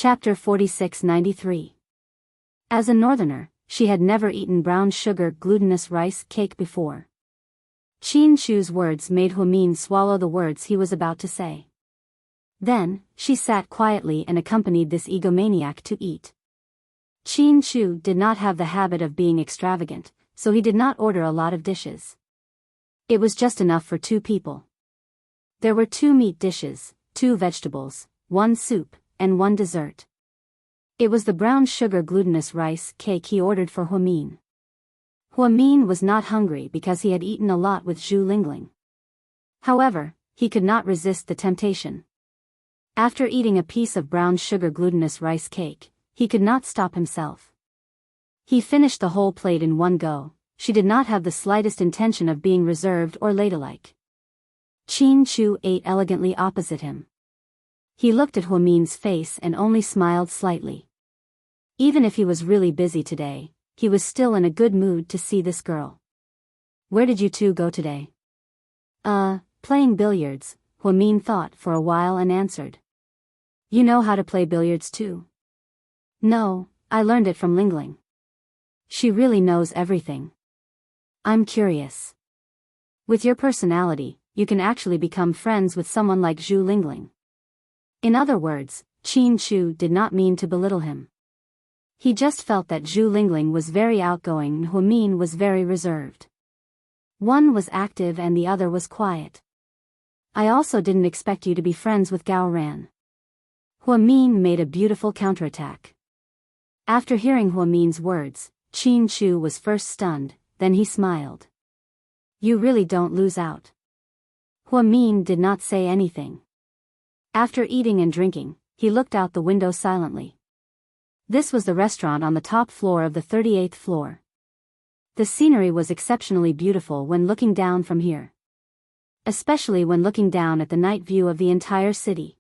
Chapter 4693. As a northerner, she had never eaten brown sugar glutinous rice cake before. Qin Shu's words made Huamin swallow the words he was about to say. Then, she sat quietly and accompanied this egomaniac to eat. Qin Shu did not have the habit of being extravagant, so he did not order a lot of dishes. It was just enough for 2 people. There were 2 meat dishes, 2 vegetables, 1 soup, and 1 dessert. It was the brown sugar glutinous rice cake he ordered for Huamin. Huamin was not hungry because he had eaten a lot with Zhu Lingling. However, he could not resist the temptation. After eating a piece of brown sugar glutinous rice cake, he could not stop himself. He finished the whole plate in one go. She did not have the slightest intention of being reserved or ladylike. Qin Shu ate elegantly opposite him. He looked at Huamin's face and only smiled slightly. Even if he was really busy today, he was still in a good mood to see this girl. "Where did you 2 go today?" Playing billiards," Huamin thought for a while and answered. "You know how to play billiards too?" "No, I learned it from Lingling." "She really knows everything." "I'm curious. With your personality, you can actually become friends with someone like Zhu Lingling." In other words, Qin Shu did not mean to belittle him. He just felt that Zhu Lingling was very outgoing and Huamin was very reserved. One was active and the other was quiet. "I also didn't expect you to be friends with Gao Ran." Huamin made a beautiful counterattack. After hearing Huamin's words, Qin Shu was first stunned, then he smiled. "You really don't lose out." Huamin did not say anything. After eating and drinking, he looked out the window silently. This was the restaurant on the top floor of the 38th floor. The scenery was exceptionally beautiful when looking down from here. Especially when looking down at the night view of the entire city.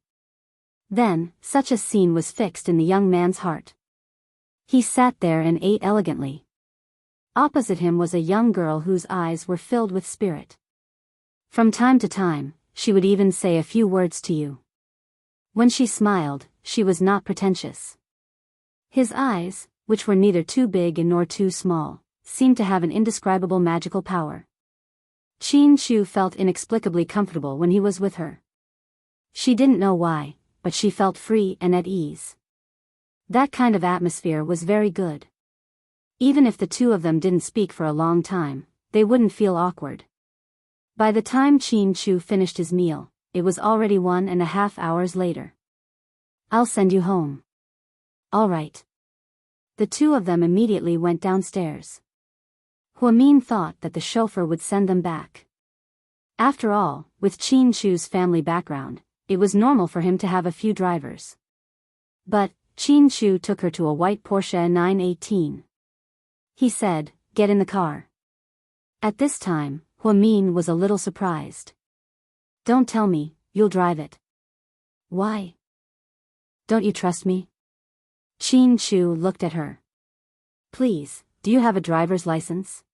Then, such a scene was fixed in the young man's heart. He sat there and ate elegantly. Opposite him was a young girl whose eyes were filled with spirit. From time to time, she would even say a few words to you. When she smiled, she was not pretentious. His eyes, which were neither too big nor too small, seemed to have an indescribable magical power. Qin Shu felt inexplicably comfortable when he was with her. She didn't know why, but she felt free and at ease. That kind of atmosphere was very good. Even if the 2 of them didn't speak for a long time, they wouldn't feel awkward. By the time Qin Shu finished his meal, it was already 1.5 hours later. "I'll send you home." "All right." The 2 of them immediately went downstairs. Huamin thought that the chauffeur would send them back. After all, with Qin Shu's family background, it was normal for him to have a few drivers. But, Qin Shu took her to a white Porsche 918. He said, "Get in the car." At this time, Huamin was a little surprised. "Don't tell me, you'll drive it." "Why? Don't you trust me?" Qin Shu looked at her. "Please, do you have a driver's license?"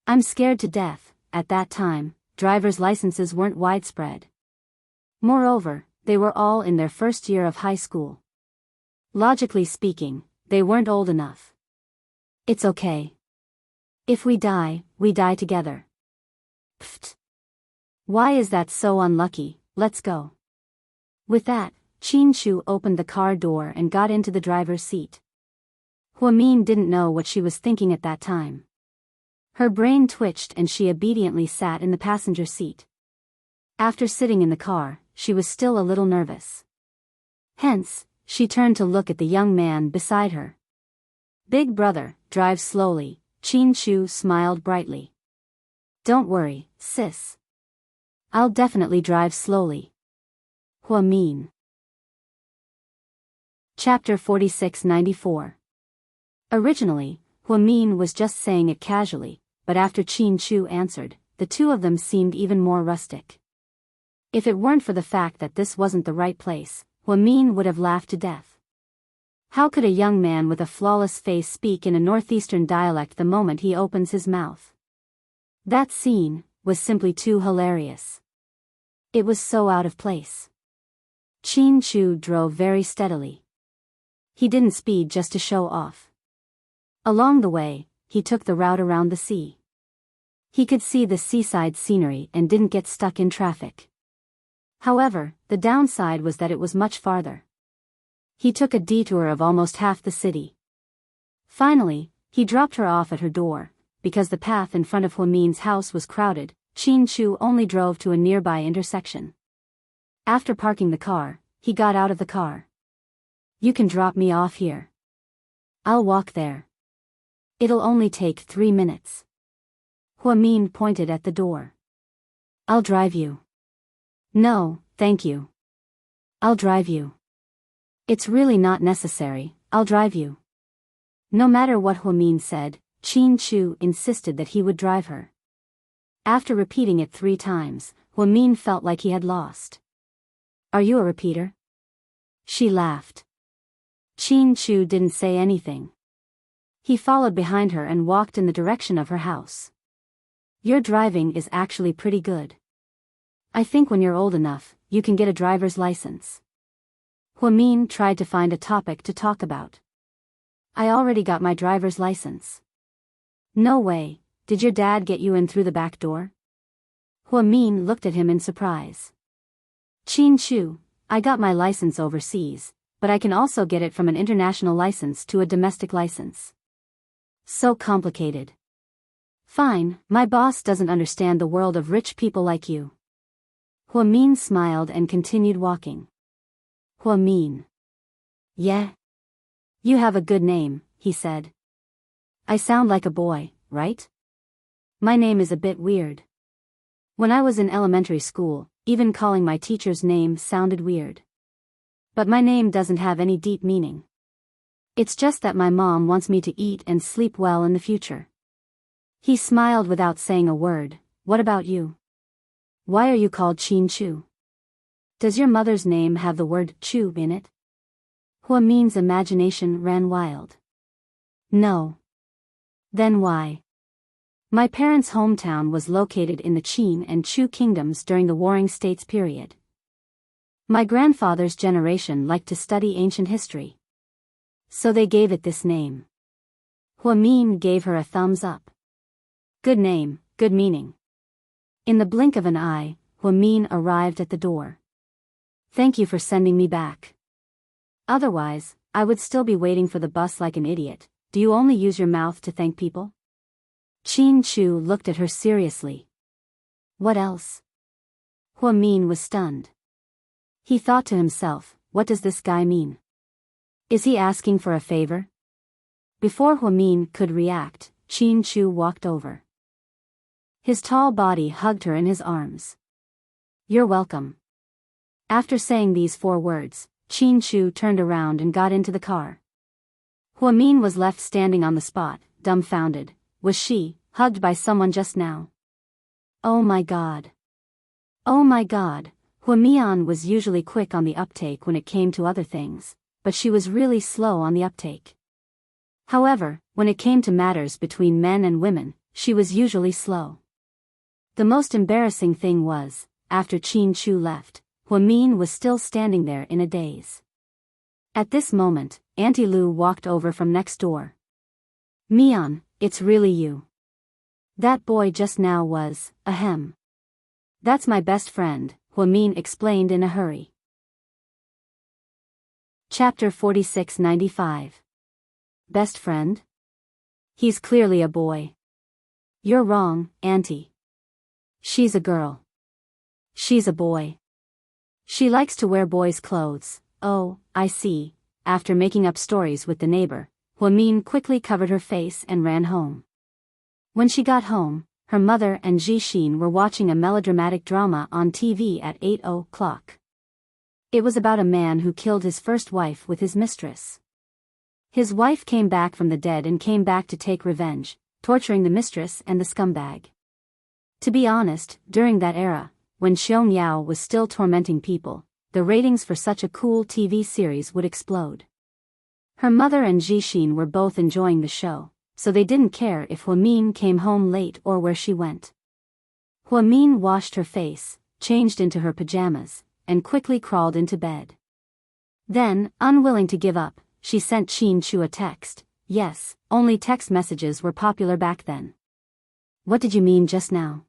"I'm scared to death." At that time, driver's licenses weren't widespread. Moreover, they were all in their first year of high school. Logically speaking, they weren't old enough. "It's okay. If we die together." "Pfft. Why is that so unlucky? Let's go." With that, Qin Shu opened the car door and got into the driver's seat. Huamin didn't know what she was thinking at that time. Her brain twitched and she obediently sat in the passenger seat. After sitting in the car, she was still a little nervous. Hence, she turned to look at the young man beside her. "Big brother, drive slowly," Qin Shu smiled brightly. "Don't worry, sis. I'll definitely drive slowly." Huamin. Chapter 4694. Originally, Huamin was just saying it casually, but after Qin Shu answered, the 2 of them seemed even more rustic. If it weren't for the fact that this wasn't the right place, Huamin would have laughed to death. How could a young man with a flawless face speak in a northeastern dialect the moment he opens his mouth? That scene was simply too hilarious. It was so out of place. Qin Shu drove very steadily. He didn't speed just to show off. Along the way, he took the route around the sea. He could see the seaside scenery and didn't get stuck in traffic. However, the downside was that it was much farther. He took a detour of almost half the city. Finally, he dropped her off at her door. Because the path in front of Huamin's house was crowded, Qin only drove to a nearby intersection. After parking the car, he got out of the car. "You can drop me off here. I'll walk there. It'll only take 3 minutes." Huamin pointed at the door. "I'll drive you." "No, thank you. I'll drive you." "It's really not necessary, I'll drive you." No matter what Huamin said, Qin insisted that he would drive her. After repeating it 3 times, Huamin felt like he had lost. "Are you a repeater?" She laughed. Qin didn't say anything. He followed behind her and walked in the direction of her house. "Your driving is actually pretty good. I think when you're old enough, you can get a driver's license." Huamin tried to find a topic to talk about. "I already got my driver's license." "No way, did your dad get you in through the back door?" Huamin looked at him in surprise. "Qin, I got my license overseas, but I can also get it from an international license to a domestic license." "So complicated." "Fine, my boss doesn't understand the world of rich people like you." Huamin smiled and continued walking. "Huamin." "Yeah? You have a good name," he said. "I sound like a boy, right?" "My name is a bit weird. When I was in elementary school, even calling my teacher's name sounded weird. But my name doesn't have any deep meaning. It's just that my mom wants me to eat and sleep well in the future." He smiled without saying a word. "What about you? Why are you called Qin? Does your mother's name have the word Chu in it?" Huamin's imagination ran wild. "No." "Then why?" "My parents' hometown was located in the Qin and Chu kingdoms during the Warring States period. My grandfather's generation liked to study ancient history. So they gave it this name." Huamin gave her a thumbs up. "Good name, good meaning." In the blink of an eye, Huamin arrived at the door. "Thank you for sending me back. Otherwise, I would still be waiting for the bus like an idiot. Do you only use your mouth to thank people?" Qin looked at her seriously. "What else?" Huamin was stunned. He thought to himself, what does this guy mean? Is he asking for a favor? Before Huamin could react, Qin walked over. His tall body hugged her in his arms. "You're welcome." After saying these 4 words, Qin turned around and got into the car. Huamin was left standing on the spot, dumbfounded. Was she hugged by someone just now? Oh my god. Oh my god. Huamian was usually quick on the uptake when it came to other things, but she was really slow on the uptake. However, when it came to matters between men and women, she was usually slow. The most embarrassing thing was, after Qin left, Huamin was still standing there in a daze. At this moment, Auntie Lu walked over from next door. "Mian, it's really you. That boy just now was, ahem. That's my best friend," Huamin explained in a hurry. Chapter 4695. Best friend? He's clearly a boy. You're wrong, Auntie. She's a girl. She's a boy. She likes to wear boys' clothes. Oh, I see. After making up stories with the neighbor, Huamin quickly covered her face and ran home. When she got home, her mother and Jixin were watching a melodramatic drama on TV at 8:00. It was about a man who killed his first wife with his mistress. His wife came back from the dead and came back to take revenge, torturing the mistress and the scumbag. To be honest, during that era, when Xiong Yao was still tormenting people, the ratings for such a cool TV series would explode. Her mother and Jixin were both enjoying the show, so they didn't care if Huamin came home late or where she went. Huamin washed her face, changed into her pajamas, and quickly crawled into bed. Then, unwilling to give up, she sent Qin Chu a text. Yes, only text messages were popular back then. What did you mean just now?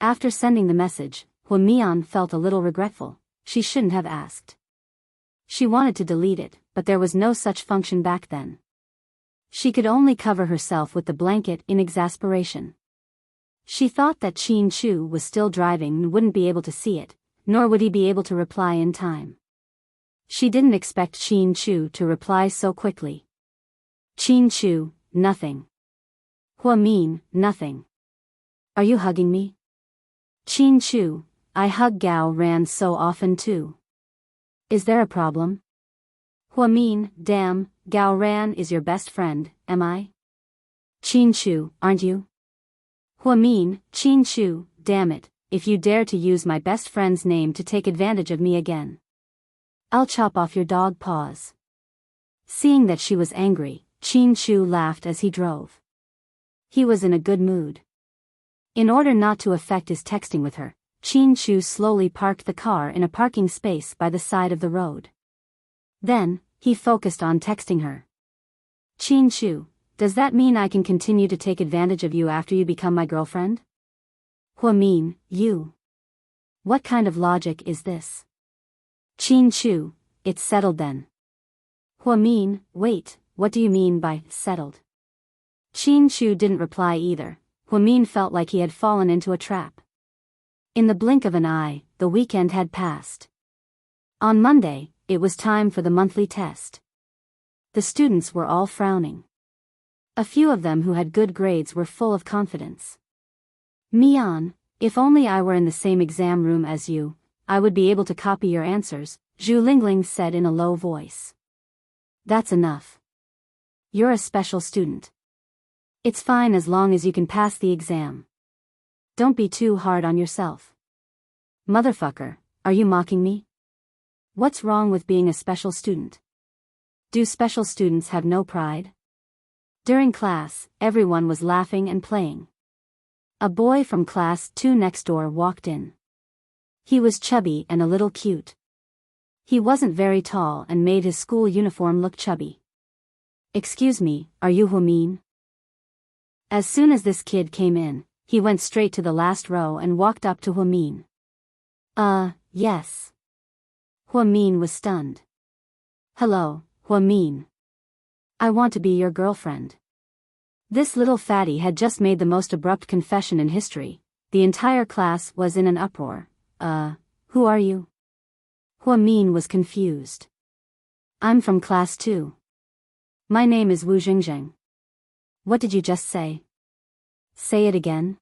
After sending the message, Hua Mian felt a little regretful. She shouldn't have asked. She wanted to delete it, but there was no such function back then. She could only cover herself with the blanket in exasperation. She thought that Qin Chu was still driving and wouldn't be able to see it, nor would he be able to reply in time. She didn't expect Qin Chu to reply so quickly. Qin Chu, nothing. Hua Min, nothing. Are you hugging me? Qin Chu, I hug Gao Ran so often too. Is there a problem? Hua Min, damn, Gao Ran is your best friend, am I? Qin Chu, aren't you? Hua Min, Qin Chu, damn it, if you dare to use my best friend's name to take advantage of me again, I'll chop off your dog paws. Seeing that she was angry, Qin Chu laughed as he drove. He was in a good mood. In order not to affect his texting with her, Qin Chu slowly parked the car in a parking space by the side of the road. Then, he focused on texting her. Qin Chu, does that mean I can continue to take advantage of you after you become my girlfriend? Hua Min, you. What kind of logic is this? Qin Chu, it's settled then. Hua Min, wait, what do you mean by settled? Qin Chu didn't reply either. Hua Min felt like he had fallen into a trap. In the blink of an eye, the weekend had passed. On Monday, it was time for the monthly test. The students were all frowning. A few of them who had good grades were full of confidence. Mian, if only I were in the same exam room as you, I would be able to copy your answers, Zhu Lingling said in a low voice. That's enough. You're a special student. It's fine as long as you can pass the exam. Don't be too hard on yourself. Motherfucker, are you mocking me? What's wrong with being a special student? Do special students have no pride? During class, everyone was laughing and playing. A boy from class 2 next door walked in. He was chubby and a little cute. He wasn't very tall and made his school uniform look chubby. Excuse me, are you Hua Min? As soon as this kid came in, he went straight to the last row and walked up to Hua Min. Yes. Hua Min was stunned. Hello, Hua Min. I want to be your girlfriend. This little fatty had just made the most abrupt confession in history. The entire class was in an uproar. Who are you? Hua Min was confused. I'm from class 2. My name is Wu Jingzheng. What did you just say? Say it again?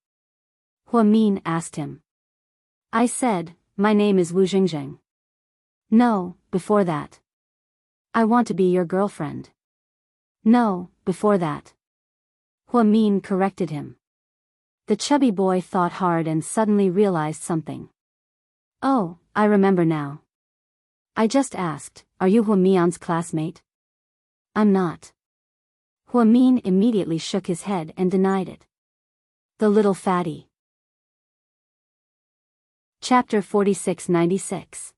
Hua Min asked him. I said, my name is Wu Jingzheng. No, before that. I want to be your girlfriend. No, before that. Hua Min corrected him. The chubby boy thought hard and suddenly realized something. Oh, I remember now. I just asked, are you Hua Mian's classmate? I'm not. Hua Min immediately shook his head and denied it. The little fatty. Chapter 4696.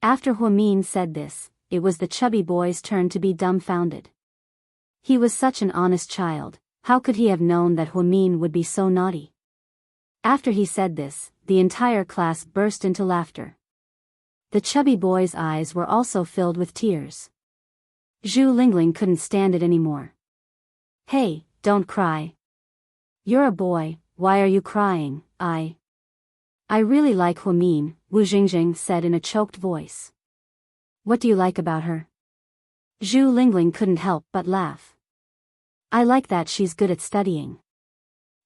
After Hua Min said this, it was the chubby boy's turn to be dumbfounded. He was such an honest child, how could he have known that Hua Min would be so naughty? After he said this, the entire class burst into laughter. The chubby boy's eyes were also filled with tears. Zhu Lingling couldn't stand it anymore. Hey, don't cry. You're a boy, why are you crying? I really like Hua Min, Wu Jingzheng said in a choked voice. What do you like about her? Zhu Lingling couldn't help but laugh. I like that she's good at studying.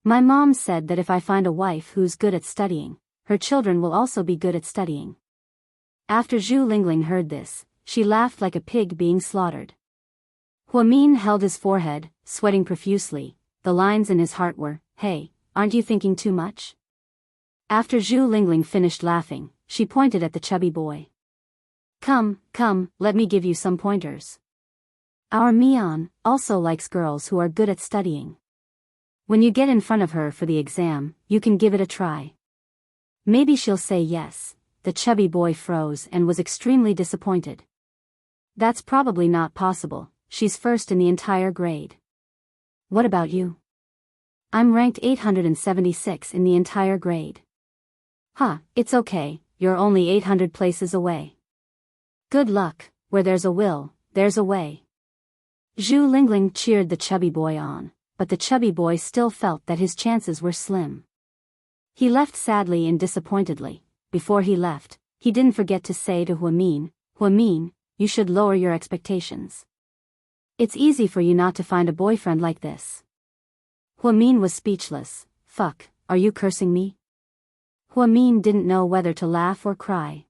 My mom said that if I find a wife who's good at studying, her children will also be good at studying. After Zhu Lingling heard this, she laughed like a pig being slaughtered. Hua Min held his forehead, sweating profusely. The lines in his heart were, hey, aren't you thinking too much? After Zhu Lingling finished laughing, she pointed at the chubby boy. Come, let me give you some pointers. Our Mian also likes girls who are good at studying. When you get in front of her for the exam, you can give it a try. Maybe she'll say yes. The chubby boy froze and was extremely disappointed. That's probably not possible, she's first in the entire grade. What about you? I'm ranked 876 in the entire grade. Huh, it's okay, you're only 800 places away. Good luck, where there's a will, there's a way. Zhu Lingling cheered the chubby boy on, but the chubby boy still felt that his chances were slim. He left sadly and disappointedly. Before he left, he didn't forget to say to Huamin, you should lower your expectations. It's easy for you not to find a boyfriend like this. Huamin was speechless. Fuck, are you cursing me? Huamin didn't know whether to laugh or cry.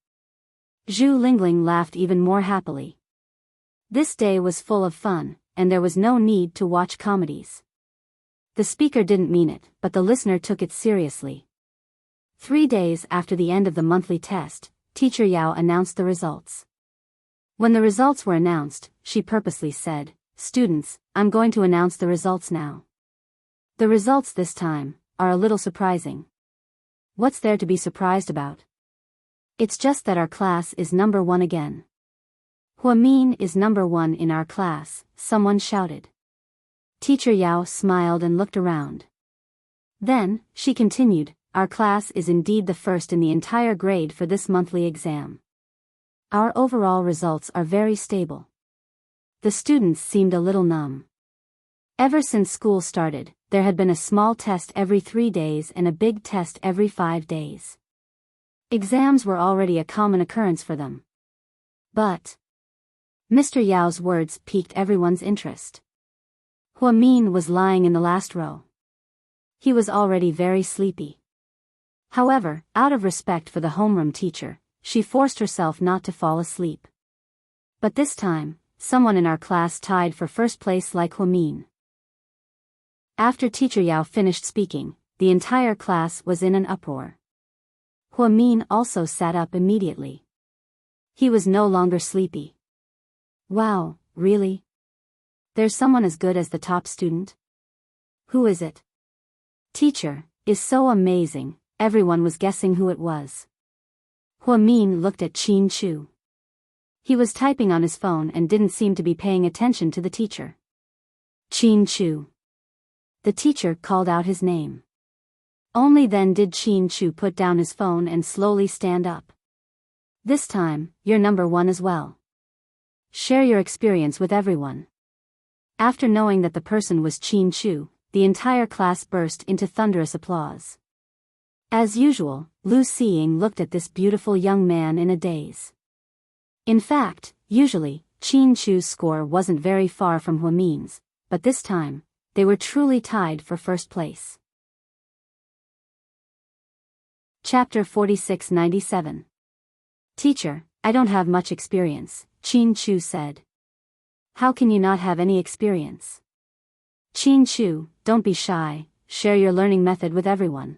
Zhu Lingling laughed even more happily. This day was full of fun, and there was no need to watch comedies. The speaker didn't mean it, but the listener took it seriously. 3 days after the end of the monthly test, Teacher Yao announced the results. When the results were announced, she purposely said, "Students, I'm going to announce the results now. The results this time are a little surprising." What's there to be surprised about? It's just that our class is number 1 again. Huamin is number 1 in our class, someone shouted. Teacher Yao smiled and looked around. Then, she continued, our class is indeed the first in the entire grade for this monthly exam. Our overall results are very stable. The students seemed a little numb. Ever since school started, there had been a small test every 3 days and a big test every 5 days. Exams were already a common occurrence for them. But Mr. Yao's words piqued everyone's interest. Huamin was lying in the last row. He was already very sleepy. However, out of respect for the homeroom teacher, she forced herself not to fall asleep. But this time, someone in our class tied for first place like Huamin. After Teacher Yao finished speaking, the entire class was in an uproar. Huamin also sat up immediately. He was no longer sleepy. Wow, really? There's someone as good as the top student? Who is it? Teacher, is so amazing, everyone was guessing who it was. Huamin looked at Qin Chu. He was typing on his phone and didn't seem to be paying attention to the teacher. Qin Chu. The teacher called out his name. Only then did Qin Chu put down his phone and slowly stand up. This time, you're number 1 as well. Share your experience with everyone. After knowing that the person was Qin Chu, the entire class burst into thunderous applause. As usual, Lu Xiying looked at this beautiful young man in a daze. In fact, usually, Qin Chu's score wasn't very far from Huamin's, but this time, they were truly tied for first place. Chapter 4697. Teacher, I don't have much experience, Qin Chu said. How can you not have any experience? Qin Chu, don't be shy, share your learning method with everyone.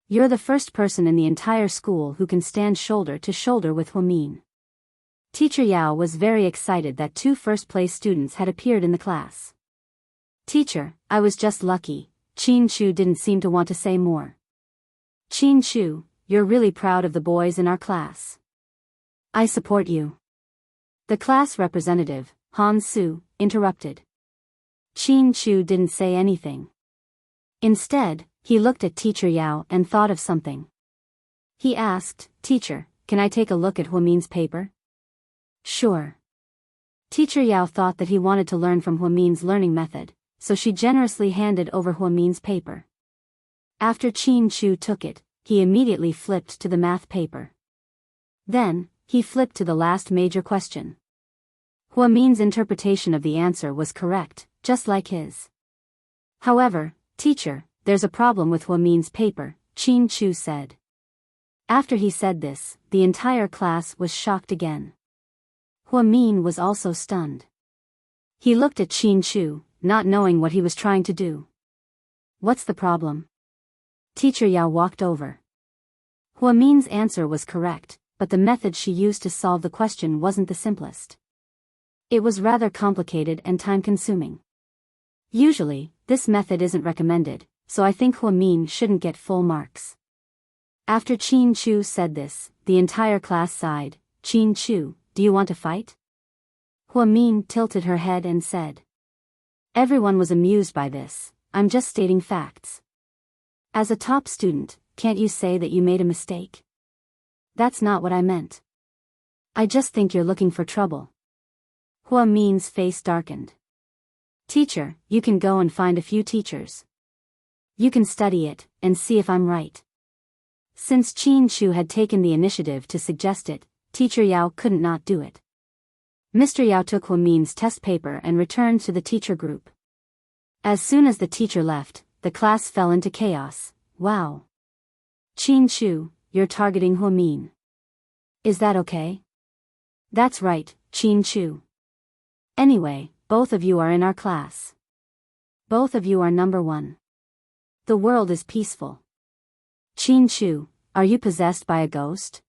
You're the first person in the entire school who can stand shoulder to shoulder with Huamin. Teacher Yao was very excited that 2 first-place students had appeared in the class. Teacher, I was just lucky, Qin Chu didn't seem to want to say more. Qin Chu, you're really proud of the boys in our class. I support you. The class representative, Han Su, interrupted. Qin Chu didn't say anything. Instead, he looked at Teacher Yao and thought of something. He asked, Teacher, can I take a look at Huamin's paper? Sure. Teacher Yao thought that he wanted to learn from Huamin's learning method, so she generously handed over Huamin's paper. After Qin Chu took it, he immediately flipped to the math paper. Then, he flipped to the last major question. Huamin's interpretation of the answer was correct, just like his. However, Teacher, there's a problem with Huamin's paper, Qin Chu said. After he said this, the entire class was shocked again. Huamin was also stunned. He looked at Qin Chu, not knowing what he was trying to do. What's the problem? Teacher Yao walked over. Huamin's answer was correct, but the method she used to solve the question wasn't the simplest. It was rather complicated and time-consuming. Usually, this method isn't recommended, so I think Huamin shouldn't get full marks. After Qin Chu said this, the entire class sighed. Qin Chu, do you want to fight? Hua Min tilted her head and said. Everyone was amused by this, I'm just stating facts. As a top student, can't you say that you made a mistake? That's not what I meant. I just think you're looking for trouble. Hua Min's face darkened. Teacher, you can go and find a few teachers. You can study it, and see if I'm right. Since Qin Chu had taken the initiative to suggest it, Teacher Yao couldn't not do it. Mr. Yao took Hua Min's test paper and returned to the teacher group. As soon as the teacher left, the class fell into chaos. Wow. Qin Chu, you're targeting Hua Min. Is that okay? That's right, Qin Chu. Anyway, both of you are in our class. Both of you are number 1. The world is peaceful. Qin Chu, are you possessed by a ghost?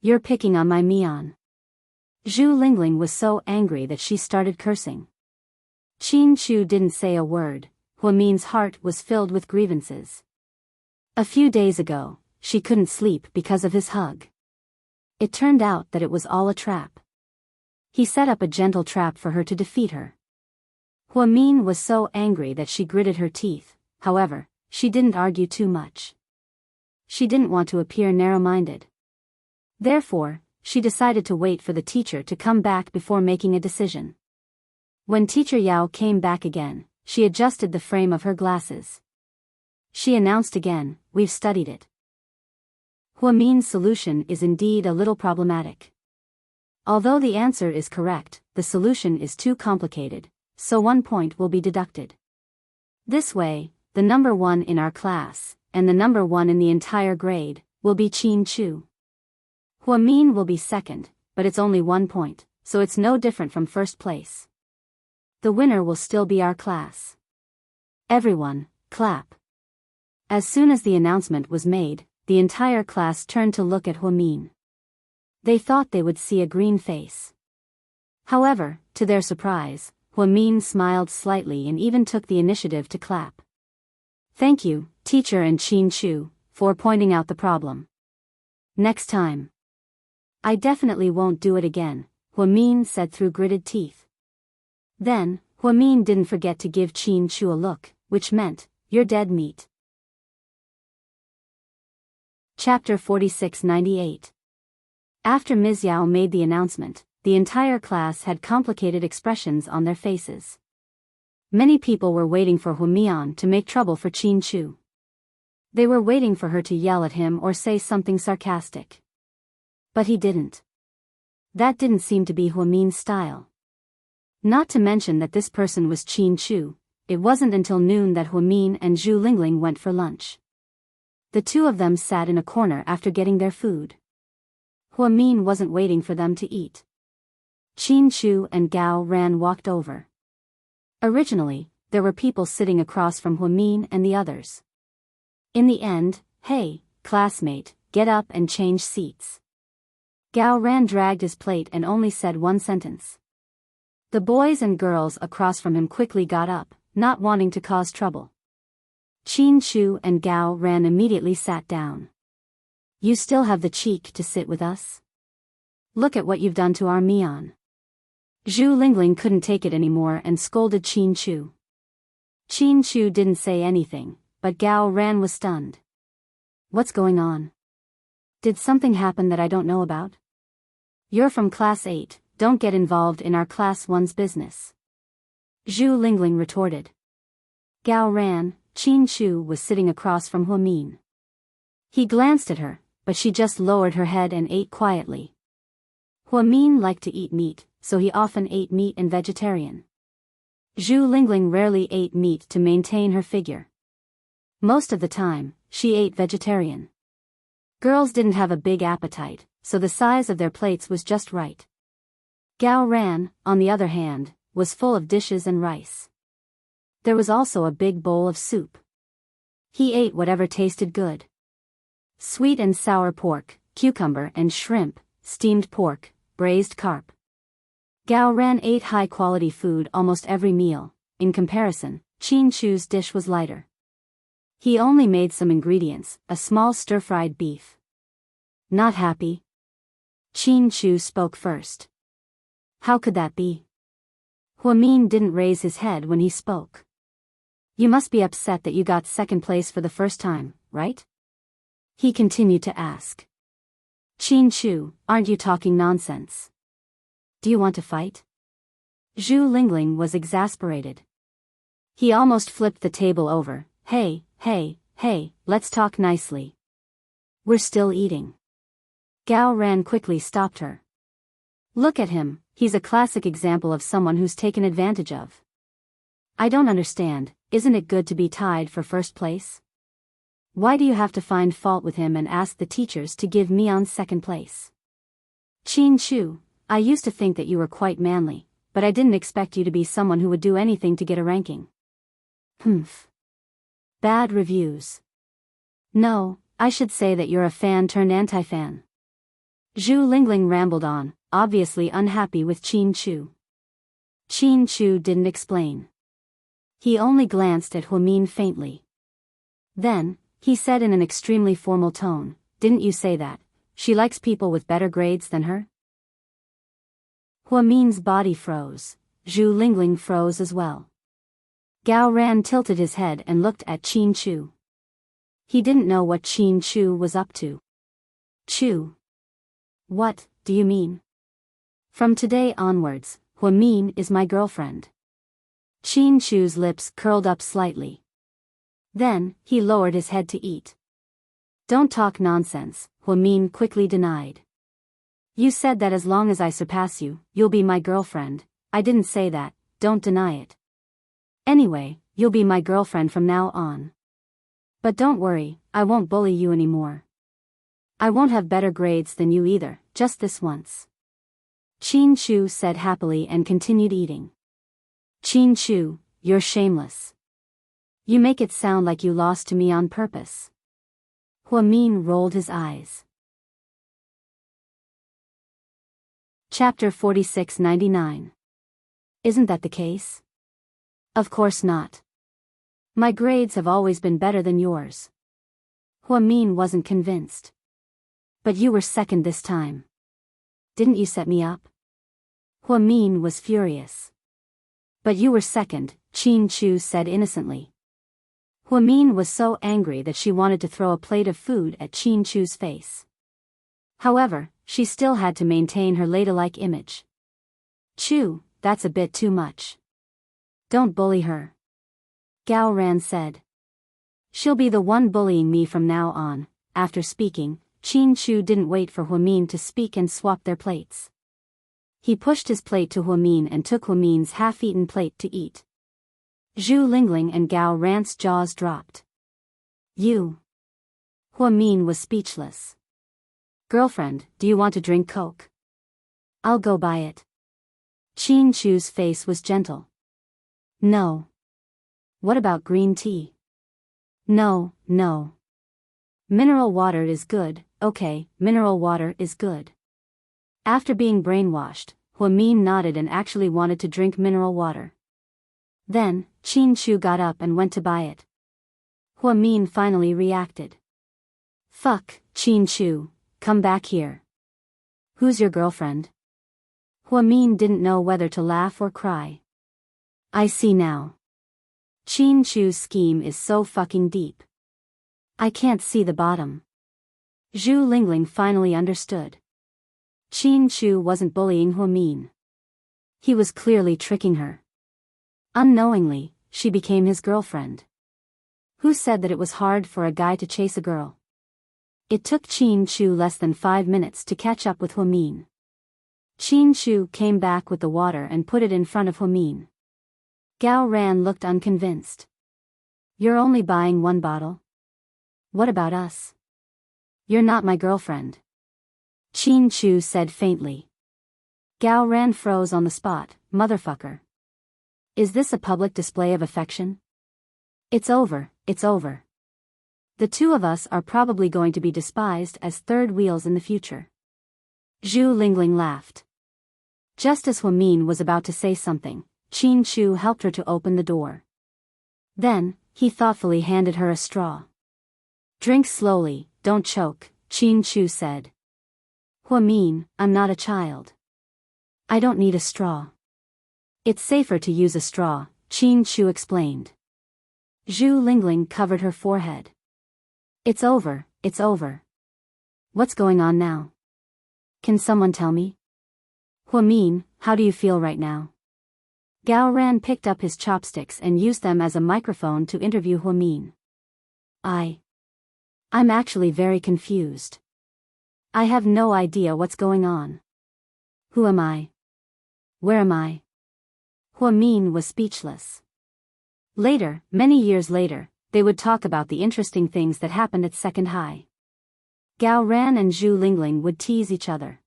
You're picking on my Mian. Zhu Lingling was so angry that she started cursing. Qin Chu didn't say a word. Hua Min's heart was filled with grievances. A few days ago, she couldn't sleep because of his hug. It turned out that it was all a trap. He set up a gentle trap for her to defeat her. Hua Min was so angry that she gritted her teeth. However, she didn't argue too much. She didn't want to appear narrow-minded. Therefore, she decided to wait for the teacher to come back before making a decision. When Teacher Yao came back again, she adjusted the frame of her glasses. She announced again, we've studied it. Hua Min's solution is indeed a little problematic. Although the answer is correct, the solution is too complicated, so 1 point will be deducted. This way, the number 1 in our class, and the number 1 in the entire grade, will be Qin Chu. Hua Min will be second, but it's only 1 point, so it's no different from first place. The winner will still be our class. Everyone, clap. As soon as the announcement was made, the entire class turned to look at Hua Min. They thought they would see a green face. However, to their surprise, Hua Min smiled slightly and even took the initiative to clap. Thank you, teacher and Qin Chu, for pointing out the problem. Next time. I definitely won't do it again, Hua Min said through gritted teeth. Then, Hua Min didn't forget to give Qin Chu a look, which meant, you're dead meat. Chapter 4698. After Ms. Yao made the announcement, the entire class had complicated expressions on their faces. Many people were waiting for Hua Min to make trouble for Qin Chu. They were waiting for her to yell at him or say something sarcastic. But he didn't. That didn't seem to be Hua Min's style. Not to mention that this person was Qin Chu, it wasn't until noon that Hua Min and Zhu Lingling went for lunch. The two of them sat in a corner after getting their food. Hua Min wasn't waiting for them to eat. Qin Chu and Gao Ran walked over. Originally, there were people sitting across from Hua Min and the others. In the end, hey, classmate, get up and change seats. Gao Ran dragged his plate and only said one sentence. The boys and girls across from him quickly got up, not wanting to cause trouble. Qin Chu and Gao Ran immediately sat down. You still have the cheek to sit with us? Look at what you've done to our Mian. Zhu Lingling couldn't take it anymore and scolded Qin Chu. Qin Chu didn't say anything, but Gao Ran was stunned. What's going on? Did something happen that I don't know about? You're from class 8, don't get involved in our class 1's business. Zhu Lingling retorted. Gao Ran, Qin Chu was sitting across from Hua Min. He glanced at her, but she just lowered her head and ate quietly. Hua Min liked to eat meat, so he often ate meat and vegetarian. Zhu Lingling rarely ate meat to maintain her figure. Most of the time, she ate vegetarian. Girls didn't have a big appetite, so the size of their plates was just right. Gao Ran, on the other hand, was full of dishes and rice. There was also a big bowl of soup. He ate whatever tasted good. Sweet and sour pork, cucumber and shrimp, steamed pork, braised carp. Gao Ran ate high-quality food almost every meal. In comparison, Qin Chu's dish was lighter. He only made some ingredients, a small stir-fried beef. Not happy? Qin Chu spoke first. How could that be? Huamin didn't raise his head when he spoke. You must be upset that you got second place for the first time, right? He continued to ask. Qin Chu, aren't you talking nonsense? Do you want to fight? Zhu Lingling was exasperated. He almost flipped the table over. Hey, let's talk nicely. We're still eating. Gao Ran quickly stopped her. Look at him, he's a classic example of someone who's taken advantage of. I don't understand, isn't it good to be tied for first place? Why do you have to find fault with him and ask the teachers to give me on second place? Qin Chu, I used to think that you were quite manly, but I didn't expect you to be someone who would do anything to get a ranking. Humph. Bad reviews. No, I should say that you're a fan turned anti-fan. Zhu Lingling rambled on, obviously unhappy with Qin Chu. Qin Chu didn't explain. He only glanced at Huamin faintly. Then, he said in an extremely formal tone, didn't you say that she likes people with better grades than her? Huamin's body froze. Zhu Lingling froze as well. Gao Ran tilted his head and looked at Qin Chu. He didn't know what Qin Chu was up to. Chu. What do you mean? From today onwards, Huamin is my girlfriend. Qin Chu's lips curled up slightly. Then, he lowered his head to eat. Don't talk nonsense, Huamin quickly denied. You said that as long as I surpass you, you'll be my girlfriend. I didn't say that, don't deny it. Anyway, you'll be my girlfriend from now on. But don't worry, I won't bully you anymore. I won't have better grades than you either, just this once. Qin Chu said happily and continued eating. Qin Chu, you're shameless. You make it sound like you lost to me on purpose. Huamin rolled his eyes. Chapter 4699. Isn't that the case? Of course not. My grades have always been better than yours. Huamin wasn't convinced. But you were second this time. Didn't you set me up? Huamin was furious. But you were second, Qin Chu said innocently. Huamin was so angry that she wanted to throw a plate of food at Qin Chu's face. However, she still had to maintain her ladylike image. Chu, that's a bit too much. Don't bully her. Gao Ran said. She'll be the one bullying me from now on. After speaking, Qin Chu didn't wait for Huamin to speak and swap their plates. He pushed his plate to Huamin and took Huamin's half-eaten plate to eat. Zhu Lingling and Gao Ran's jaws dropped. You. Huamin was speechless. Girlfriend, do you want to drink Coke? I'll go buy it. Qin Chu's face was gentle. No. What about green tea? No. Mineral water is good, okay, mineral water is good. After being brainwashed, Huamin nodded and actually wanted to drink mineral water. Then, Qin Chu got up and went to buy it. Huamin finally reacted. Fuck, Qin Chu, come back here. Who's your girlfriend? Huamin didn't know whether to laugh or cry. I see now. Qin Chu's scheme is so fucking deep. I can't see the bottom. Zhu Lingling finally understood. Qin Chu wasn't bullying Huamin. He was clearly tricking her. Unknowingly, she became his girlfriend. Who said that it was hard for a guy to chase a girl? It took Qin Chu less than 5 minutes to catch up with Huamin. Qin Chu came back with the water and put it in front of Huamin. Gao Ran looked unconvinced. You're only buying one bottle? What about us? You're not my girlfriend. Qin Chu said faintly. Gao Ran froze on the spot. Motherfucker. Is this a public display of affection? It's over. The two of us are probably going to be despised as third wheels in the future. Zhu Lingling laughed. Just as Huamin was about to say something, Qin Chu helped her to open the door. Then, he thoughtfully handed her a straw. Drink slowly, don't choke, Qin Chu said. Huamin, I'm not a child. I don't need a straw. It's safer to use a straw, Qin Chu explained. Zhu Lingling covered her forehead. It's over, it's over. What's going on now? Can someone tell me? Huamin, how do you feel right now? Gao Ran picked up his chopsticks and used them as a microphone to interview Huamin. I'm actually very confused. I have no idea what's going on. Who am I? Where am I? Huamin was speechless. Later, many years later, they would talk about the interesting things that happened at Second High. Gao Ran and Zhu Lingling would tease each other.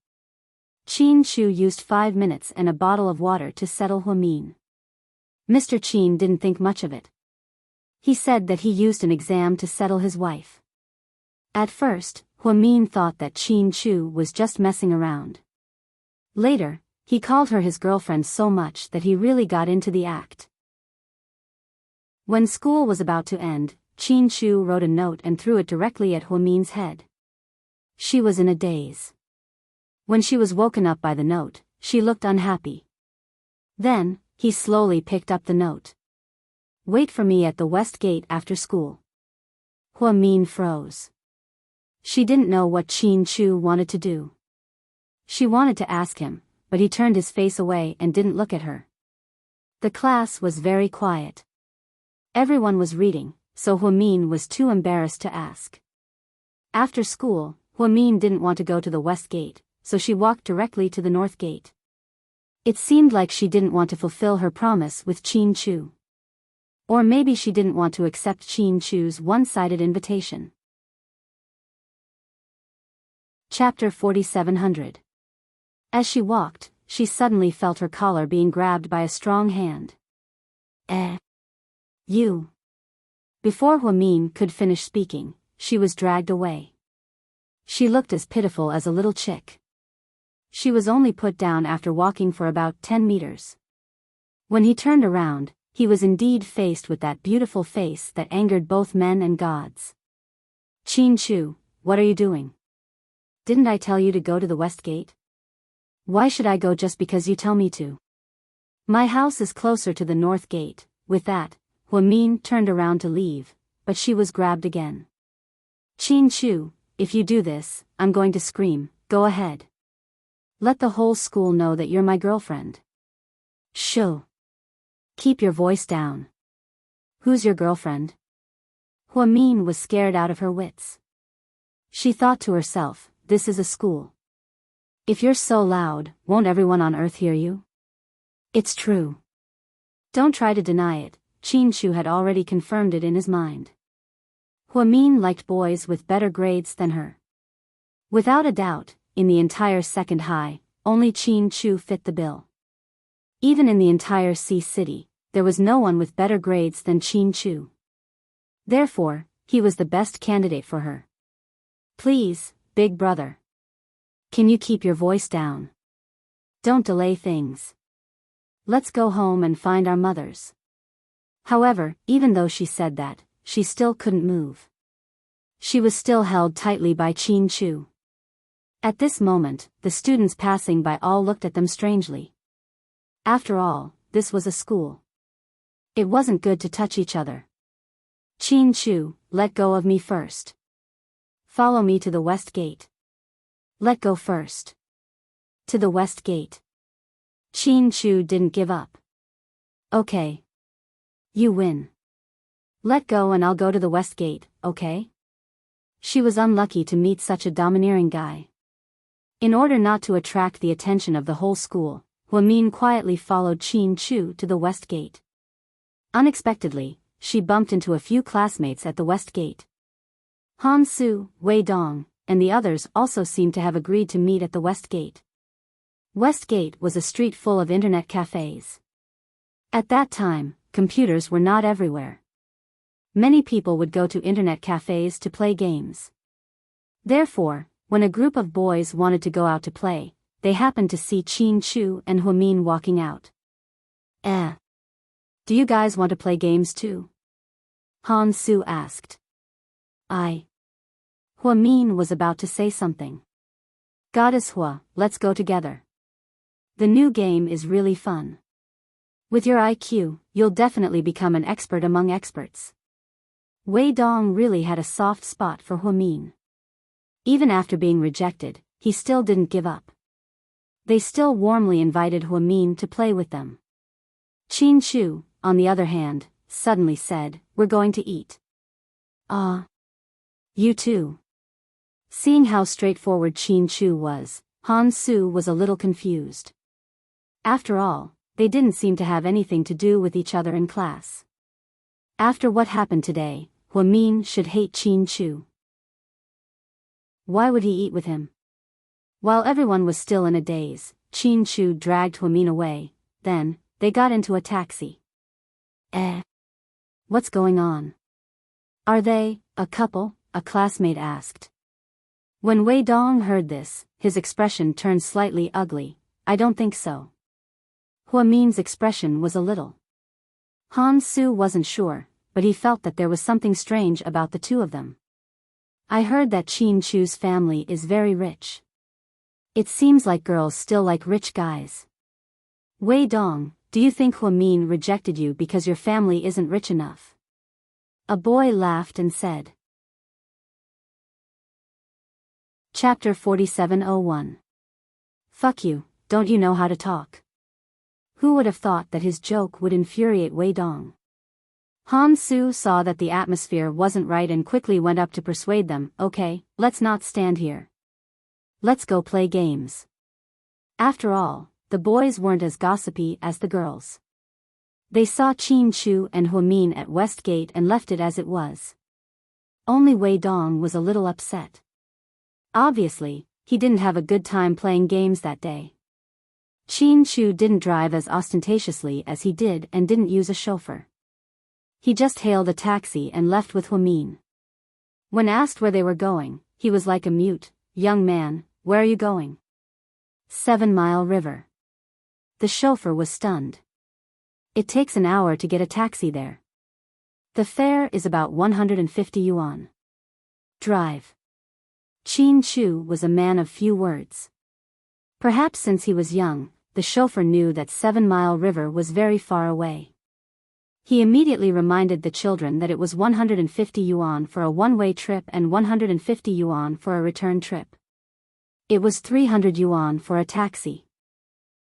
Qin Chu used 5 minutes and a bottle of water to settle Huamin. Mr. Qin didn't think much of it. He said that he used an exam to settle his wife. At first, Huamin thought that Qin Chu was just messing around. Later, he called her his girlfriend so much that he really got into the act. When school was about to end, Qin Chu wrote a note and threw it directly at Huamin's head. She was in a daze. When she was woken up by the note, she looked unhappy. Then, he slowly picked up the note. Wait for me at the West Gate after school. Huamin froze. She didn't know what Qin Chu wanted to do. She wanted to ask him, but he turned his face away and didn't look at her. The class was very quiet. Everyone was reading, so Huamin was too embarrassed to ask. After school, Huamin didn't want to go to the West Gate, so she walked directly to the North Gate. It seemed like she didn't want to fulfill her promise with Qin Chu. Or maybe she didn't want to accept Qin Chu's one-sided invitation. Chapter 4700. As she walked, she suddenly felt her collar being grabbed by a strong hand. You. Before Huamin could finish speaking, she was dragged away. She looked as pitiful as a little chick. She was only put down after walking for about 10 meters. When he turned around, he was indeed faced with that beautiful face that angered both men and gods. Qin Chu, what are you doing? Didn't I tell you to go to the West Gate? Why should I go just because you tell me to? My house is closer to the North Gate. With that, Huamin turned around to leave, but she was grabbed again. Qin Chu, if you do this, I'm going to scream. Go ahead. Let the whole school know that you're my girlfriend. Shoo. Keep your voice down. Who's your girlfriend? Huamin was scared out of her wits. She thought to herself, this is a school. If you're so loud, won't everyone on Earth hear you? It's true. Don't try to deny it, Qin Chu had already confirmed it in his mind. Huamin liked boys with better grades than her. Without a doubt, in the entire Second High, only Qin Chu fit the bill. Even in the entire Sea City, there was no one with better grades than Qin Chu. Therefore, he was the best candidate for her. Please, big brother. Can you keep your voice down? Don't delay things. Let's go home and find our mothers. However, even though she said that, she still couldn't move. She was still held tightly by Qin Chu. At this moment, the students passing by all looked at them strangely. After all, this was a school. It wasn't good to touch each other. Qin Chu, let go of me first. Follow me to the West Gate. Let go first. To the West Gate. Qin Chu didn't give up. Okay. You win. Let go and I'll go to the West Gate, okay? She was unlucky to meet such a domineering guy. In order not to attract the attention of the whole school, Huamin quietly followed Qin Chu to the West Gate. Unexpectedly, she bumped into a few classmates at the West Gate. Han Su, Wei Dong, and the others also seemed to have agreed to meet at the West Gate. West Gate was a street full of internet cafes. At that time, computers were not everywhere. Many people would go to internet cafes to play games. Therefore, when a group of boys wanted to go out to play, they happened to see Qin Chu and Huamin walking out. Do you guys want to play games too? Han Su asked. Huamin was about to say something. Goddess Hua, let's go together. The new game is really fun. With your IQ, you'll definitely become an expert among experts. Wei Dong really had a soft spot for Huamin. Even after being rejected, he still didn't give up. They still warmly invited Huamin to play with them. Qin Chu, on the other hand, suddenly said, "We're going to eat." "Ah. You too?" Seeing how straightforward Qin Chu was, Han Su was a little confused. After all, they didn't seem to have anything to do with each other in class. After what happened today, Huamin should hate Qin Chu. Why would he eat with him? While everyone was still in a daze, Qin Chu dragged Huamin away, then, they got into a taxi. What's going on? Are they a couple? A classmate asked. When Wei Dong heard this, his expression turned slightly ugly. I don't think so. Huamin's expression was a little. Han Su wasn't sure, but he felt that there was something strange about the two of them. I heard that Qin Chu's family is very rich. It seems like girls still like rich guys. Wei Dong, do you think Huamin rejected you because your family isn't rich enough? A boy laughed and said. Chapter 4701. Fuck you, don't you know how to talk? Who would have thought that his joke would infuriate Wei Dong? Han Su saw that the atmosphere wasn't right and quickly went up to persuade them. Okay, let's not stand here. Let's go play games. After all, the boys weren't as gossipy as the girls. They saw Qin Chu and Huamin at Westgate and left it as it was. Only Wei Dong was a little upset. Obviously, he didn't have a good time playing games that day. Qin Chu didn't drive as ostentatiously as he did and didn't use a chauffeur. He just hailed a taxi and left with Huamin. When asked where they were going, he was like a mute. Young man, where are you going? 7 Mile River. The chauffeur was stunned. It takes an hour to get a taxi there. The fare is about 150 yuan. Drive. Qin Chu was a man of few words. Perhaps since he was young, the chauffeur knew that 7 Mile River was very far away. He immediately reminded the children that it was 150 yuan for a one-way trip and 150 yuan for a return trip. It was 300 yuan for a taxi.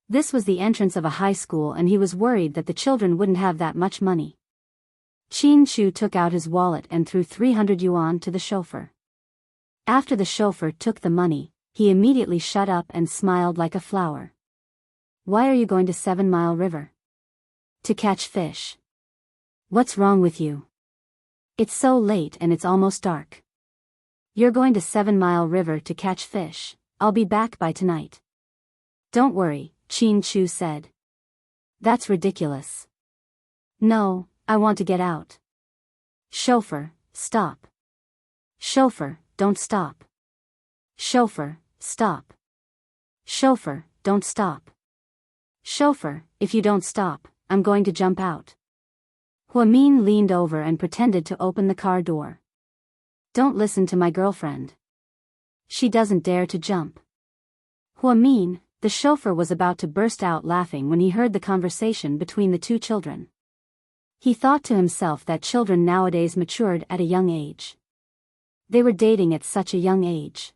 This was the entrance of a high school and he was worried that the children wouldn't have that much money. Qin Chu took out his wallet and threw 300 yuan to the chauffeur. After the chauffeur took the money, he immediately shut up and smiled like a flower. Why are you going to 7 Mile River? To catch fish. What's wrong with you? It's so late and it's almost dark. You're going to 7 Mile River to catch fish. I'll be back by tonight. Don't worry, Qin Chu said. That's ridiculous. No, I want to get out. Chauffeur, stop. Chauffeur, don't stop. Chauffeur, stop. Chauffeur, don't stop. Chauffeur, if you don't stop, I'm going to jump out. Huamin leaned over and pretended to open the car door. Don't listen to my girlfriend. She doesn't dare to jump. Huamin, the chauffeur, was about to burst out laughing when he heard the conversation between the two children. He thought to himself that children nowadays matured at a young age. They were dating at such a young age.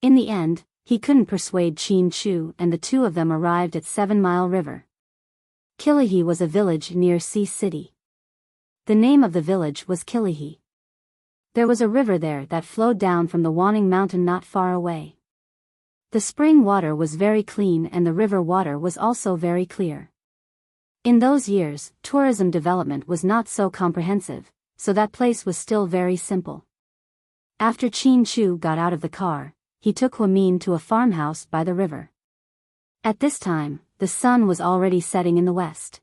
In the end, he couldn't persuade Qin Chu and the two of them arrived at 7 Mile River. Kilihi was a village near Sea City. The name of the village was Kilihi. There was a river there that flowed down from the Wanning Mountain not far away. The spring water was very clean and the river water was also very clear. In those years, tourism development was not so comprehensive, so that place was still very simple. After Qin Chu got out of the car, he took Huamin to a farmhouse by the river. At this time, the sun was already setting in the west.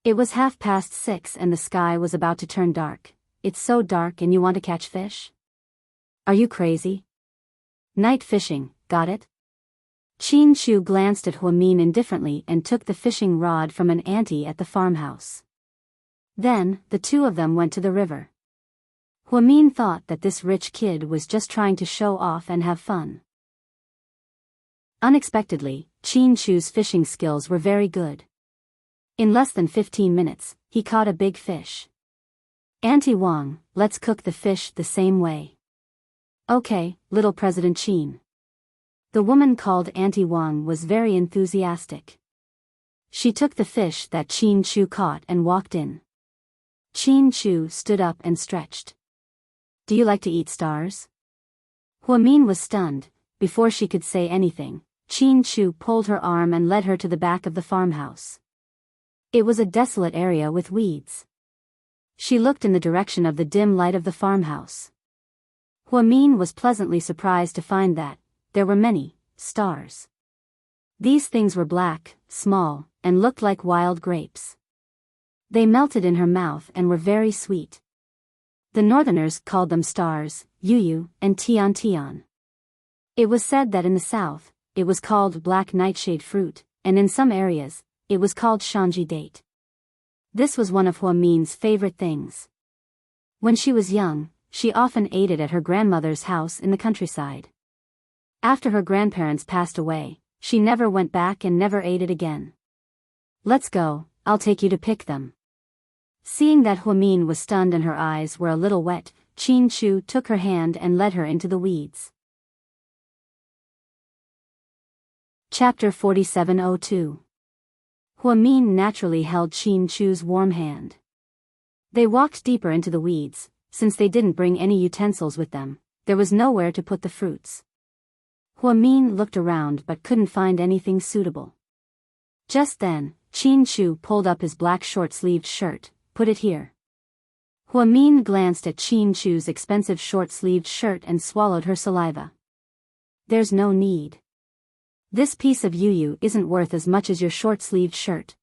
It was 6:30 and the sky was about to turn dark. It's so dark and you want to catch fish? Are you crazy? Night fishing, got it? Qin Chu glanced at Huamin indifferently and took the fishing rod from an auntie at the farmhouse. Then, the two of them went to the river. Huamin thought that this rich kid was just trying to show off and have fun. Unexpectedly, Qin Chu's fishing skills were very good. In less than 15 minutes, he caught a big fish. Auntie Wang, let's cook the fish the same way. Okay, little President Qin. The woman called Auntie Wang was very enthusiastic. She took the fish that Qin Chu caught and walked in. Qin Chu stood up and stretched. Do you like to eat stars? Huamin was stunned. Before she could say anything, Qin Chu pulled her arm and led her to the back of the farmhouse. It was a desolate area with weeds. She looked in the direction of the dim light of the farmhouse. Huamin was pleasantly surprised to find that there were many stars. These things were black, small, and looked like wild grapes. They melted in her mouth and were very sweet. The northerners called them stars, Yuyu, and Tian Tian. It was said that in the south, it was called black nightshade fruit, and in some areas, it was called Shanji date. This was one of Huamin's favorite things. When she was young, she often ate it at her grandmother's house in the countryside. After her grandparents passed away, she never went back and never ate it again. Let's go, I'll take you to pick them. Seeing that Huamin was stunned and her eyes were a little wet, Qin Chu took her hand and led her into the weeds. Chapter 4702. Huamin naturally held Qin Chu's warm hand. They walked deeper into the weeds. Since they didn't bring any utensils with them, there was nowhere to put the fruits. Huamin looked around but couldn't find anything suitable. Just then, Qin Chu pulled up his black short-sleeved shirt. Put it here. Huamin glanced at Qin Chu's expensive short-sleeved shirt and swallowed her saliva. There's no need. This piece of yuyu isn't worth as much as your short-sleeved shirt.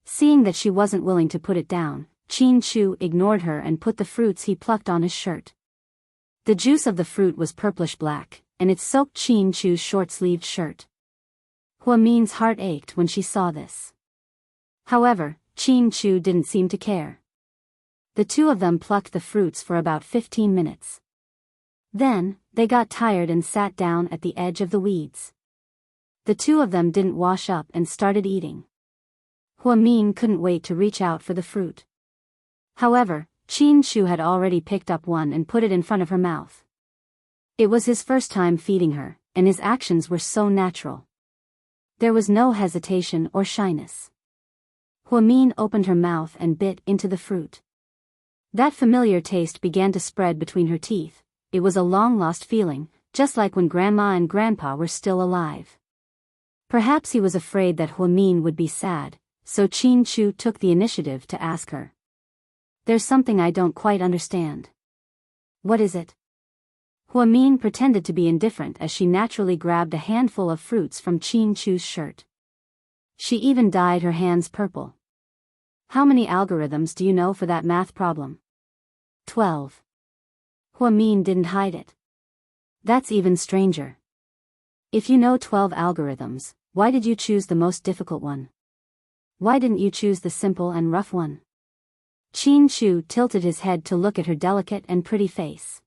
Seeing that she wasn't willing to put it down, Qin Chu ignored her and put the fruits he plucked on his shirt. The juice of the fruit was purplish-black, and it soaked Qin Chu's short-sleeved shirt. Huamin's heart ached when she saw this. However, Qin Chu didn't seem to care. The two of them plucked the fruits for about 15 minutes. Then, they got tired and sat down at the edge of the weeds. The two of them didn't wash up and started eating. Huamin couldn't wait to reach out for the fruit. However, Qin Chu had already picked up one and put it in front of her mouth. It was his first time feeding her, and his actions were so natural. There was no hesitation or shyness. Huamin opened her mouth and bit into the fruit. That familiar taste began to spread between her teeth. It was a long-lost feeling, just like when Grandma and Grandpa were still alive. Perhaps he was afraid that Huamin would be sad, so Qin Chu took the initiative to ask her. There's something I don't quite understand. What is it? Huamin pretended to be indifferent as she naturally grabbed a handful of fruits from Qin Chu's shirt. She even dyed her hands purple. How many algorithms do you know for that math problem? 12. Huamin didn't hide it. That's even stranger. If you know 12 algorithms, why did you choose the most difficult one? Why didn't you choose the simple and rough one? Qin Chu tilted his head to look at her delicate and pretty face.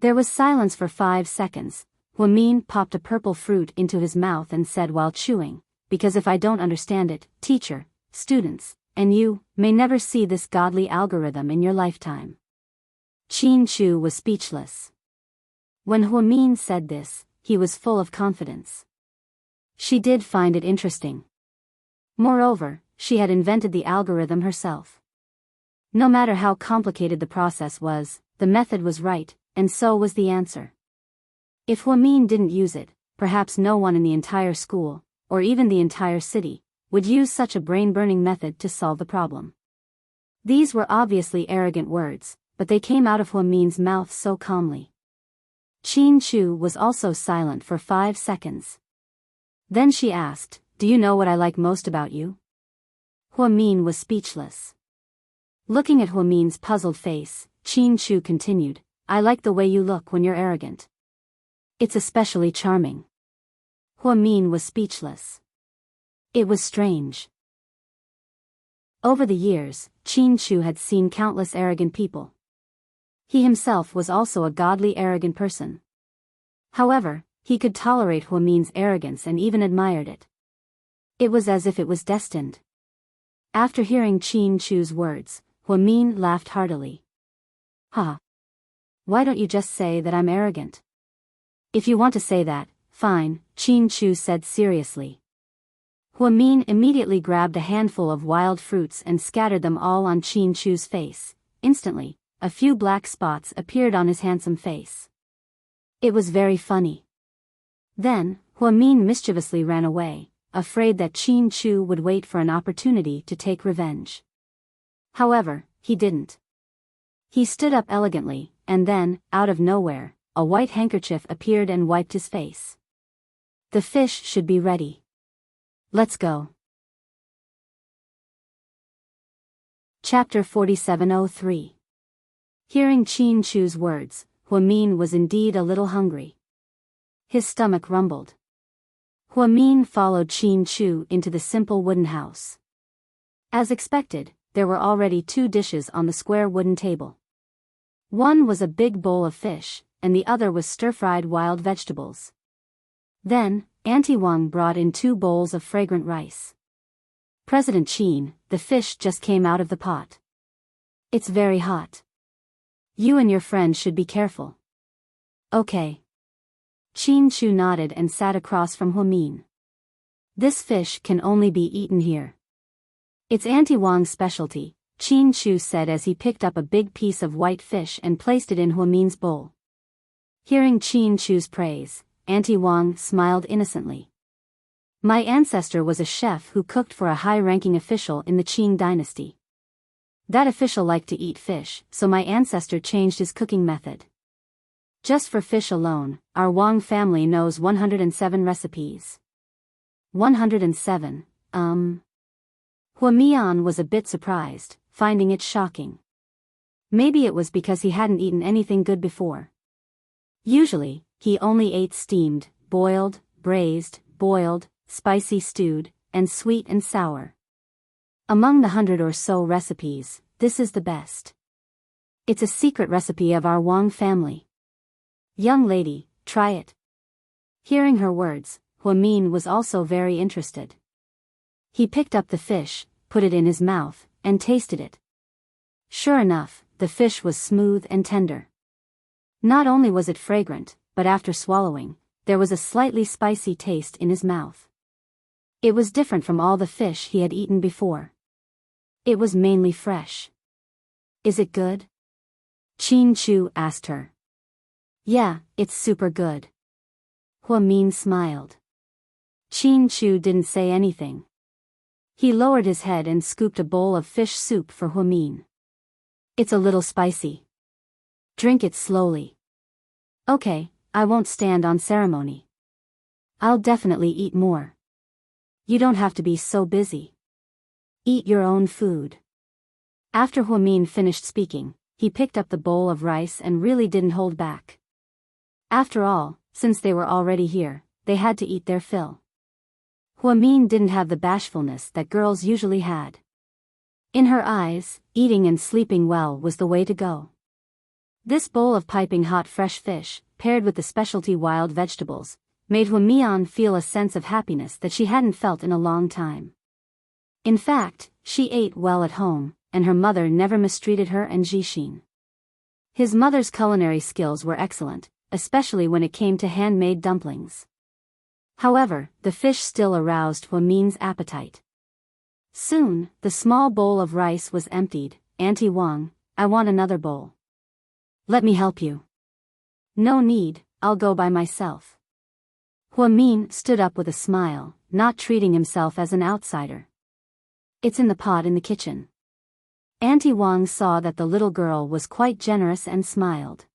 There was silence for 5 seconds. Huamin popped a purple fruit into his mouth and said while chewing, because if I don't understand it, teacher, students, and you, may never see this godly algorithm in your lifetime. Qin Chu was speechless. When Huamin said this, he was full of confidence. She did find it interesting. Moreover, she had invented the algorithm herself. No matter how complicated the process was, the method was right, and so was the answer. If Huamin didn't use it, perhaps no one in the entire school, or even the entire city, would use such a brain-burning method to solve the problem. These were obviously arrogant words, but they came out of Huamin's mouth so calmly. Qin Chu was also silent for 5 seconds. Then she asked, "Do you know what I like most about you?" Huamin was speechless. Looking at Huamin's puzzled face, Qin Chu continued, "I like the way you look when you're arrogant. It's especially charming." Huamin was speechless. It was strange. Over the years, Qin Chu had seen countless arrogant people. He himself was also a godly arrogant person. However, He could tolerate Huamin's arrogance and even admired it. It was as if it was destined. After hearing Qin Chu's words, Huamin laughed heartily. "Ha! Why don't you just say that I'm arrogant?" "If you want to say that, fine," Qin Chu said seriously. Huamin immediately grabbed a handful of wild fruits and scattered them all on Qin Chu's face. Instantly, a few black spots appeared on his handsome face. It was very funny. Then, Huamin mischievously ran away, afraid that Qin Chu would wait for an opportunity to take revenge. However, he didn't. He stood up elegantly, and then, out of nowhere, a white handkerchief appeared and wiped his face. "The fish should be ready. Let's go." Chapter 4703. Hearing Qin Chu's words, Huamin was indeed a little hungry. His stomach rumbled. Huamin followed Qin Chu into the simple wooden house. As expected, there were already 2 dishes on the square wooden table. One was a big bowl of fish, and the other was stir-fried wild vegetables. Then, Auntie Wang brought in 2 bowls of fragrant rice. "President Qin, the fish just came out of the pot. It's very hot. You and your friend should be careful." "Okay." Qin Chu nodded and sat across from Huamin. "This fish can only be eaten here. It's Auntie Wang's specialty," Qin Chu said as he picked up a big piece of white fish and placed it in Huamin's bowl. Hearing Qin Chu's praise, Auntie Wang smiled innocently. "My ancestor was a chef who cooked for a high-ranking official in the Qing dynasty. That official liked to eat fish, so my ancestor changed his cooking method. Just for fish alone, our Wang family knows 107 recipes." 107, Huamian was a bit surprised, finding it shocking. Maybe it was because he hadn't eaten anything good before. Usually, he only ate steamed, boiled, braised, boiled, spicy stewed, and sweet and sour. Among the 100 or so recipes, this is the best. It's a secret recipe of our Wang family. Young lady, try it. Hearing her words, Huamin was also very interested. He picked up the fish, put it in his mouth, and tasted it. Sure enough, the fish was smooth and tender. Not only was it fragrant, but after swallowing, there was a slightly spicy taste in his mouth. It was different from all the fish he had eaten before. It was mainly fresh. "Is it good?" Qin Chu asked her. "Yeah, it's super good." Huamin smiled. Qin Chu didn't say anything. He lowered his head and scooped a bowl of fish soup for Huamin. "It's a little spicy. Drink it slowly." "Okay, I won't stand on ceremony. I'll definitely eat more." "You don't have to be so busy. Eat your own food." After Huamin finished speaking, he picked up the bowl of rice and really didn't hold back. After all, since they were already here, they had to eat their fill. Huamin didn't have the bashfulness that girls usually had. In her eyes, eating and sleeping well was the way to go. This bowl of piping hot fresh fish, paired with the specialty wild vegetables, made Huamian feel a sense of happiness that she hadn't felt in a long time. In fact, she ate well at home, and her mother never mistreated her and Jixin. His mother's culinary skills were excellent, especially when it came to handmade dumplings. However, the fish still aroused Huamin's appetite. Soon, the small bowl of rice was emptied. "Auntie Wang, I want another bowl." "Let me help you." "No need, I'll go by myself." Huamin stood up with a smile, not treating himself as an outsider. "It's in the pot in the kitchen." Auntie Wang saw that the little girl was quite generous and smiled.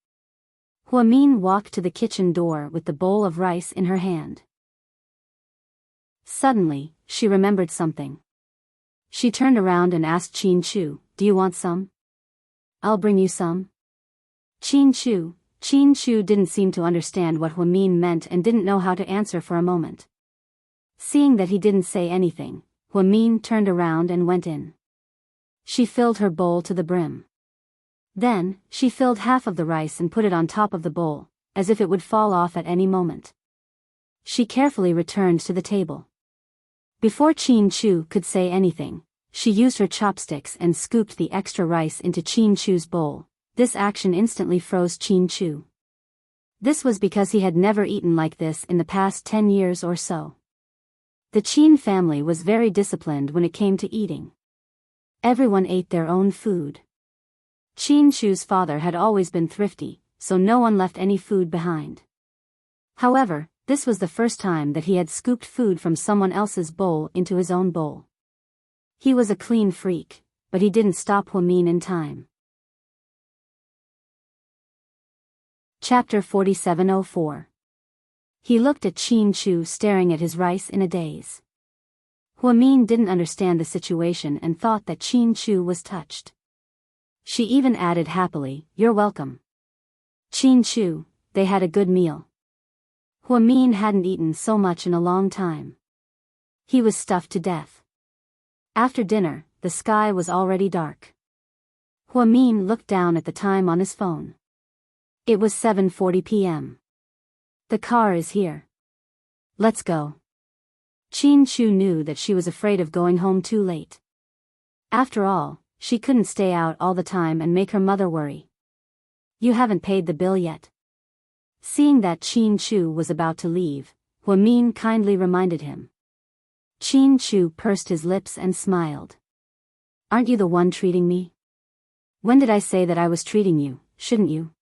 Huamin walked to the kitchen door with the bowl of rice in her hand. Suddenly, she remembered something. She turned around and asked Qin Chu, "Do you want some?" "I'll bring you some." Qin Chu didn't seem to understand what Huamin meant and didn't know how to answer for a moment. Seeing that he didn't say anything, Huamin turned around and went in. She filled her bowl to the brim. Then, she filled half of the rice and put it on top of the bowl, as if it would fall off at any moment. She carefully returned to the table. Before Chin Chu could say anything, she used her chopsticks and scooped the extra rice into Chin Chu's bowl. This action instantly froze Chin Chu. This was because he had never eaten like this in the past 10 years or so. The Chin family was very disciplined when it came to eating. Everyone ate their own food. Chin Chu's father had always been thrifty, so no one left any food behind. However, this was the first time that he had scooped food from someone else's bowl into his own bowl. He was a clean freak, but he didn't stop Huamin in time. Chapter 4704. He looked at Chin Chu staring at his rice in a daze. Huamin didn't understand the situation and thought that Chin Chu was touched. She even added happily, "You're welcome." Chin Chu, they had a good meal. Huamin hadn't eaten so much in a long time. He was stuffed to death. After dinner, the sky was already dark. Huamin looked down at the time on his phone. It was 7:40 p.m. "The car is here. Let's go." Chin Chu knew that she was afraid of going home too late. After all, she couldn't stay out all the time and make her mother worry. "You haven't paid the bill yet." Seeing that Chin Chu was about to leave, Huamin kindly reminded him. Chin Chu pursed his lips and smiled. "Aren't you the one treating me? When did I say that I was treating you, shouldn't you?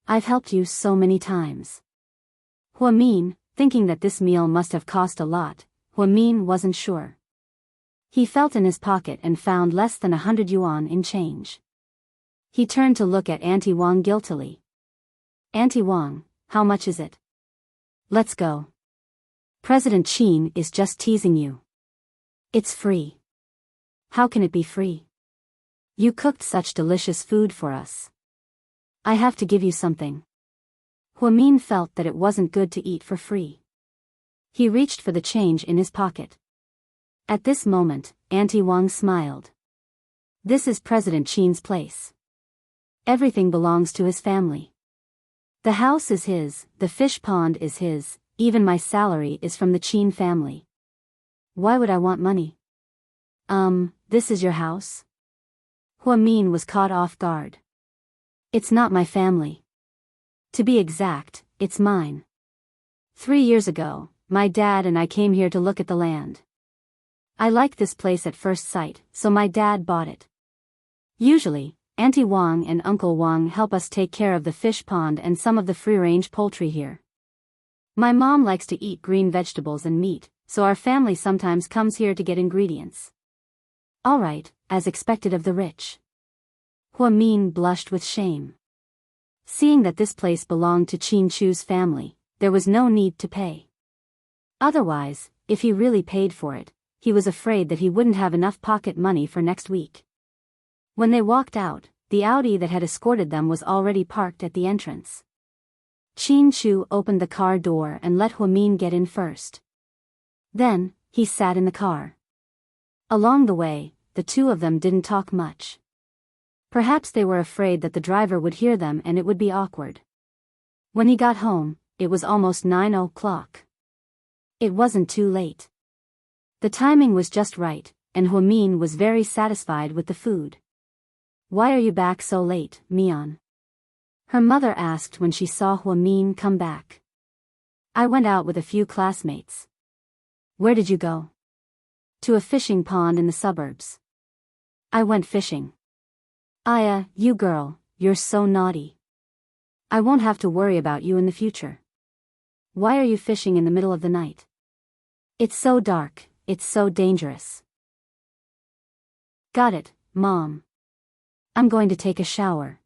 I've helped you so many times." Huamin, thinking that this meal must have cost a lot, Huamin wasn't sure. He felt in his pocket and found less than 100 yuan in change. He turned to look at Auntie Wang guiltily. "Auntie Wang, how much is it? Let's go. President Chin is just teasing you. It's free." "How can it be free? You cooked such delicious food for us. I have to give you something." Huamin felt that it wasn't good to eat for free. He reached for the change in his pocket. At this moment, Auntie Wang smiled. "This is President Chin's place. Everything belongs to his family. The house is his, the fish pond is his, even my salary is from the Chin family. Why would I want money?" This is your house?" Huamin was caught off guard. "It's not my family. To be exact, it's mine. 3 years ago, my dad and I came here to look at the land. I liked this place at first sight, so my dad bought it. Usually, Auntie Wang and Uncle Wang help us take care of the fish pond and some of the free-range poultry here. My mom likes to eat green vegetables and meat, so our family sometimes comes here to get ingredients." "All right, as expected of the rich." Huamin blushed with shame. Seeing that this place belonged to Chin Chu's family, there was no need to pay. Otherwise, if he really paid for it, he was afraid that he wouldn't have enough pocket money for next week. When they walked out, the Audi that had escorted them was already parked at the entrance. Chin Chu opened the car door and let Huamin get in first. Then, he sat in the car. Along the way, the two of them didn't talk much. Perhaps they were afraid that the driver would hear them and it would be awkward. When he got home, it was almost 9 o'clock. It wasn't too late. The timing was just right, and Huamin was very satisfied with the food. "Why are you back so late, Mian?" her mother asked when she saw Huamin come back. "I went out with a few classmates." "Where did you go?" "To a fishing pond in the suburbs." "I went fishing." "Aya, you girl, you're so naughty. I won't have to worry about you in the future. Why are you fishing in the middle of the night? It's so dark, it's so dangerous." "Got it, Mom. I'm going to take a shower."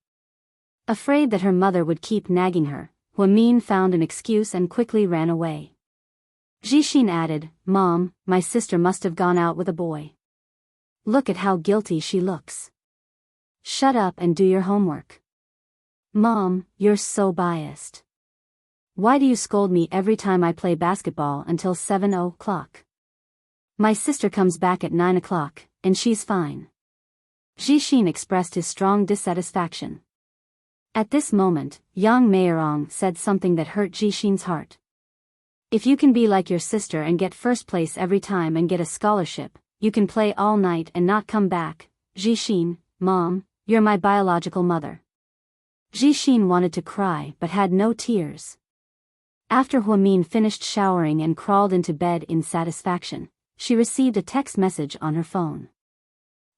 Afraid that her mother would keep nagging her, Huamin found an excuse and quickly ran away. Jixin added, "Mom, my sister must have gone out with a boy. Look at how guilty she looks. Shut up and do your homework." "Mom, you're so biased. Why do you scold me every time I play basketball until 7 o'clock? My sister comes back at 9 o'clock, and she's fine." Jixin expressed his strong dissatisfaction. At this moment, Yang Meirong said something that hurt Jixin's heart. If you can be like your sister and get first place every time and get a scholarship, you can play all night and not come back. Jixin, Mom, you're my biological mother. Jixin wanted to cry but had no tears. After Huamin finished showering and crawled into bed in satisfaction, she received a text message on her phone.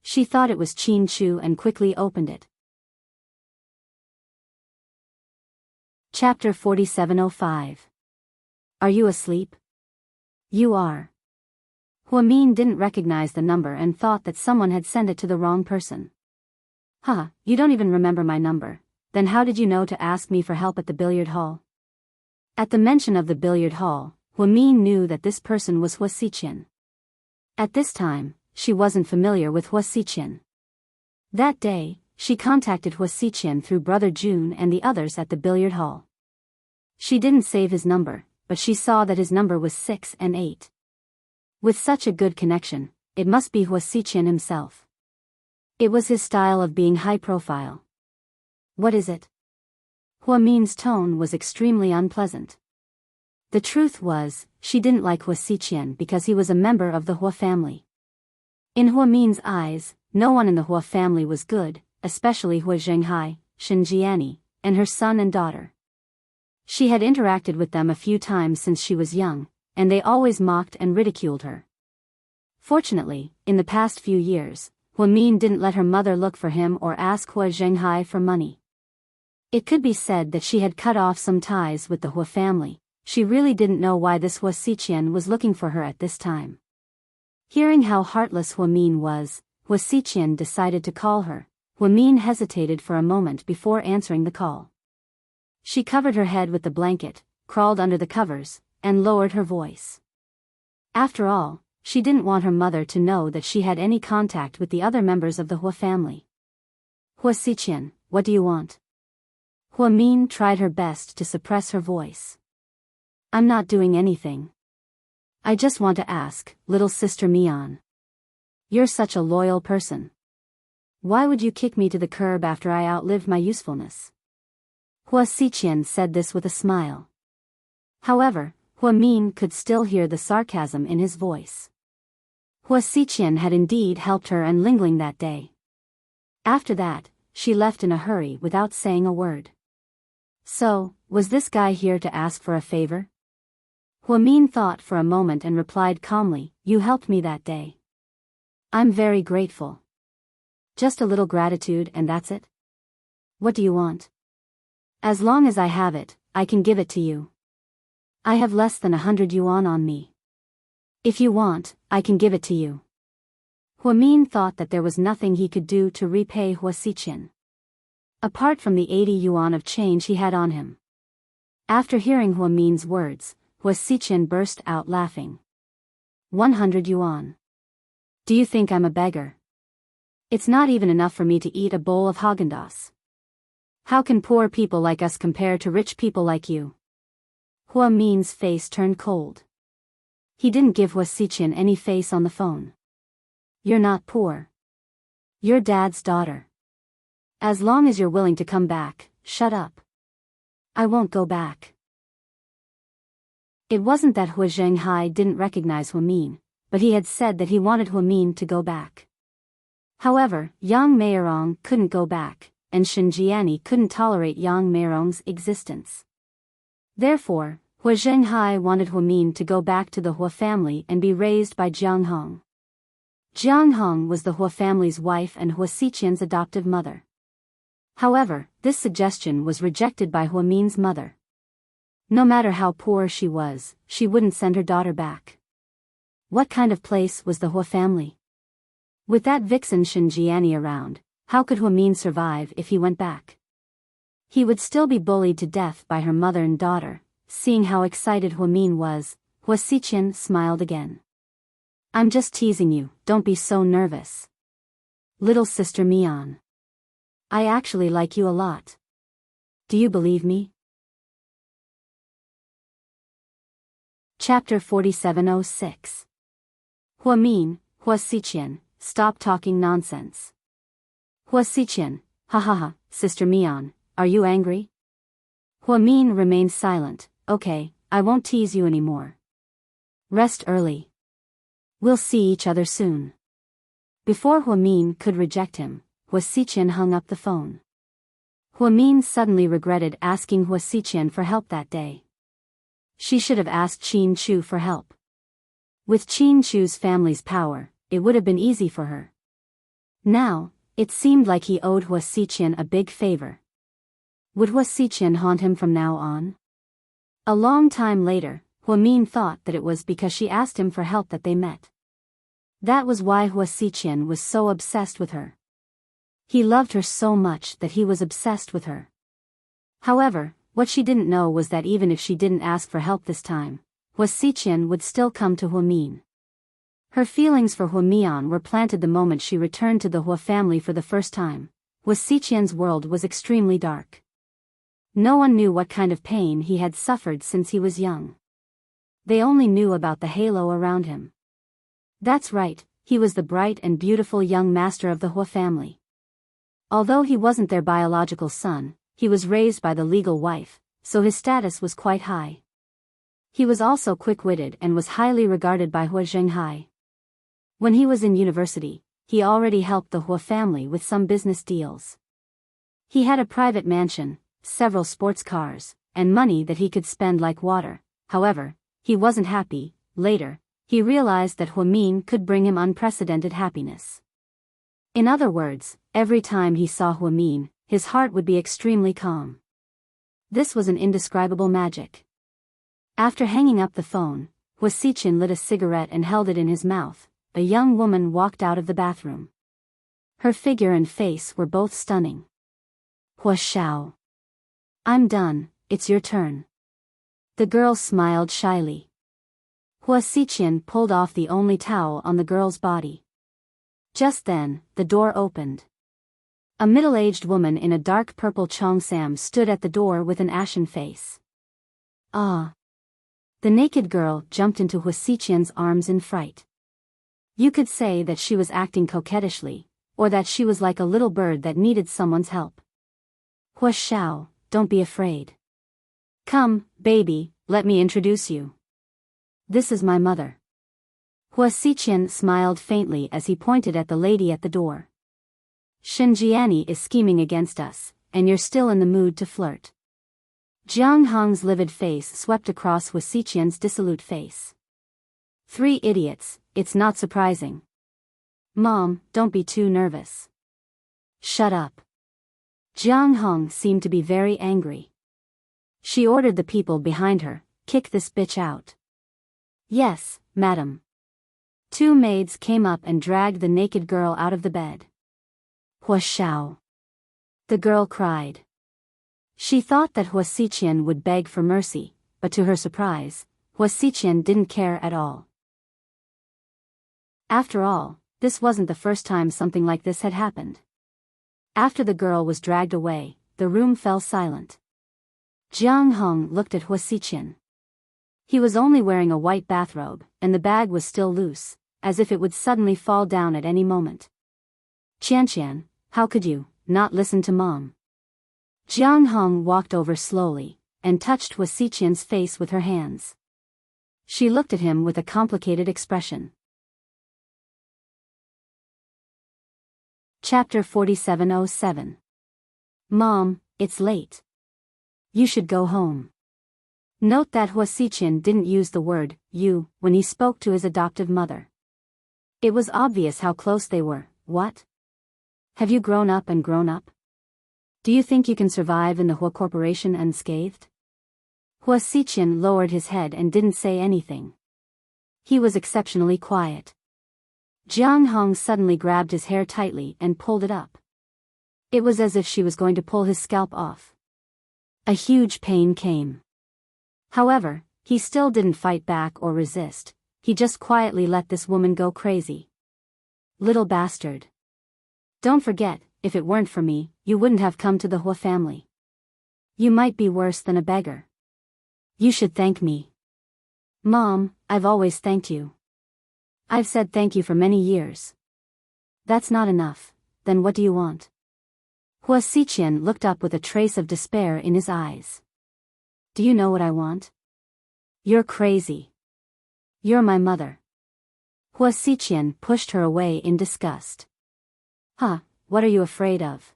She thought it was Qin Chu and quickly opened it. Chapter 4705. Are you asleep? You are. Huamin didn't recognize the number and thought that someone had sent it to the wrong person. Huh, you don't even remember my number. Then how did you know to ask me for help at the billiard hall? At the mention of the billiard hall, Huamin knew that this person was Hua Xiqian. At this time, she wasn't familiar with Hua Xiqian. That day, she contacted Hua Xiqian through Brother Jun and the others at the billiard hall. She didn't save his number, but she saw that his number was 6 and 8. With such a good connection, it must be Hua Xiqian himself. It was his style of being high profile. What is it? Huamin's tone was extremely unpleasant. The truth was, she didn't like Hua Xiqian because he was a member of the Hua family. In Huamin's eyes, no one in the Hua family was good, especially Hua Zhenghai, Shen Jiani, and her son and daughter. She had interacted with them a few times since she was young, and they always mocked and ridiculed her. Fortunately, in the past few years, Huamin didn't let her mother look for him or ask Hua Zhenghai for money. It could be said that she had cut off some ties with the Hua family. She really didn't know why this Hua Xiqian was looking for her at this time. Hearing how heartless Huamin was, Hua Xiqian decided to call her. Huamin hesitated for a moment before answering the call. She covered her head with the blanket, crawled under the covers, and lowered her voice. After all, she didn't want her mother to know that she had any contact with the other members of the Hua family. Hua Xiqian, what do you want? Huamin tried her best to suppress her voice. I'm not doing anything. I just want to ask, little sister Mian. You're such a loyal person. Why would you kick me to the curb after I outlived my usefulness? Hua Xiqian said this with a smile. However, Huamin could still hear the sarcasm in his voice. Hua Xiqian had indeed helped her and Lingling that day. After that, she left in a hurry without saying a word. So, was this guy here to ask for a favor? Huamin thought for a moment and replied calmly, you helped me that day. I'm very grateful. Just a little gratitude and that's it? What do you want? As long as I have it, I can give it to you. I have less than 100 yuan on me. If you want, I can give it to you. Huamin thought that there was nothing he could do to repay Hua Xiqian. Apart from the 80 yuan of change he had on him. After hearing Huamin's words, Hua Xiqian burst out laughing. 100 yuan. Do you think I'm a beggar? It's not even enough for me to eat a bowl of Häagen-Dazs. How can poor people like us compare to rich people like you? Huamin's face turned cold. He didn't give Hua Xiqian any face on the phone. You're not poor. You're Dad's daughter. As long as you're willing to come back, shut up. I won't go back. It wasn't that Hua Zhenghai didn't recognize Huamin, but he had said that he wanted Huamin to go back. However, Yang Meirong couldn't go back, and Shen Jiani couldn't tolerate Yang Meirong's existence. Therefore, Hua Zhenghai wanted Huamin to go back to the Hua family and be raised by Jiang Hong. Jiang Hong was the Hua family's wife and Hua Xiqian's adoptive mother. However, this suggestion was rejected by Huamin's mother. No matter how poor she was, she wouldn't send her daughter back. What kind of place was the Hua family? With that vixen Shen Jiani around, how could Huamin survive if he went back? He would still be bullied to death by her mother and daughter. Seeing how excited Huamin was, Hua Xiqian smiled again. I'm just teasing you, don't be so nervous. Little sister Mian. I actually like you a lot. Do you believe me? Chapter 4706. Huamin, Hua Xiqian, stop talking nonsense. Hua Xiqian, ha ha ha, sister Mian, are you angry? Huamin remained silent. Okay, I won't tease you anymore. Rest early. We'll see each other soon. Before Huamin could reject him, Hua Xiqian hung up the phone. Huamin suddenly regretted asking Hua Xiqian for help that day. She should have asked Qin Chu for help. With Qin Chu's family's power, it would have been easy for her. Now, it seemed like he owed Hua Xiqian a big favor. Would Hua Xiqian haunt him from now on? A long time later, Huamin thought that it was because she asked him for help that they met. That was why Hua Xiqian was so obsessed with her. He loved her so much that he was obsessed with her. However, what she didn't know was that even if she didn't ask for help this time, Hua Xiqian would still come to Huamin. Her feelings for Huamian were planted the moment she returned to the Hua family for the first time. Hua Xiqian's world was extremely dark. No one knew what kind of pain he had suffered since he was young. They only knew about the halo around him. That's right, he was the bright and beautiful young master of the Hua family. Although he wasn't their biological son, he was raised by the legal wife, so his status was quite high. He was also quick-witted and was highly regarded by Hua Zhenghai. When he was in university, he already helped the Hua family with some business deals. He had a private mansion, several sports cars, and money that he could spend like water. However, he wasn't happy. Later, he realized that Huamin could bring him unprecedented happiness. In other words, every time he saw Huamin, his heart would be extremely calm. This was an indescribable magic. After hanging up the phone, Hua Xiqian lit a cigarette and held it in his mouth. A young woman walked out of the bathroom. Her figure and face were both stunning. Hua Xiao. I'm done, it's your turn. The girl smiled shyly. Hua Xiqian pulled off the only towel on the girl's body. Just then, the door opened. A middle-aged woman in a dark purple cheongsam stood at the door with an ashen face. Ah! The naked girl jumped into Hua Xiqian's arms in fright. You could say that she was acting coquettishly, or that she was like a little bird that needed someone's help. Hua Xiao, don't be afraid. Come, baby, let me introduce you. This is my mother. Hua Xiqian smiled faintly as he pointed at the lady at the door. Shenjiani is scheming against us, and you're still in the mood to flirt. Jiang Hong's livid face swept across Hua Xiqian's dissolute face. 3 idiots, it's not surprising. Mom, don't be too nervous. Shut up. Jiang Hong seemed to be very angry. She ordered the people behind her, kick this bitch out. Yes, madam. 2 maids came up and dragged the naked girl out of the bed. Hua Xiao. The girl cried. She thought that Hua Xiqian would beg for mercy, but to her surprise, Hua Xiqian didn't care at all. After all, this wasn't the first time something like this had happened. After the girl was dragged away, the room fell silent. Jiang Hong looked at Hua Xiqian. He was only wearing a white bathrobe, and the bag was still loose, as if it would suddenly fall down at any moment. Qianqian, how could you not listen to Mom? Jiang Hong walked over slowly, and touched Hua Xiqian's face with her hands. She looked at him with a complicated expression. Chapter 4707. Mom, it's late. You should go home. Note that Hua Xiqian didn't use the word you when he spoke to his adoptive mother. It was obvious how close they were. What? Have you grown up and grown up? Do you think you can survive in the Hua Corporation unscathed? Hua Xiqian lowered his head and didn't say anything. He was exceptionally quiet. Jiang Hong suddenly grabbed his hair tightly and pulled it up. It was as if she was going to pull his scalp off. A huge pain came. However, he still didn't fight back or resist. He just quietly let this woman go crazy. Little bastard. Don't forget, if it weren't for me, you wouldn't have come to the Hua family. You might be worse than a beggar. You should thank me. Mom, I've always thanked you. I've said thank you for many years. That's not enough, then what do you want? Hua Xiqian looked up with a trace of despair in his eyes. Do you know what I want? You're crazy. You're my mother. Hua Xiqian pushed her away in disgust. Huh, what are you afraid of?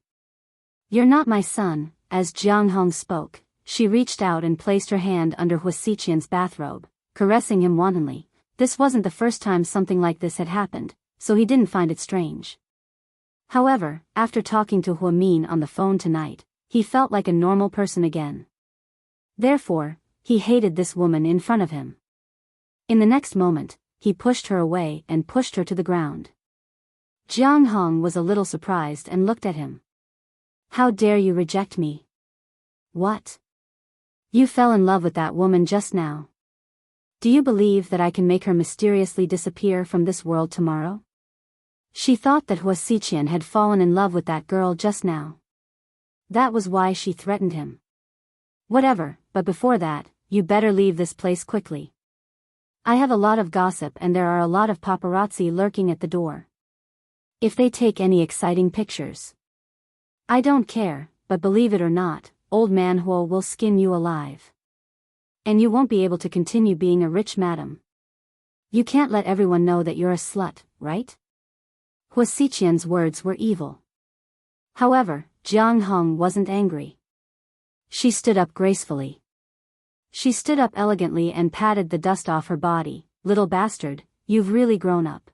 You're not my son. As Jiang Hong spoke, she reached out and placed her hand under Hua Xiqian's bathrobe, caressing him wantonly. This wasn't the first time something like this had happened, so he didn't find it strange. However, after talking to Hua Min on the phone tonight, he felt like a normal person again. Therefore, he hated this woman in front of him. In the next moment, he pushed her away and pushed her to the ground. Jiang Hong was a little surprised and looked at him. How dare you reject me? What? You fell in love with that woman just now. Do you believe that I can make her mysteriously disappear from this world tomorrow? She thought that Hua Xiqian had fallen in love with that girl just now. That was why she threatened him. Whatever, but before that, you better leave this place quickly. I have a lot of gossip and there are a lot of paparazzi lurking at the door. If they take any exciting pictures. I don't care, but believe it or not, old man Hua will skin you alive. And you won't be able to continue being a rich madam. You can't let everyone know that you're a slut, right? Hua Xiqian's words were evil. However, Jiang Hong wasn't angry. She stood up gracefully. She stood up elegantly and patted the dust off her body. Little bastard, you've really grown up.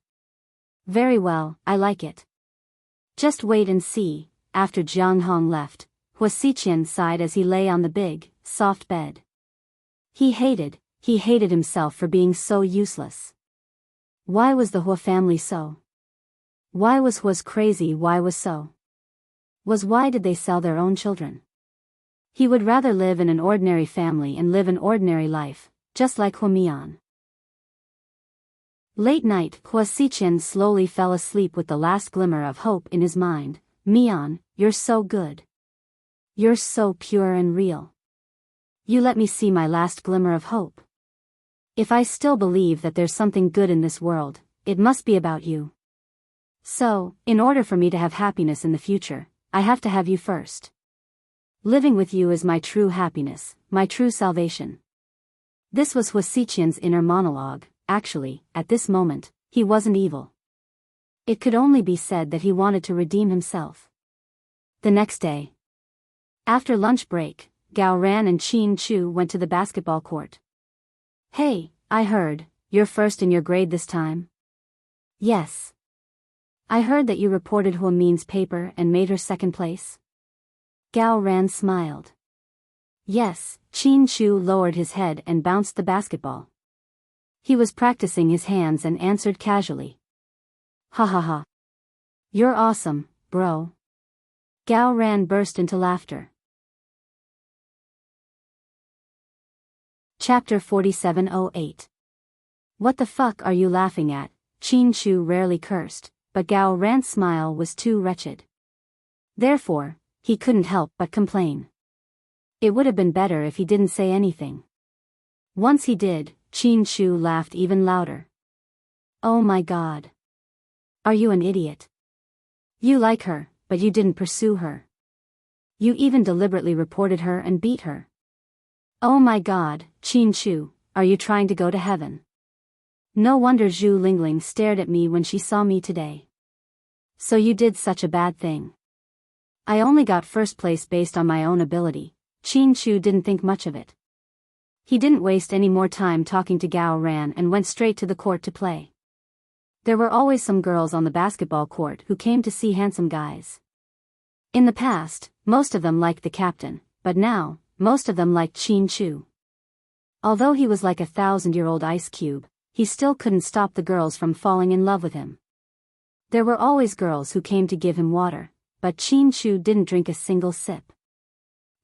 Very well, I like it. Just wait and see. After Jiang Hong left, Hua Xiqian sighed as he lay on the big, soft bed. He hated himself for being so useless. Why was the Hua family so? Why was Hua's crazy? Why was so? Why did they sell their own children? He would rather live in an ordinary family and live an ordinary life, just like Hua Mian. Late night, Hua Xiqian slowly fell asleep with the last glimmer of hope in his mind. Mian, you're so good. You're so pure and real. You let me see my last glimmer of hope. If I still believe that there's something good in this world, it must be about you. So, in order for me to have happiness in the future, I have to have you first. Living with you is my true happiness, my true salvation. This was Hua Xiqian's inner monologue. Actually, at this moment, he wasn't evil. It could only be said that he wanted to redeem himself. The next day. After lunch break, Gao Ran and Qin Chu went to the basketball court. Hey, I heard, you're first in your grade this time? Yes. I heard that you reported Hua Min's paper and made her second place. Gao Ran smiled. Yes, Qin Chu lowered his head and bounced the basketball. He was practicing his hands and answered casually. Ha ha ha. You're awesome, bro. Gao Ran burst into laughter. Chapter 4708. What the fuck are you laughing at? Qin Chu rarely cursed, but Gao Ran's smile was too wretched. Therefore, he couldn't help but complain. It would have been better if he didn't say anything. Once he did, Qin Chu laughed even louder. Oh my god. Are you an idiot? You like her, but you didn't pursue her. You even deliberately reported her and beat her. Oh my god, Qin Chu, are you trying to go to heaven? No wonder Zhu Lingling stared at me when she saw me today. So you did such a bad thing. I only got first place based on my own ability. Qin Chu didn't think much of it. He didn't waste any more time talking to Gao Ran and went straight to the court to play. There were always some girls on the basketball court who came to see handsome guys. In the past, most of them liked the captain, but now, most of them liked Qin Chu. Although he was like a 1,000-year-old ice cube, he still couldn't stop the girls from falling in love with him. There were always girls who came to give him water, but Qin Chu didn't drink a single sip.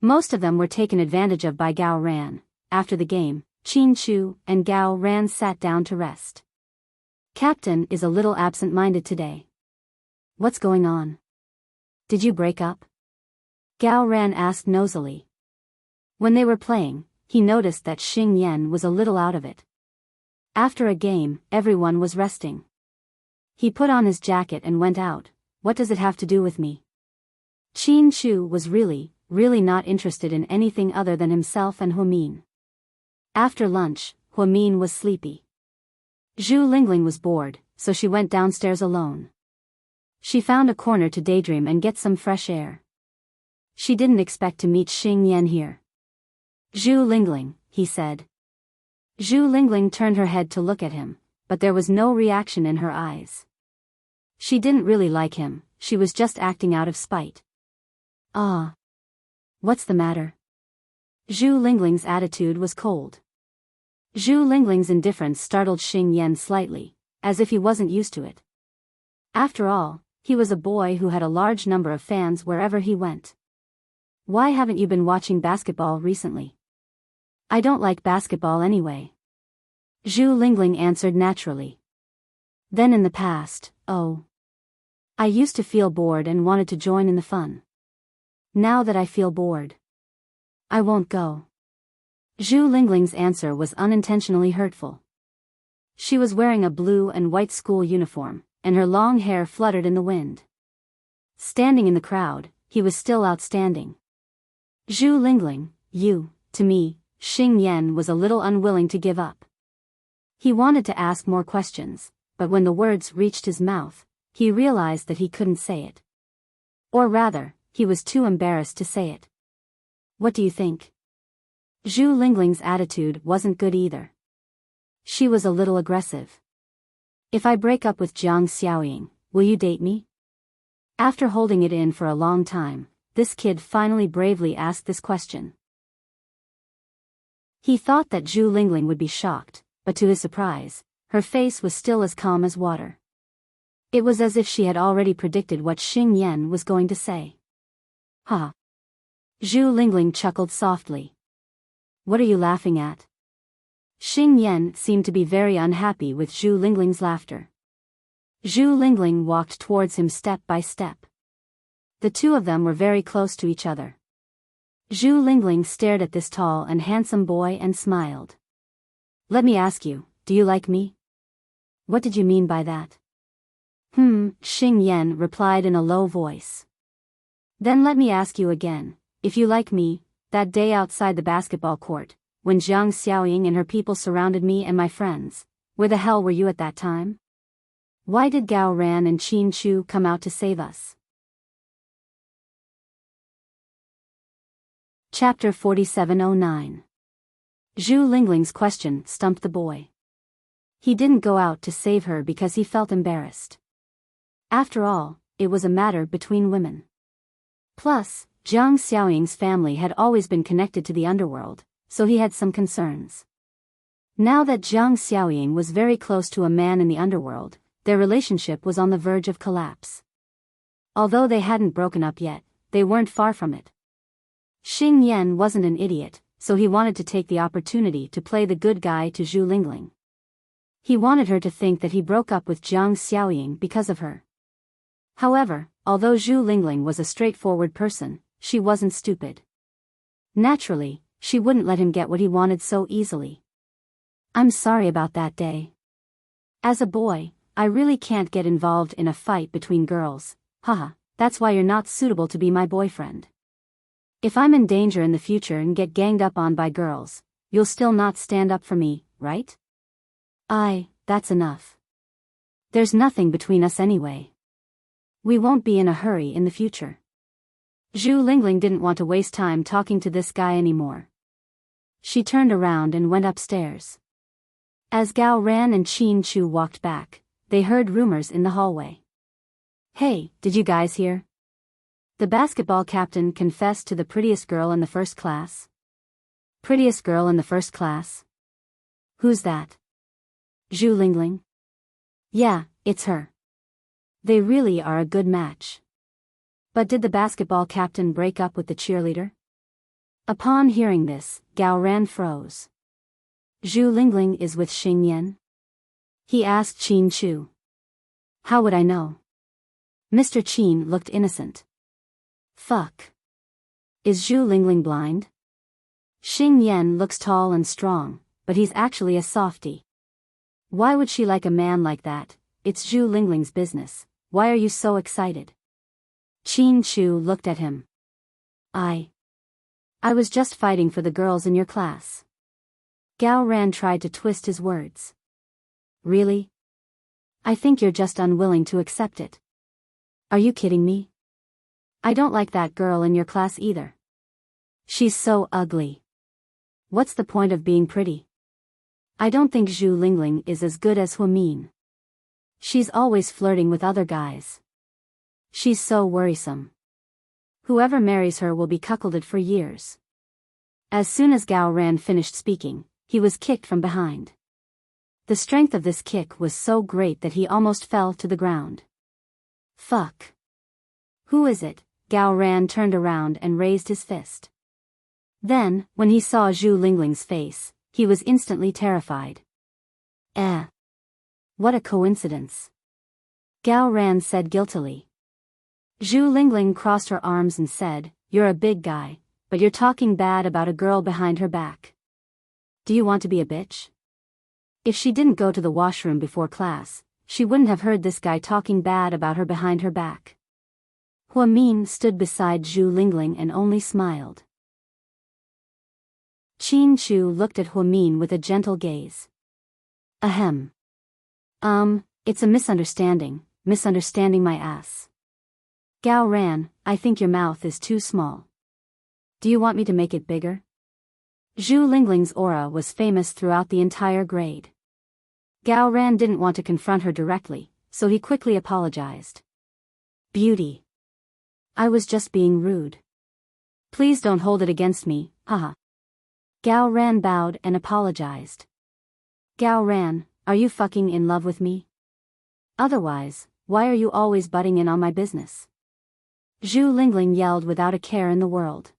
Most of them were taken advantage of by Gao Ran. After the game, Qin Chu and Gao Ran sat down to rest. Captain is a little absent-minded today. What's going on? Did you break up? Gao Ran asked nosily. When they were playing, he noticed that Xing Yan was a little out of it. After a game, everyone was resting. He put on his jacket and went out. What does it have to do with me? Qin Chu was really not interested in anything other than himself and Hua Min. After lunch, Huamin was sleepy. Zhu Lingling was bored, so she went downstairs alone. She found a corner to daydream and get some fresh air. She didn't expect to meet Xing Yan here. Zhu Lingling, he said. Zhu Lingling turned her head to look at him, but there was no reaction in her eyes. She didn't really like him, she was just acting out of spite. Ah. What's the matter? Zhu Lingling's attitude was cold. Zhu Lingling's indifference startled Xing Yan slightly, as if he wasn't used to it. After all, he was a boy who had a large number of fans wherever he went. Why haven't you been watching basketball recently? I don't like basketball anyway. Zhu Lingling answered naturally. Then in the past, oh. I used to feel bored and wanted to join in the fun. Now that I feel bored, I won't go. Zhu Lingling's answer was unintentionally hurtful. She was wearing a blue and white school uniform, and her long hair fluttered in the wind. Standing in the crowd, he was still outstanding. Zhu Lingling, you, to me, Xing Yan was a little unwilling to give up. He wanted to ask more questions, but when the words reached his mouth, he realized that he couldn't say it. Or rather, he was too embarrassed to say it. What do you think? Zhu Lingling's attitude wasn't good either. She was a little aggressive. If I break up with Jiang Xiaoying, will you date me? After holding it in for a long time, this kid finally bravely asked this question. He thought that Zhu Lingling would be shocked, but to his surprise, her face was still as calm as water. It was as if she had already predicted what Xing Yan was going to say. Ha! Zhu Lingling chuckled softly. What are you laughing at? Xing Yan seemed to be very unhappy with Zhu Lingling's laughter. Zhu Lingling walked towards him step by step. The two of them were very close to each other. Zhu Lingling stared at this tall and handsome boy and smiled. Let me ask you, do you like me? What did you mean by that? Xing Yan replied in a low voice. Then let me ask you again, if you like me, that day outside the basketball court, when Jiang Xiaoying and her people surrounded me and my friends, where the hell were you at that time? Why did Gao Ran and Qin Chu come out to save us? Chapter 4709. Zhu Lingling's question stumped the boy. He didn't go out to save her because he felt embarrassed. After all, it was a matter between women. Plus, Jiang Xiaoying's family had always been connected to the underworld, so he had some concerns. Now that Jiang Xiaoying was very close to a man in the underworld, their relationship was on the verge of collapse. Although they hadn't broken up yet, they weren't far from it. Xing Yan wasn't an idiot, so he wanted to take the opportunity to play the good guy to Zhu Lingling. He wanted her to think that he broke up with Jiang Xiaoying because of her. However, although Zhu Lingling was a straightforward person, she wasn't stupid. Naturally, she wouldn't let him get what he wanted so easily. I'm sorry about that day. As a boy, I really can't get involved in a fight between girls, haha, that's why you're not suitable to be my boyfriend. If I'm in danger in the future and get ganged up on by girls, you'll still not stand up for me, right? That's enough. There's nothing between us anyway. We won't be in a hurry in the future. Zhu Lingling didn't want to waste time talking to this guy anymore. She turned around and went upstairs. As Gao Ran and Qin Chu walked back, they heard rumors in the hallway. Hey, did you guys hear? The basketball captain confessed to the prettiest girl in the first class. Prettiest girl in the first class? Who's that? Zhu Lingling? Yeah, it's her. They really are a good match. But did the basketball captain break up with the cheerleader? Upon hearing this, Gao Ran froze. Zhu Lingling is with Xing Yan? He asked Qin Chu. How would I know? Mr. Qin looked innocent. Fuck. Is Zhu Lingling blind? Xing Yan looks tall and strong, but he's actually a softie. Why would she like a man like that? It's Zhu Lingling's business. Why are you so excited? Qin Chu looked at him. I was just fighting for the girls in your class. Gao Ran tried to twist his words. Really? I think you're just unwilling to accept it. Are you kidding me? I don't like that girl in your class either. She's so ugly. What's the point of being pretty? I don't think Zhu Lingling is as good as Huamin. She's always flirting with other guys. She's so worrisome. Whoever marries her will be cuckolded for years. As soon as Gao Ran finished speaking, he was kicked from behind. The strength of this kick was so great that he almost fell to the ground. Fuck. Who is it? Gao Ran turned around and raised his fist. Then, when he saw Zhu Lingling's face, he was instantly terrified. What a coincidence. Gao Ran said guiltily. Zhu Lingling crossed her arms and said, You're a big guy, but you're talking bad about a girl behind her back. Do you want to be a bitch? If she didn't go to the washroom before class, she wouldn't have heard this guy talking bad about her behind her back. Huamin stood beside Zhu Lingling and only smiled. Qin Chu looked at Huamin with a gentle gaze. Ahem. It's a misunderstanding my ass. Gao Ran, I think your mouth is too small. Do you want me to make it bigger? Zhu Lingling's aura was famous throughout the entire grade. Gao Ran didn't want to confront her directly, so he quickly apologized. Beauty. I was just being rude. Please don't hold it against me, haha. Gao Ran bowed and apologized. Gao Ran, are you fucking in love with me? Otherwise, why are you always butting in on my business? Zhu Lingling yelled without a care in the world.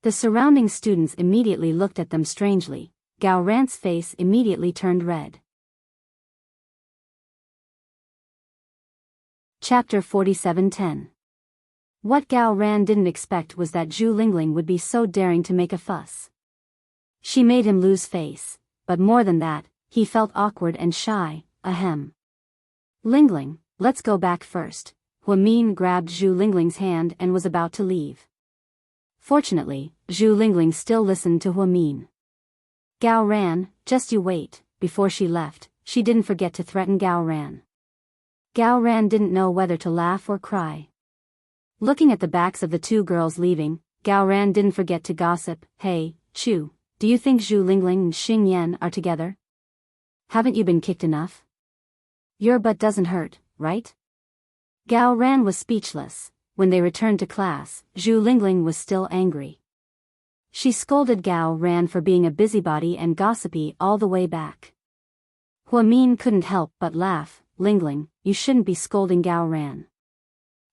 The surrounding students immediately looked at them strangely. Gao Ran's face immediately turned red. Chapter 47:10. What Gao Ran didn't expect was that Zhu Lingling would be so daring to make a fuss. She made him lose face, but more than that, he felt awkward and shy. Ahem. Lingling, let's go back first. Huamin grabbed Zhu Lingling's hand and was about to leave. Fortunately, Zhu Lingling still listened to Huamin. Gao Ran, just you wait. Before she left, she didn't forget to threaten Gao Ran. Gao Ran didn't know whether to laugh or cry. Looking at the backs of the two girls leaving, Gao Ran didn't forget to gossip. Hey, Chu, do you think Zhu Lingling and Xing Yan are together? Haven't you been kicked enough? Your butt doesn't hurt, right? Gao Ran was speechless. When they returned to class, Zhu Lingling was still angry. She scolded Gao Ran for being a busybody and gossipy all the way back. Huamin couldn't help but laugh. Lingling, you shouldn't be scolding Gao Ran.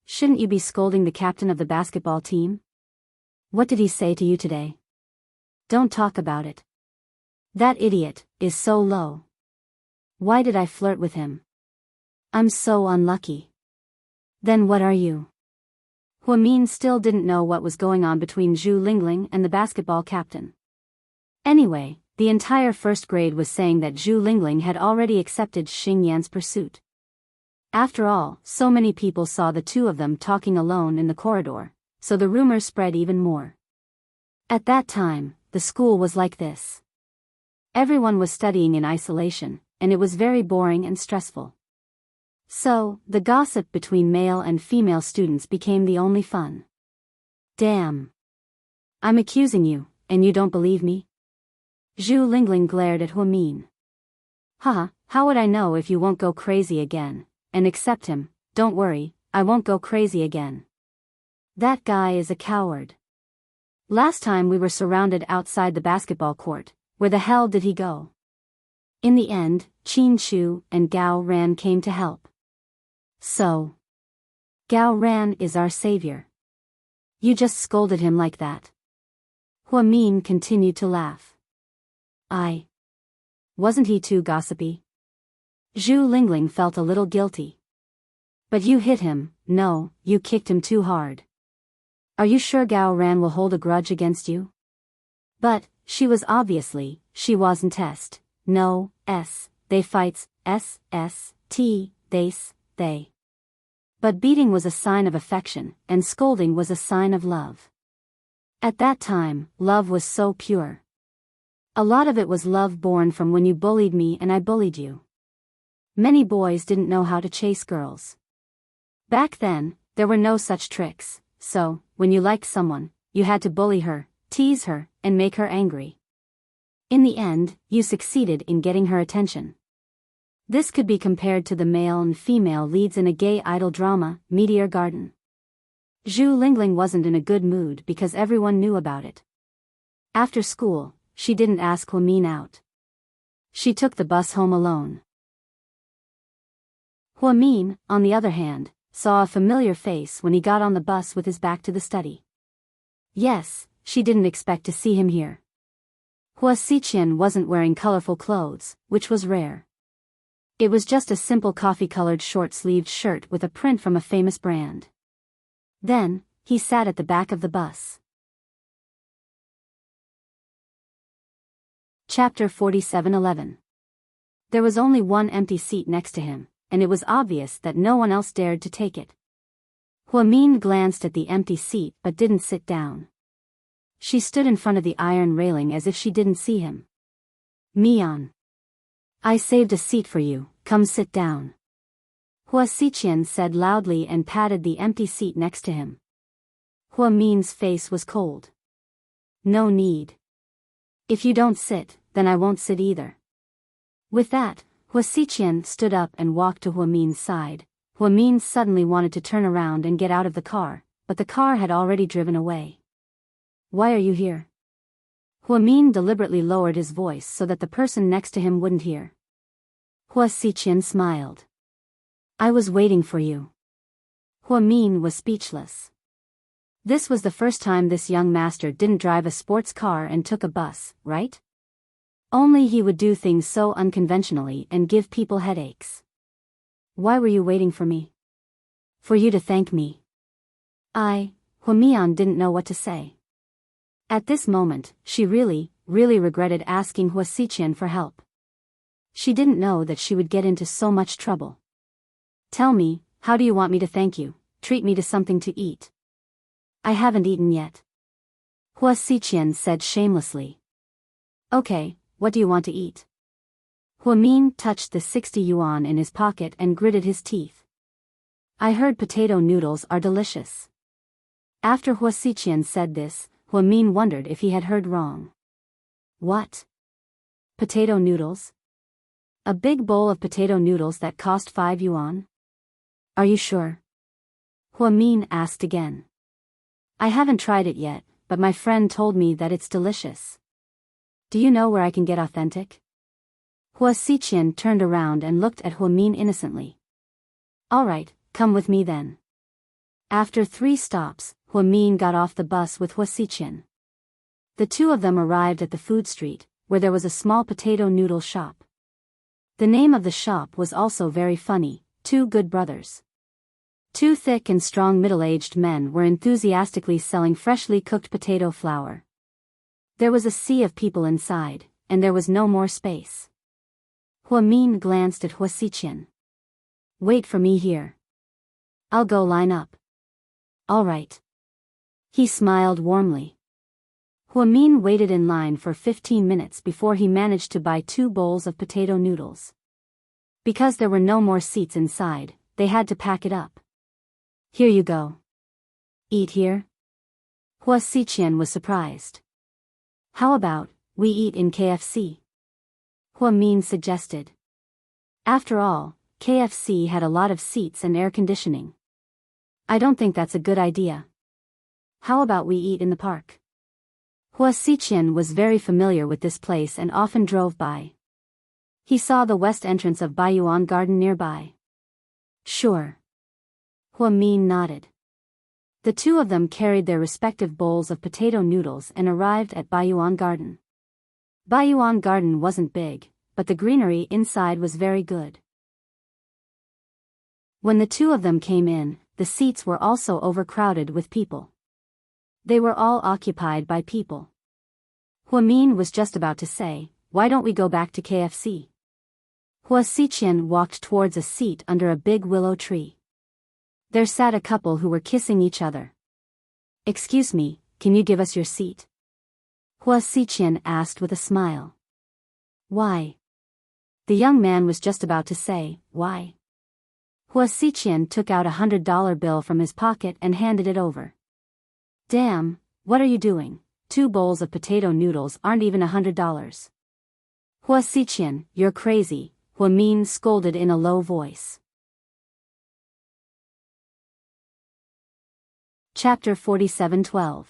Shouldn't you be scolding the captain of the basketball team? What did he say to you today? Don't talk about it. That idiot is so low. Why did I flirt with him? I'm so unlucky. Then what are you? Huamin still didn't know what was going on between Zhu Lingling and the basketball captain. Anyway, the entire first grade was saying that Zhu Lingling had already accepted Xing Yan's pursuit. After all, so many people saw the two of them talking alone in the corridor, so the rumors spread even more. At that time, the school was like this. Everyone was studying in isolation, and it was very boring and stressful. So, the gossip between male and female students became the only fun. Damn. I'm accusing you, and you don't believe me? Zhu Lingling glared at Huamin. Haha, how would I know if you won't go crazy again? And accept him. Don't worry, I won't go crazy again. That guy is a coward. Last time we were surrounded outside the basketball court. Where the hell did he go? In the end, Qin Chu and Gao Ran came to help. So, Gao Ran is our savior. You just scolded him like that. Huamin continued to laugh. Wasn't he too gossipy? Zhu Lingling felt a little guilty. But you hit him. No, you kicked him too hard. Are you sure Gao Ran will hold a grudge against you? But, she wasn't test. No, they fights, they. But beating was a sign of affection, and scolding was a sign of love. At that time, love was so pure. A lot of it was love born from when you bullied me and I bullied you. Many boys didn't know how to chase girls. Back then, there were no such tricks, so, when you liked someone, you had to bully her, tease her, and make her angry. In the end, you succeeded in getting her attention. This could be compared to the male and female leads in a gay idol drama, Meteor Garden. Zhu Lingling wasn't in a good mood because everyone knew about it. After school, she didn't ask Huamin out. She took the bus home alone. Huamin, on the other hand, saw a familiar face when he got on the bus with his back to the study. Yes, she didn't expect to see him here. Hua Xiqian wasn't wearing colorful clothes, which was rare. It was just a simple coffee-colored short-sleeved shirt with a print from a famous brand. Then, he sat at the back of the bus. Chapter 47:11. There was only one empty seat next to him, and it was obvious that no one else dared to take it. Huamin glanced at the empty seat but didn't sit down. She stood in front of the iron railing as if she didn't see him. Mian. I saved a seat for you, come sit down. Hua Xiqian said loudly and patted the empty seat next to him. Huamin's face was cold. No need. If you don't sit, then I won't sit either. With that, Hua Xiqian stood up and walked to Huamin's side. Huamin suddenly wanted to turn around and get out of the car, but the car had already driven away. Why are you here? Huamin deliberately lowered his voice so that the person next to him wouldn't hear. Hua Xiqian smiled. I was waiting for you. Huamin was speechless. This was the first time this young master didn't drive a sports car and took a bus, right? Only he would do things so unconventionally and give people headaches. Why were you waiting for me? For you to thank me. Huamian didn't know what to say. At this moment, she really regretted asking Hua Xiqian for help. She didn't know that she would get into so much trouble. Tell me, how do you want me to thank you? Treat me to something to eat. I haven't eaten yet. Hua Xiqian said shamelessly. Okay, what do you want to eat? Huamin touched the 60 yuan in his pocket and gritted his teeth. I heard potato noodles are delicious. After Hua Xiqian said this, Huamin wondered if he had heard wrong. What? Potato noodles? A big bowl of potato noodles that cost 5 yuan? Are you sure? Huamin asked again. I haven't tried it yet, but my friend told me that it's delicious. Do you know where I can get authentic? Hua Xiqian turned around and looked at Huamin innocently. Alright, come with me then. After 3 stops, Huamin got off the bus with Hua Xiqian. The two of them arrived at the food street, where there was a small potato noodle shop. The name of the shop was also very funny, Two Good Brothers. 2 thick and strong middle-aged men were enthusiastically selling freshly cooked potato flour. There was a sea of people inside, and there was no more space. Huamin glanced at Hua Xiqian. Wait for me here. I'll go line up. All right. He smiled warmly. Huamin waited in line for 15 minutes before he managed to buy 2 bowls of potato noodles. Because there were no more seats inside, they had to pack it up. Here you go. Eat here? Hua Xiqian was surprised. How about, we eat in KFC? Huamin suggested. After all, KFC had a lot of seats and air conditioning. I don't think that's a good idea. How about we eat in the park? Hua Xiqian was very familiar with this place and often drove by. He saw the west entrance of Baiyuan Garden nearby. Sure. Huamin nodded. The two of them carried their respective bowls of potato noodles and arrived at Baiyuan Garden. Baiyuan Garden wasn't big, but the greenery inside was very good. When the two of them came in, the seats were also overcrowded with people. They were all occupied by people. Huamin was just about to say, why don't we go back to KFC? Hua Xiqian walked towards a seat under a big willow tree. There sat a couple who were kissing each other. Excuse me, can you give us your seat? Hua Xiqian asked with a smile. Why? The young man was just about to say, why? Hua Xiqian took out $100 bill from his pocket and handed it over. Damn, what are you doing? 2 bowls of potato noodles aren't even $100. Hua Xiqian, you're crazy, Hua Min scolded in a low voice. Chapter 47:12.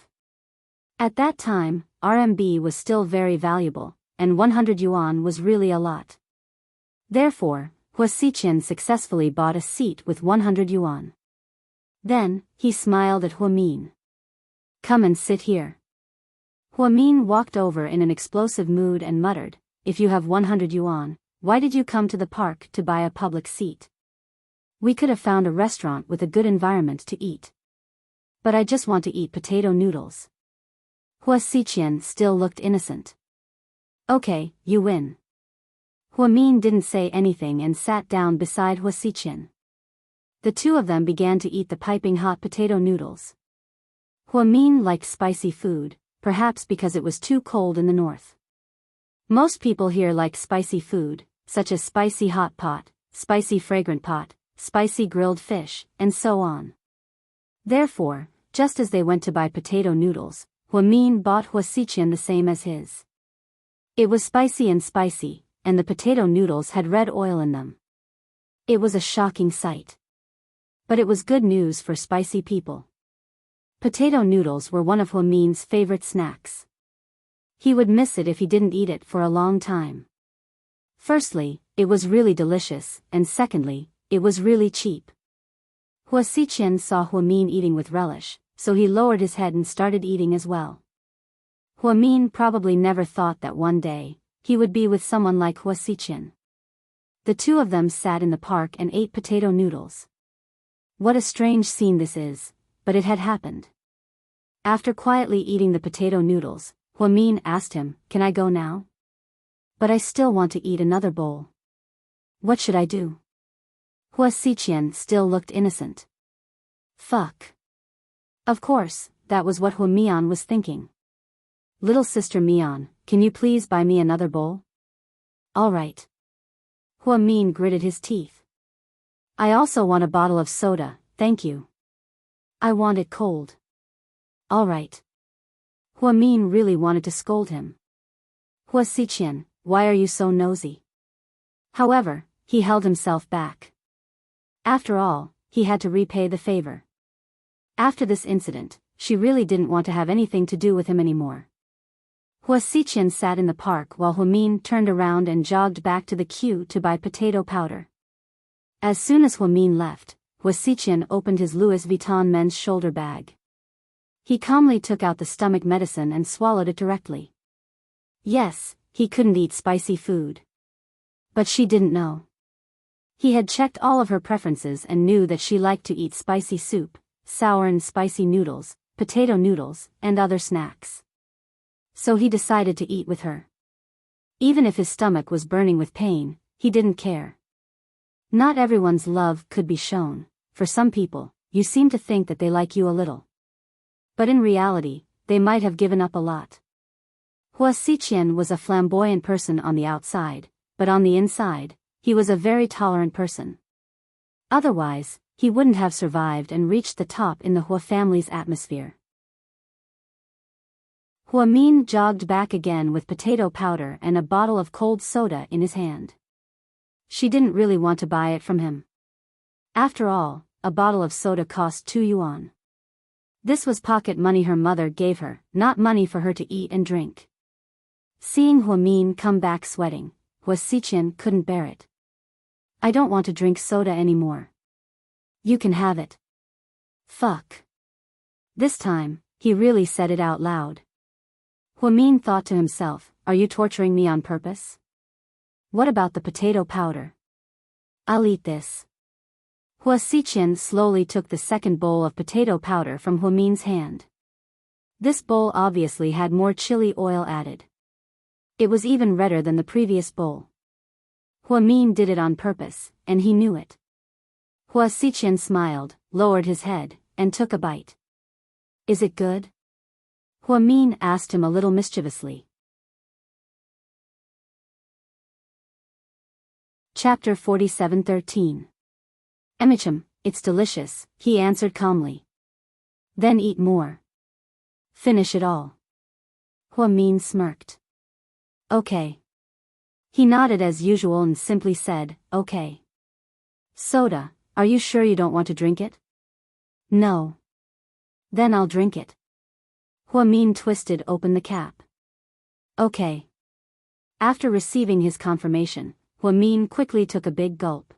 At that time, RMB was still very valuable, and 100 yuan was really a lot. Therefore, Hua Xiqian successfully bought a seat with 100 yuan. Then, he smiled at Hua Min. Come and sit here. Hua Min walked over in an explosive mood and muttered, if you have 100 yuan, why did you come to the park to buy a public seat? We could have found a restaurant with a good environment to eat. But I just want to eat potato noodles. Hua Xiqian still looked innocent. Okay, you win. Hua Min didn't say anything and sat down beside Hua Xiqian. The two of them began to eat the piping hot potato noodles. Hua Min liked spicy food, perhaps because it was too cold in the north. Most people here like spicy food, such as spicy hot pot, spicy fragrant pot, spicy grilled fish, and so on. Therefore, just as they went to buy potato noodles, Hua Min bought Hua Xiqian the same as his. It was spicy, and the potato noodles had red oil in them. It was a shocking sight. But it was good news for spicy people. Potato noodles were one of Hua Min's favorite snacks. He would miss it if he didn't eat it for a long time. Firstly, it was really delicious, and secondly, it was really cheap. Hua Xiqian saw Hua Min eating with relish, so he lowered his head and started eating as well. Hua Min probably never thought that one day, he would be with someone like Hua Xiqian. The two of them sat in the park and ate potato noodles. What a strange scene this is, but it had happened. After quietly eating the potato noodles, Hua Min asked him, can I go now? But I still want to eat another bowl. What should I do? Hua Xiqian still looked innocent. Fuck. Of course, that was what Hua Mian was thinking. Little sister Mian, can you please buy me another bowl? All right. Hua Min gritted his teeth. I also want a bottle of soda, thank you. I want it cold. All right. Hua Min really wanted to scold him. Hua Xiqian, why are you so nosy? However, he held himself back. After all, he had to repay the favor. After this incident, she really didn't want to have anything to do with him anymore. Hua Xiqian sat in the park while Hua Min turned around and jogged back to the queue to buy potato powder. As soon as Hua Min left, Hua Xiqian opened his Louis Vuitton men's shoulder bag. He calmly took out the stomach medicine and swallowed it directly. Yes, he couldn't eat spicy food. But she didn't know. He had checked all of her preferences and knew that she liked to eat spicy soup, sour and spicy noodles, potato noodles, and other snacks. So he decided to eat with her. Even if his stomach was burning with pain, he didn't care. Not everyone's love could be shown. For some people, you seem to think that they like you a little. But in reality, they might have given up a lot. Hua Xiqian was a flamboyant person on the outside, but on the inside, he was a very tolerant person. Otherwise, he wouldn't have survived and reached the top in the Hua family's atmosphere. Hua Min jogged back again with potato powder and a bottle of cold soda in his hand. She didn't really want to buy it from him. After all, a bottle of soda cost 2 yuan. This was pocket money her mother gave her, not money for her to eat and drink. Seeing Hua Min come back sweating, Hua Xiqian couldn't bear it. I don't want to drink soda anymore. You can have it. Fuck. This time, he really said it out loud. Hua Min thought to himself, are you torturing me on purpose? What about the potato powder? I'll eat this. Hua Xiqian slowly took the second bowl of potato powder from Hua Min's hand. This bowl obviously had more chili oil added. It was even redder than the previous bowl. Hua Min did it on purpose, and he knew it. Hua Xiqian smiled, lowered his head, and took a bite. Is it good? Min asked him a little mischievously. Chapter 47:13. Emicham, it's delicious, he answered calmly. Then eat more. Finish it all. Min smirked. Okay. He nodded as usual and simply said, okay. Soda, are you sure you don't want to drink it? No. Then I'll drink it. Min twisted open the cap. Okay. After receiving his confirmation, Min quickly took a big gulp.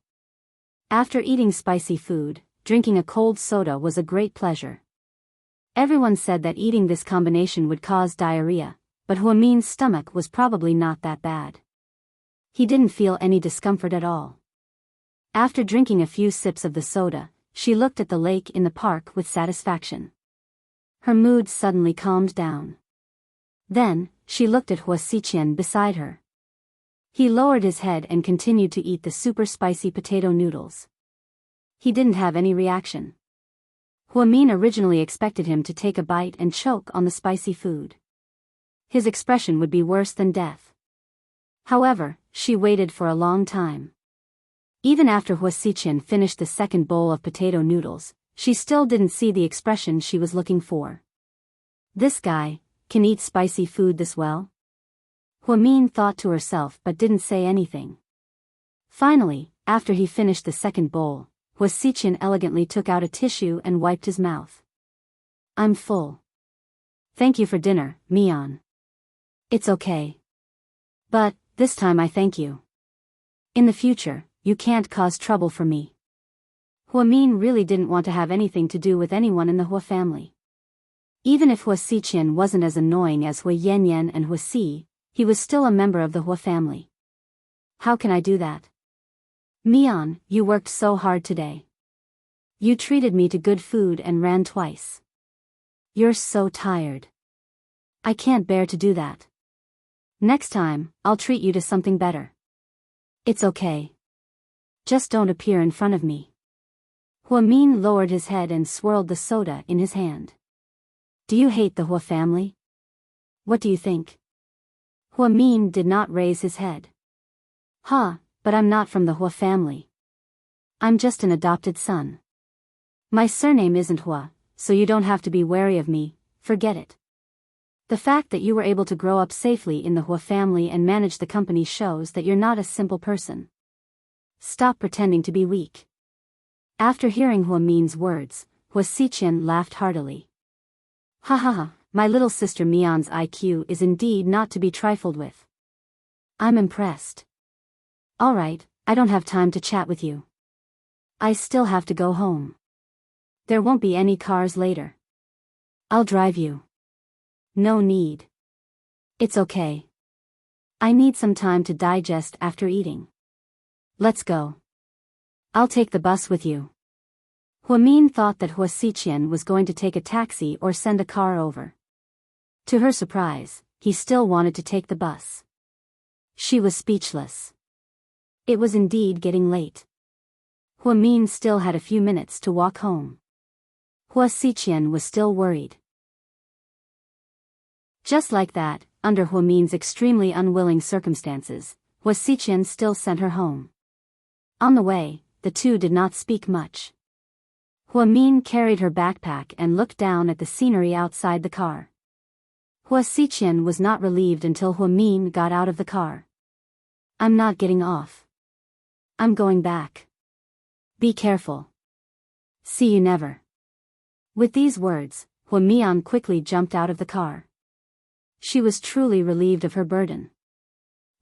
After eating spicy food, drinking a cold soda was a great pleasure. Everyone said that eating this combination would cause diarrhea, but Min's stomach was probably not that bad. He didn't feel any discomfort at all. After drinking a few sips of the soda, she looked at the lake in the park with satisfaction. Her mood suddenly calmed down. Then, she looked at Huasiqian beside her. He lowered his head and continued to eat the super spicy potato noodles. He didn't have any reaction. Min originally expected him to take a bite and choke on the spicy food. His expression would be worse than death. However, she waited for a long time. Even after Huasiqian finished the second bowl of potato noodles, she still didn't see the expression she was looking for. This guy can eat spicy food this well? Min thought to herself but didn't say anything. Finally, after he finished the second bowl, Huasiqian elegantly took out a tissue and wiped his mouth. I'm full. Thank you for dinner, Mian. It's okay. But, this time I thank you. In the future, you can't cause trouble for me. Min really didn't want to have anything to do with anyone in the Hua family. Even if Huasiqian wasn't as annoying as Huayanyan and Huasi, he was still a member of the Hua family. How can I do that? Mian, you worked so hard today. You treated me to good food and ran twice. You're so tired. I can't bear to do that. Next time, I'll treat you to something better. It's okay. Just don't appear in front of me. Min lowered his head and swirled the soda in his hand. Do you hate the Hua family? What do you think? Min did not raise his head. But I'm not from the Hua family. I'm just an adopted son. My surname isn't Hua, so you don't have to be wary of me, forget it. The fact that you were able to grow up safely in the Hua family and manage the company shows that you're not a simple person. Stop pretending to be weak. After hearing Min's words, Huasiqian laughed heartily. My little sister Mian's IQ is indeed not to be trifled with. I'm impressed. Alright, I don't have time to chat with you. I still have to go home. There won't be any cars later. I'll drive you. No need. It's okay. I need some time to digest after eating. Let's go. I'll take the bus with you. Min thought that Huasiqian was going to take a taxi or send a car over. To her surprise, he still wanted to take the bus. She was speechless. It was indeed getting late. Min still had a few minutes to walk home. Huasiqian was still worried. Just like that, under Min's extremely unwilling circumstances, Huasiqian still sent her home. On the way, the two did not speak much. Min carried her backpack and looked down at the scenery outside the car. Huasiqian was not relieved until Min got out of the car. I'm not getting off. I'm going back. Be careful. See you never. With these words, Mian quickly jumped out of the car. She was truly relieved of her burden.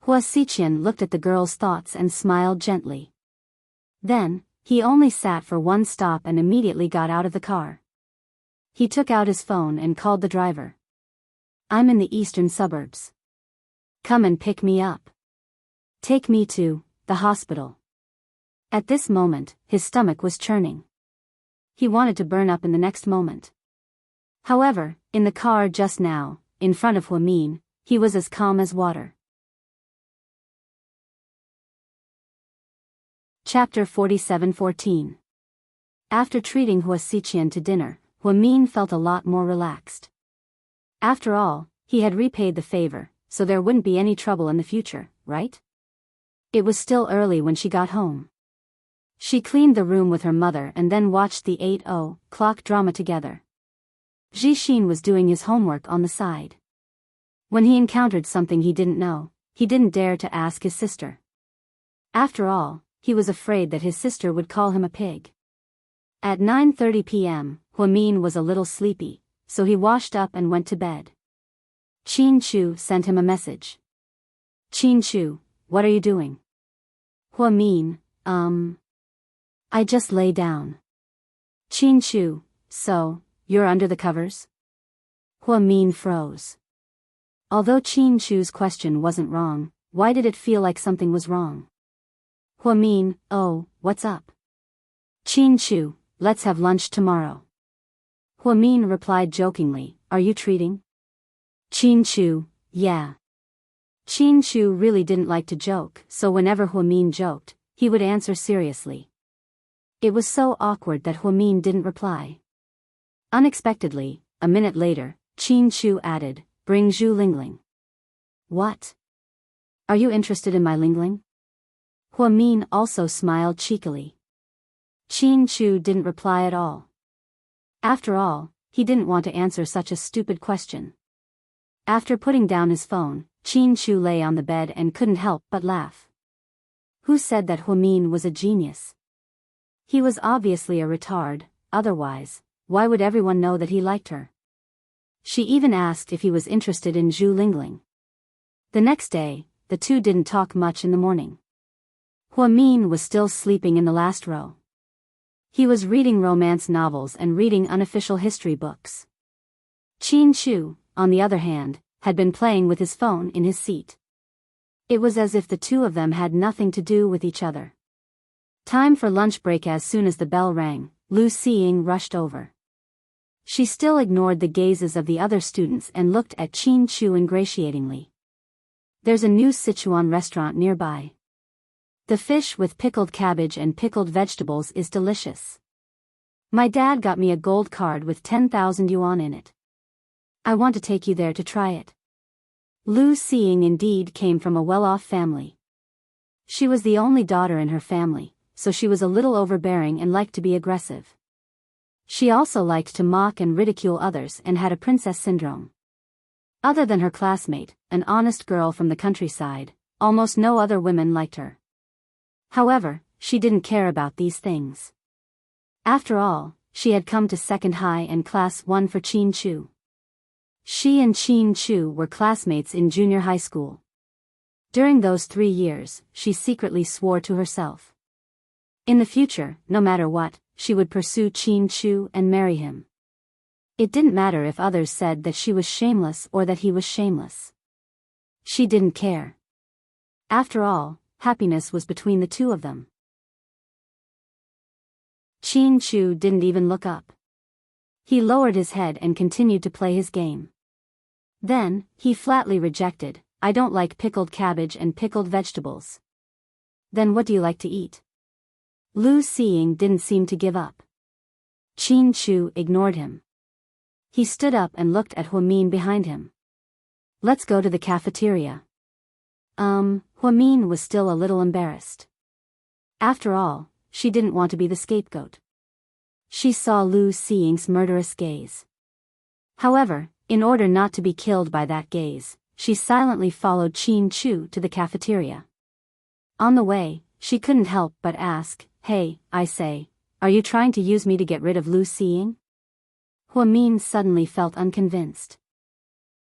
Huasiqian looked at the girl's thoughts and smiled gently. Then, he only sat for one stop and immediately got out of the car. He took out his phone and called the driver. I'm in the eastern suburbs. Come and pick me up. Take me to the hospital. At this moment, his stomach was churning. He wanted to burn up in the next moment. However, in the car just now, in front of Min, he was as calm as water. Chapter 47:14. After treating Huasiqian to dinner, Min felt a lot more relaxed. After all, he had repaid the favor, so there wouldn't be any trouble in the future, right? It was still early when she got home. She cleaned the room with her mother and then watched the 8 o'clock drama together. Jixin was doing his homework on the side. When he encountered something he didn't know, he didn't dare to ask his sister. After all, he was afraid that his sister would call him a pig. At 9:30 p.m., Huamin was a little sleepy, so he washed up and went to bed. Qin Chu sent him a message. Qin Chu, what are you doing? Huamin, I just lay down. Qin Chu, so, you're under the covers? Huamin froze. Although Qin Chu's question wasn't wrong, why did it feel like something was wrong? Huamin, oh, what's up? Qin Chu, let's have lunch tomorrow. Huamin replied jokingly, are you treating? Qin Chu, yeah. Qin Chu really didn't like to joke, so whenever Huamin joked, he would answer seriously. It was so awkward that Huamin didn't reply. Unexpectedly, a minute later, Qin Chu added, bring Zhu Lingling. What? Are you interested in my Lingling? Huamin also smiled cheekily. Qin Chu didn't reply at all. After all, he didn't want to answer such a stupid question. After putting down his phone, Qin Chu lay on the bed and couldn't help but laugh. Who said that Huamin was a genius? He was obviously a retard, otherwise, why would everyone know that he liked her? She even asked if he was interested in Zhu Lingling. The next day, the two didn't talk much in the morning. Huamin was still sleeping in the last row. He was reading romance novels and reading unofficial history books. Qin Chu, on the other hand, had been playing with his phone in his seat. It was as if the two of them had nothing to do with each other. Time for lunch break. As soon as the bell rang, Lu Xiying rushed over. She still ignored the gazes of the other students and looked at Qin Chu ingratiatingly. There's a new Sichuan restaurant nearby. The fish with pickled cabbage and pickled vegetables is delicious. My dad got me a gold card with 10,000 yuan in it. I want to take you there to try it. Lu Xiying indeed came from a well-off family. She was the only daughter in her family, so she was a little overbearing and liked to be aggressive. She also liked to mock and ridicule others and had a princess syndrome. Other than her classmate, an honest girl from the countryside, almost no other women liked her. However, she didn't care about these things. After all, she had come to second high and class 1 for Qin Chu. She and Qin Chu were classmates in junior high school. During those 3 years, she secretly swore to herself. In the future, no matter what, she would pursue Qin Chu and marry him. It didn't matter if others said that she was shameless or that he was shameless. She didn't care. After all, happiness was between the two of them. Qin Chu didn't even look up. He lowered his head and continued to play his game. Then, he flatly rejected, I don't like pickled cabbage and pickled vegetables. Then what do you like to eat? Lu Xiying didn't seem to give up. Qin Chu ignored him. He stood up and looked at Huamin behind him. Let's go to the cafeteria. Huamin was still a little embarrassed. After all, she didn't want to be the scapegoat. She saw Lu Xiying's murderous gaze. However, in order not to be killed by that gaze, she silently followed Qin Chu to the cafeteria. On the way, she couldn't help but ask, Hey, I say, are you trying to use me to get rid of Lu Xiying? Huamin suddenly felt unconvinced.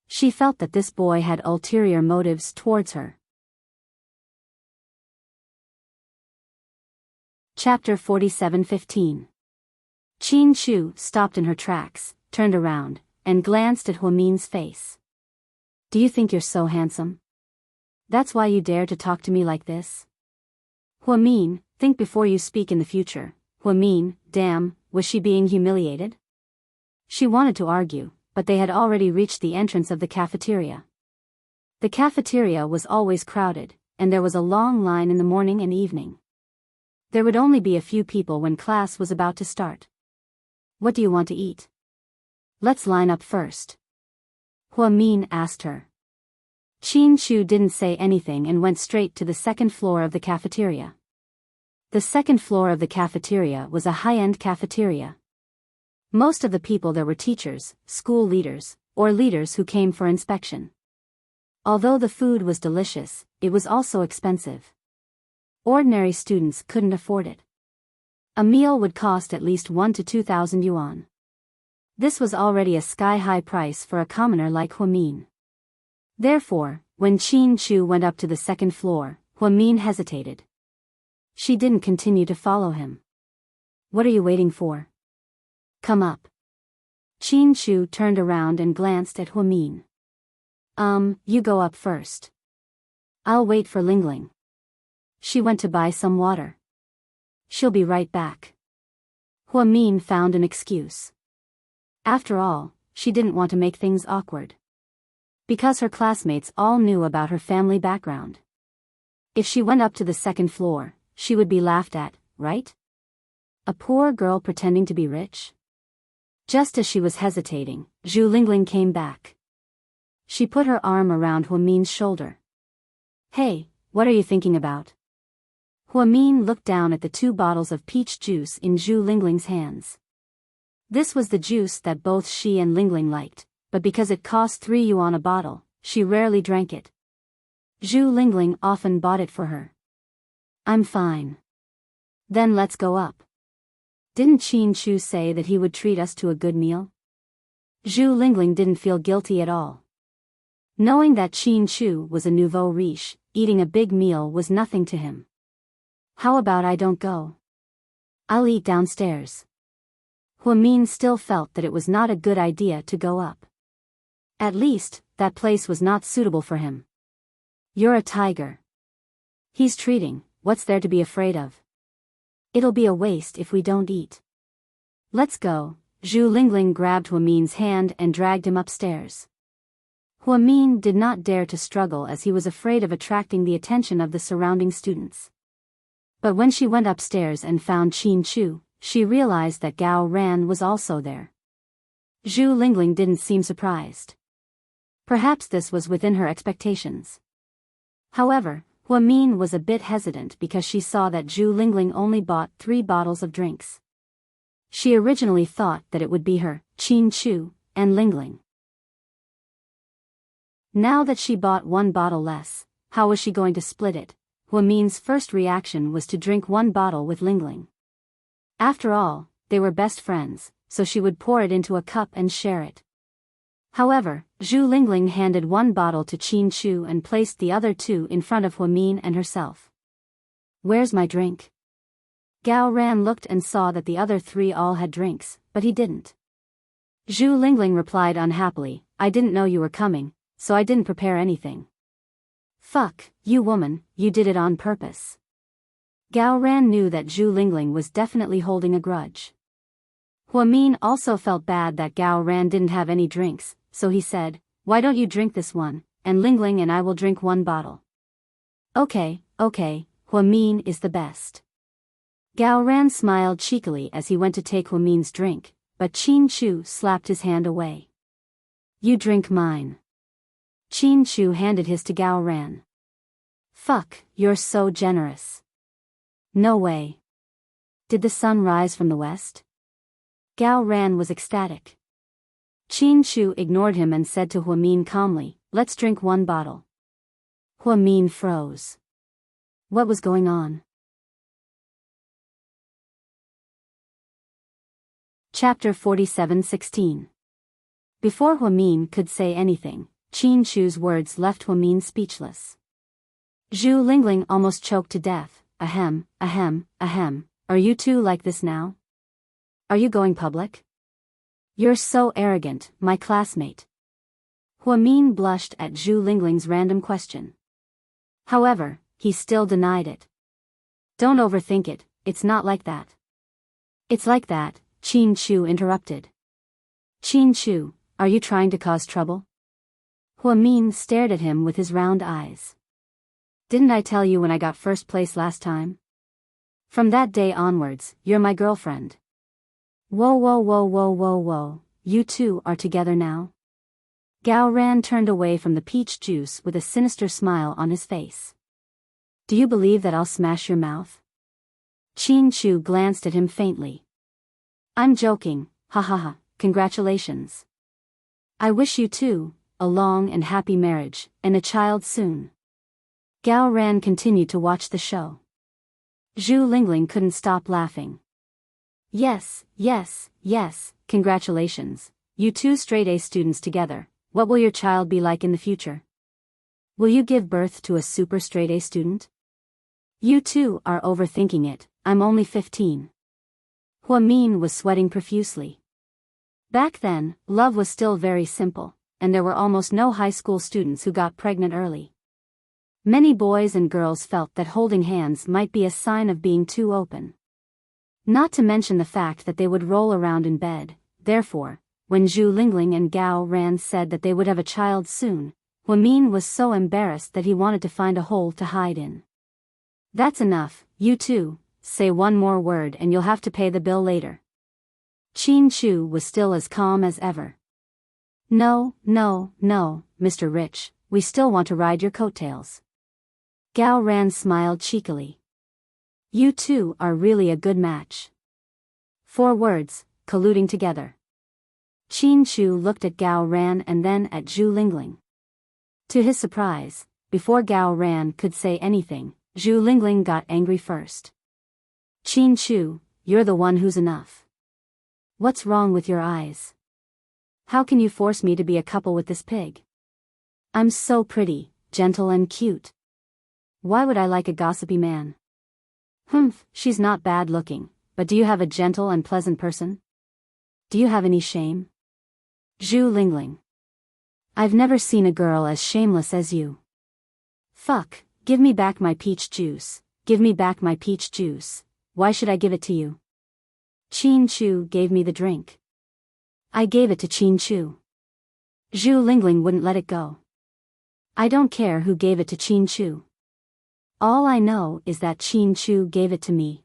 She felt that this boy had ulterior motives towards her. Chapter 47:15. Qin Chu stopped in her tracks, turned around, and glanced at Huamin's face. Do you think you're so handsome? That's why you dare to talk to me like this? Huamin, think before you speak in the future. Huamin, damn, was she being humiliated? She wanted to argue, but they had already reached the entrance of the cafeteria. The cafeteria was always crowded, and there was a long line in the morning and evening. There would only be a few people when class was about to start. What do you want to eat? Let's line up first. Hua Min asked her. Qin Shu didn't say anything and went straight to the second floor of the cafeteria. The second floor of the cafeteria was a high-end cafeteria. Most of the people there were teachers, school leaders, or leaders who came for inspection. Although the food was delicious, it was also expensive. Ordinary students couldn't afford it. A meal would cost at least 1,000 to 2,000 yuan. This was already a sky-high price for a commoner like Hua Min. Therefore, when Qin Shu went up to the second floor, Hua Min hesitated. She didn't continue to follow him. What are you waiting for? Come up. Qin Shu turned around and glanced at Hua Min. You go up first. I'll wait for Lingling. She went to buy some water. She'll be right back. Hua Min found an excuse. After all, she didn't want to make things awkward. Because her classmates all knew about her family background. If she went up to the second floor, she would be laughed at, right? A poor girl pretending to be rich? Just as she was hesitating, Zhu Lingling came back. She put her arm around Hua Min's shoulder. Hey, what are you thinking about? Hua Min looked down at the 2 bottles of peach juice in Zhu Lingling's hands. This was the juice that both she and Lingling liked, but because it cost 3 yuan a bottle, she rarely drank it. Zhu Lingling often bought it for her. I'm fine. Then let's go up. Didn't Qin Shu say that he would treat us to a good meal? Zhu Lingling didn't feel guilty at all. Knowing that Qin Shu was a nouveau riche, eating a big meal was nothing to him. How about I don't go? I'll eat downstairs. Hua Min still felt that it was not a good idea to go up. At least, that place was not suitable for him. You're a tiger. He's treating, what's there to be afraid of? It'll be a waste if we don't eat. Let's go. Zhu Lingling grabbed Hua Min's hand and dragged him upstairs. Hua Min did not dare to struggle as he was afraid of attracting the attention of the surrounding students. But when she went upstairs and found Qin Shu, she realized that Gao Ran was also there. Zhu Lingling didn't seem surprised. Perhaps this was within her expectations. However, Hua Min was a bit hesitant because she saw that Zhu Lingling only bought 3 bottles of drinks. She originally thought that it would be her, Qin Shu, and Lingling. Now that she bought 1 bottle less, how was she going to split it? Hua Min's first reaction was to drink 1 bottle with Lingling. After all, they were best friends, so she would pour it into a cup and share it. However, Zhu Lingling handed 1 bottle to Qin Shu and placed the other 2 in front of Hua Min and herself. Where's my drink? Gao Ran looked and saw that the other 3 all had drinks, but he didn't. Zhu Lingling replied unhappily, I didn't know you were coming, so I didn't prepare anything. Fuck, you woman, you did it on purpose. Gao Ran knew that Zhu Lingling was definitely holding a grudge. Hua Min also felt bad that Gao Ran didn't have any drinks, so he said, why don't you drink this one, and Lingling and I will drink 1 bottle. Okay, Hua Min is the best. Gao Ran smiled cheekily as he went to take Hua Min's drink, but Qin Shu slapped his hand away. You drink mine. Qin Shu handed his to Gao Ran. Fuck, you're so generous. No way. Did the sun rise from the west? Gao Ran was ecstatic. Qin Shu ignored him and said to Hua Min calmly, let's drink 1 bottle. Hua Min froze. What was going on? Chapter 47:16. Before Hua Min could say anything, Qin Shu's words left Hua Min speechless. Zhu Lingling almost choked to death. Ahem. Are you two like this now? Are you going public? You're so arrogant, my classmate. Hua Min blushed at Zhu Lingling's random question. However, he still denied it. Don't overthink it, it's not like that. It's like that, Qin Shu interrupted. Qin Shu, are you trying to cause trouble? Hua Min stared at him with his round eyes. Didn't I tell you when I got first place last time? From that day onwards, you're my girlfriend. Whoa, you two are together now? Gao Ran turned away from the peach juice with a sinister smile on his face. Do you believe that I'll smash your mouth? Qin Chu glanced at him faintly. I'm joking, ha ha ha, congratulations. I wish you too, a long and happy marriage, and a child soon. Gao Ran continued to watch the show. Zhu Lingling couldn't stop laughing. Yes, yes, yes, congratulations, you two straight-A students together. What will your child be like in the future? Will you give birth to a super straight-A student? You two are overthinking it, I'm only 15. Hua Min was sweating profusely. Back then, love was still very simple, and there were almost no high school students who got pregnant early. Many boys and girls felt that holding hands might be a sign of being too open. Not to mention the fact that they would roll around in bed. Therefore, when Zhu Lingling and Gao Ran said that they would have a child soon, Hua Min was so embarrassed that he wanted to find a hole to hide in. That's enough, you two, say one more word and you'll have to pay the bill later. Qin Chu was still as calm as ever. No, no, no, Mr. Rich, we still want to ride your coattails. Gao Ran smiled cheekily. You two are really a good match. 4 words, colluding together. Qin Chu looked at Gao Ran and then at Zhu Lingling. To his surprise, before Gao Ran could say anything, Zhu Lingling got angry first. Qin Chu, you're the one who's enough. What's wrong with your eyes? How can you force me to be a couple with this pig? I'm so pretty, gentle and cute. Why would I like a gossipy man? Humph, she's not bad looking, but do you have a gentle and pleasant person? Do you have any shame? Zhu Lingling. I've never seen a girl as shameless as you. Fuck, give me back my peach juice, give me back my peach juice, why should I give it to you? Qin Chu gave me the drink. I gave it to Qin Chu. Zhu Lingling wouldn't let it go. I don't care who gave it to Qin Chu. All I know is that Qin Chu gave it to me.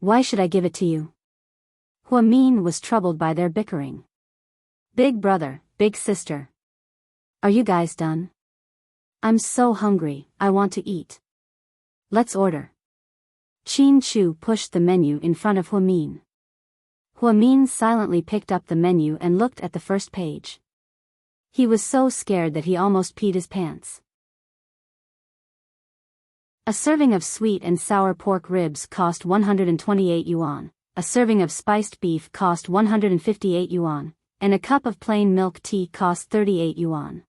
Why should I give it to you? Hua Min was troubled by their bickering. Big brother, big sister. Are you guys done? I'm so hungry, I want to eat. Let's order. Qin Chu pushed the menu in front of Hua Min. Hua Min silently picked up the menu and looked at the first page. He was so scared that he almost peed his pants. A serving of sweet and sour pork ribs cost 128 yuan, a serving of spiced beef cost 158 yuan, and a cup of plain milk tea cost 38 yuan.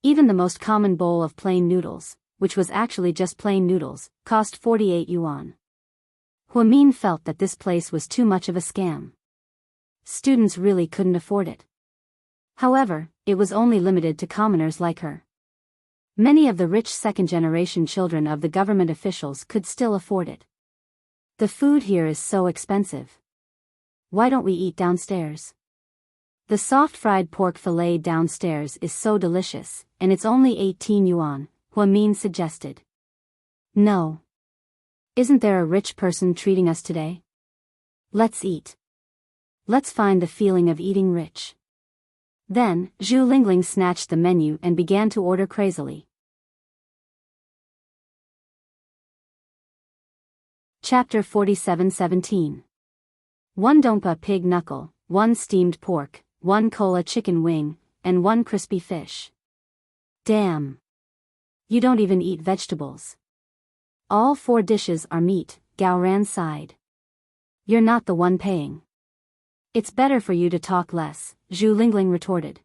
Even the most common bowl of plain noodles, which was actually just plain noodles, cost 48 yuan. Hua Min felt that this place was too much of a scam. Students really couldn't afford it. However, it was only limited to commoners like her. Many of the rich second-generation children of the government officials could still afford it. The food here is so expensive. Why don't we eat downstairs? The soft fried pork fillet downstairs is so delicious, and it's only 18 yuan, Hua Min suggested. No. Isn't there a rich person treating us today? Let's eat. Let's find the feeling of eating rich. Then, Zhu Lingling snatched the menu and began to order crazily. Chapter 47:17. 1 Dompa pig knuckle, 1 steamed pork, 1 cola chicken wing, and 1 crispy fish. Damn. You don't even eat vegetables. All 4 dishes are meat, Gao Ran sighed. You're not the one paying. It's better for you to talk less, Zhu Lingling retorted.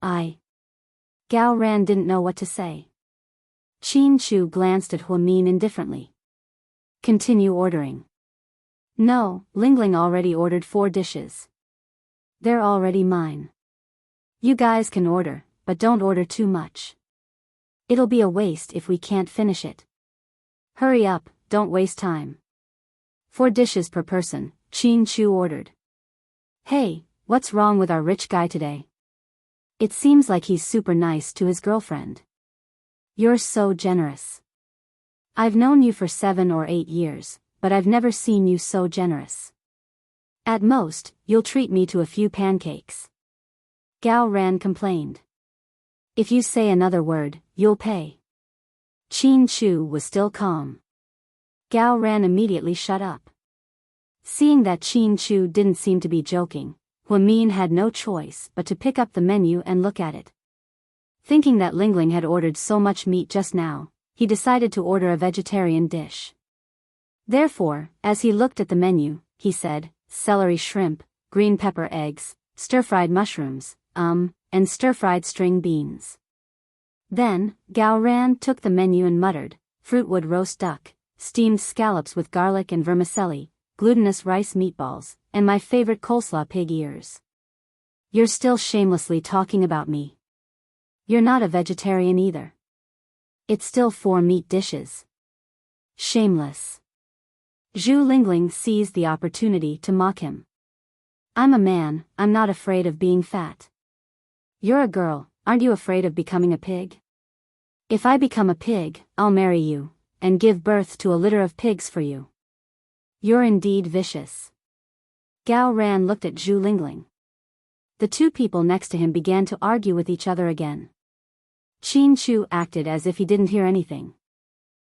Gao Ran didn't know what to say. Qin Chu glanced at Hua Min indifferently. Continue ordering. No, Lingling already ordered 4 dishes. They're already mine. You guys can order, but don't order too much. It'll be a waste if we can't finish it. Hurry up, don't waste time. 4 dishes per person, Qin Chu ordered. Hey, what's wrong with our rich guy today? It seems like he's super nice to his girlfriend. You're so generous. I've known you for 7 or 8 years, but I've never seen you so generous. At most, you'll treat me to a few pancakes. Gao Ran complained. If you say another word, you'll pay. Qin Chu was still calm. Gao Ran immediately shut up. Seeing that Qin Chu didn't seem to be joking, Huamin had no choice but to pick up the menu and look at it. Thinking that Lingling had ordered so much meat just now, he decided to order a vegetarian dish. Therefore, as he looked at the menu, he said, celery shrimp, green pepper eggs, stir-fried mushrooms, and stir-fried string beans. Then, Gao Ran took the menu and muttered, fruitwood roast duck, steamed scallops with garlic and vermicelli, glutinous rice meatballs, and my favorite coleslaw pig ears. You're still shamelessly talking about me. You're not a vegetarian either. It's still 4 meat dishes. Shameless. Zhu Lingling seized the opportunity to mock him. I'm a man, I'm not afraid of being fat. You're a girl, aren't you afraid of becoming a pig? If I become a pig, I'll marry you, and give birth to a litter of pigs for you. You're indeed vicious. Gao Ran looked at Zhu Lingling. The two people next to him began to argue with each other again. Qin Chu acted as if he didn't hear anything.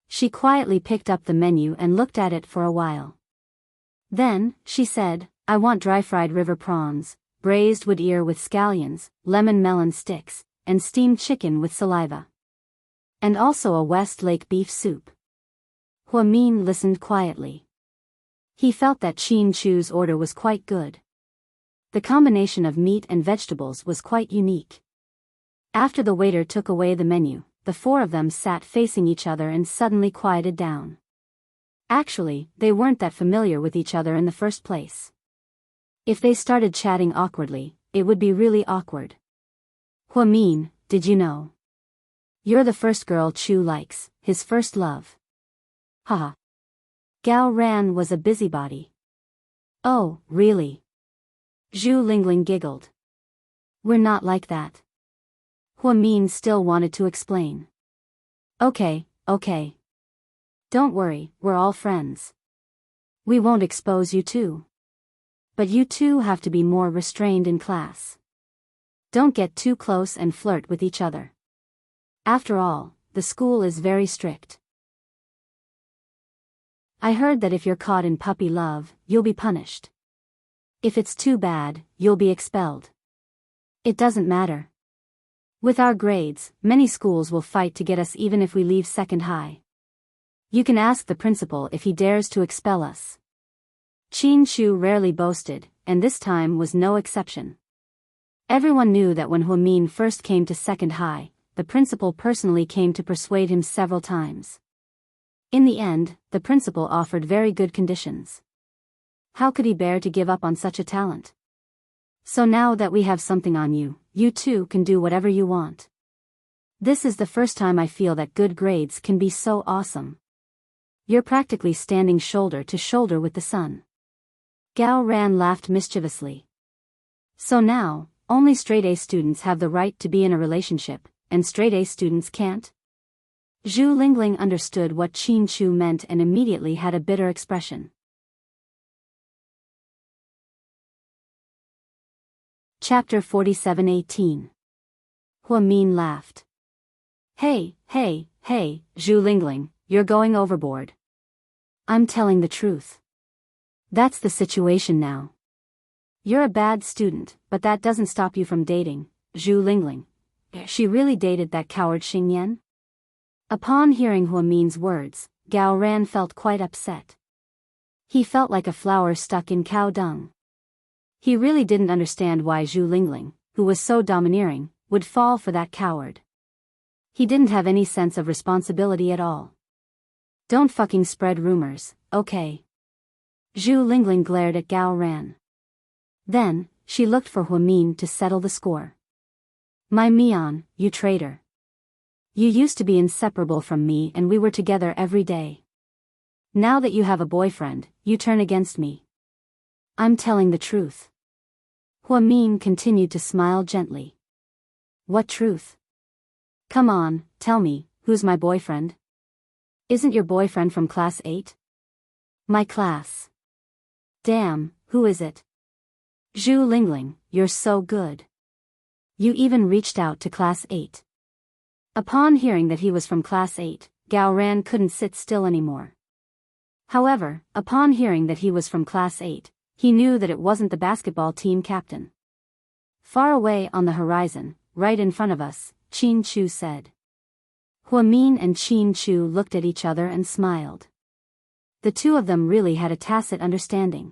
She quietly picked up the menu and looked at it for a while. Then, she said, I want dry-fried river prawns, braised wood ear with scallions, lemon melon sticks, and steamed chicken with saliva. And also a West Lake beef soup. Huamin listened quietly. He felt that Qin Chu's order was quite good. The combination of meat and vegetables was quite unique. After the waiter took away the menu, the 4 of them sat facing each other and suddenly quieted down. Actually, they weren't that familiar with each other in the first place. If they started chatting awkwardly, it would be really awkward. Huamin, did you know? You're the first girl Chu likes, his first love. Haha. Gao Ran was a busybody. Oh, really? Zhu Lingling giggled. We're not like that. Huamin still wanted to explain. Okay. Don't worry, we're all friends. We won't expose you two. But you two have to be more restrained in class. Don't get too close and flirt with each other. After all, the school is very strict. I heard that if you're caught in puppy love, you'll be punished. If it's too bad, you'll be expelled. It doesn't matter. With our grades, many schools will fight to get us even if we leave second high. You can ask the principal if he dares to expel us. Qin Chu rarely boasted, and this time was no exception. Everyone knew that when Huamin first came to second high, the principal personally came to persuade him several times. In the end, the principal offered very good conditions. How could he bear to give up on such a talent? So now that we have something on you, you too can do whatever you want. This is the first time I feel that good grades can be so awesome. You're practically standing shoulder to shoulder with the sun. Gao Ran laughed mischievously. So now, only straight-A students have the right to be in a relationship, and straight-A students can't? Zhu Lingling understood what Qin Chu meant and immediately had a bitter expression. Chapter 47:18. Huamin laughed. Hey, Zhu Lingling, you're going overboard. I'm telling the truth. That's the situation now. You're a bad student, but that doesn't stop you from dating, Zhu Lingling. She really dated that coward Xing Yan? Upon hearing Huamin's words, Gao Ran felt quite upset. He felt like a flower stuck in cow dung. He really didn't understand why Zhu Lingling, who was so domineering, would fall for that coward. He didn't have any sense of responsibility at all. Don't fucking spread rumors, okay? Zhu Lingling glared at Gao Ran. Then, she looked for Huamin to settle the score. My Mian, you traitor. You used to be inseparable from me and we were together every day. Now that you have a boyfriend, you turn against me. I'm telling the truth. Huamin continued to smile gently. What truth? Come on, tell me, who's my boyfriend? Isn't your boyfriend from class 8? My class. Damn, who is it? Zhu Lingling, you're so good. You even reached out to Class 8. Upon hearing that he was from Class 8, Gao Ran couldn't sit still anymore. However, upon hearing that he was from Class 8, he knew that it wasn't the basketball team captain. Far away on the horizon, right in front of us, Qin Chu said. Huamin and Qin Chu looked at each other and smiled. The two of them really had a tacit understanding.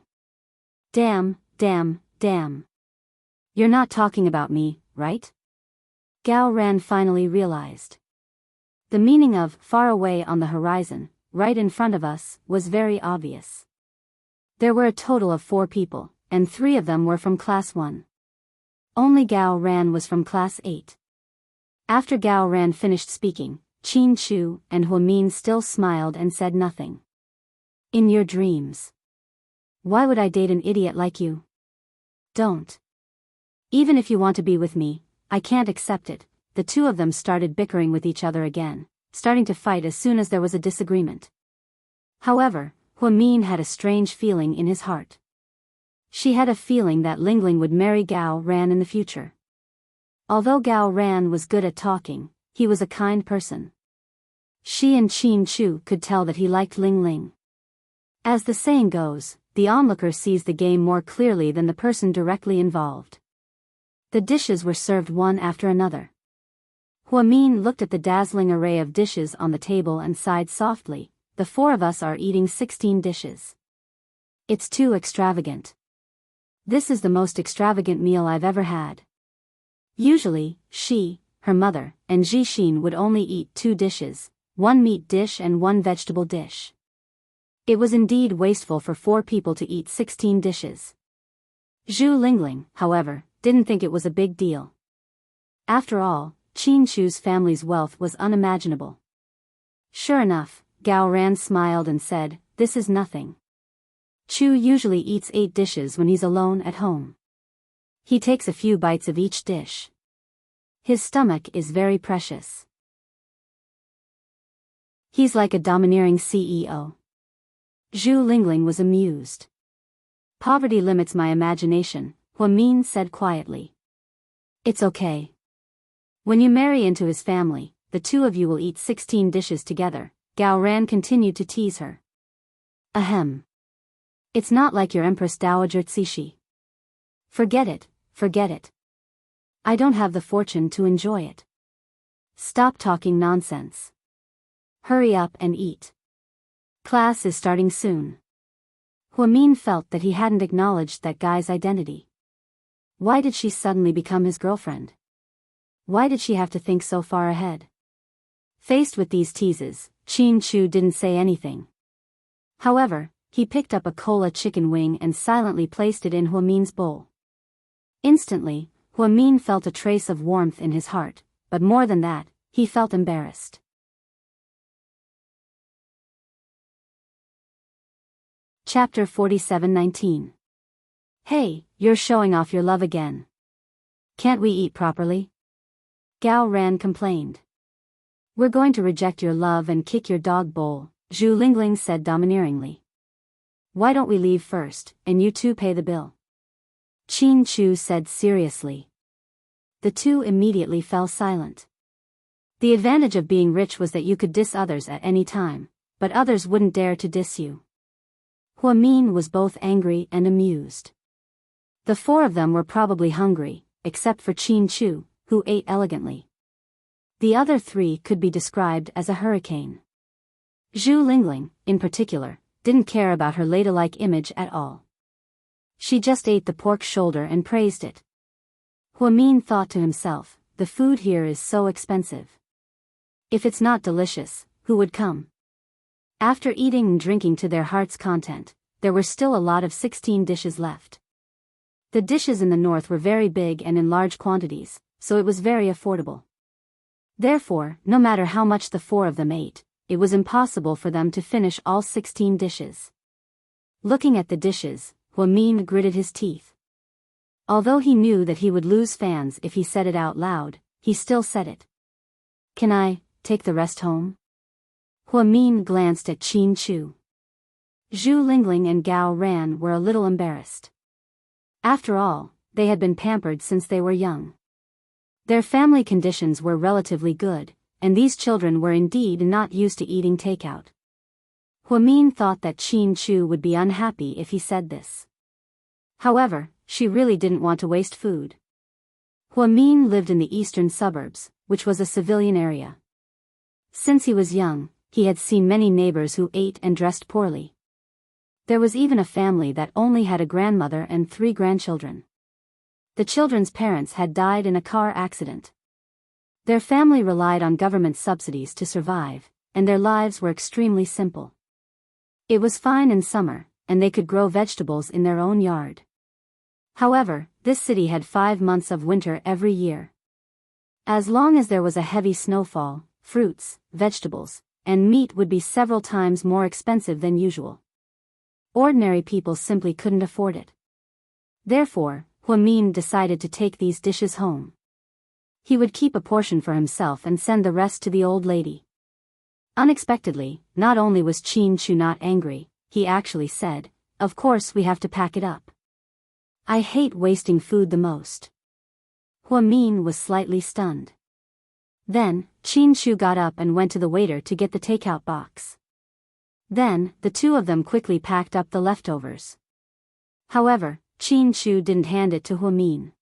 Damn. You're not talking about me, right? Gao Ran finally realized. The meaning of far away on the horizon, right in front of us, was very obvious. There were a total of 4 people, and 3 of them were from Class 1. Only Gao Ran was from Class 8. After Gao Ran finished speaking, Qin Chu and Huamin still smiled and said nothing. In your dreams. Why would I date an idiot like you? Don't. Even if you want to be with me, I can't accept it. The two of them started bickering with each other again, starting to fight as soon as there was a disagreement. However, Huamin had a strange feeling in his heart. She had a feeling that Lingling would marry Gao Ran in the future. Although Gao Ran was good at talking, he was a kind person. She and Qin Chu could tell that he liked Lingling. As the saying goes, the onlooker sees the game more clearly than the person directly involved. The dishes were served one after another. Huamin looked at the dazzling array of dishes on the table and sighed softly. The 4 of us are eating 16 dishes. It's too extravagant. This is the most extravagant meal I've ever had. Usually, she, her mother, and Jixin would only eat 2 dishes, 1 meat dish and 1 vegetable dish. It was indeed wasteful for 4 people to eat 16 dishes. Zhu Lingling, however, didn't think it was a big deal. After all, Qin Chu's family's wealth was unimaginable. Sure enough, Gao Ran smiled and said, "This is nothing. Chu usually eats 8 dishes when he's alone at home. He takes a few bites of each dish. His stomach is very precious. He's like a domineering CEO." Zhu Lingling was amused. "Poverty limits my imagination," Huamin said quietly. "It's okay. When you marry into his family, the 2 of you will eat 16 dishes together," Gao Ran continued to tease her. "Ahem. It's not like your Empress Dowager Cixi. Forget it. I don't have the fortune to enjoy it. Stop talking nonsense. Hurry up and eat. Class is starting soon." Huamin felt that he hadn't acknowledged that guy's identity. Why did she suddenly become his girlfriend? Why did she have to think so far ahead? Faced with these teases, Qin Chu didn't say anything. However, he picked up a cola chicken wing and silently placed it in Huamin's bowl. Instantly, Huamin felt a trace of warmth in his heart, but more than that, he felt embarrassed. Chapter 47:19. Hey, you're showing off your love again. Can't we eat properly? Gao Ran complained. We're going to reject your love and kick your dog bowl, Zhu Lingling said domineeringly. Why don't we leave first, and you two pay the bill? Qin Chu said seriously. The two immediately fell silent. The advantage of being rich was that you could diss others at any time, but others wouldn't dare to diss you. Huamin was both angry and amused. The 4 of them were probably hungry, except for Qin Chu, who ate elegantly. The other 3 could be described as a hurricane. Zhu Lingling, in particular, didn't care about her ladylike image at all. She just ate the pork shoulder and praised it. Huamin thought to himself, the food here is so expensive. If it's not delicious, who would come? After eating and drinking to their heart's content, there were still a lot of 16 dishes left. The dishes in the north were very big and in large quantities, so it was very affordable. Therefore, no matter how much the 4 of them ate, it was impossible for them to finish all 16 dishes. Looking at the dishes, Huamin gritted his teeth. Although he knew that he would lose fans if he said it out loud, he still said it. Can I take the rest home? Huamin glanced at Qin Chu. Zhu Lingling and Gao Ran were a little embarrassed. After all, they had been pampered since they were young. Their family conditions were relatively good, and these children were indeed not used to eating takeout. Huamin thought that Qin Chu would be unhappy if he said this. However, she really didn't want to waste food. Huamin lived in the eastern suburbs, which was a civilian area. Since he was young, he had seen many neighbors who ate and dressed poorly. There was even a family that only had a grandmother and 3 grandchildren. The children's parents had died in a car accident. Their family relied on government subsidies to survive, and their lives were extremely simple. It was fine in summer, and they could grow vegetables in their own yard. However, this city had 5 months of winter every year. As long as there was a heavy snowfall, fruits, vegetables, and meat would be several times more expensive than usual. Ordinary people simply couldn't afford it. Therefore, Huamin decided to take these dishes home. He would keep a portion for himself and send the rest to the old lady. Unexpectedly, not only was Qin Chu not angry, he actually said, "Of course we have to pack it up. I hate wasting food the most." Huamin was slightly stunned. Then, Qin Chu got up and went to the waiter to get the takeout box. Then, the two of them quickly packed up the leftovers. However, Qin Chu didn't hand it to Huamin.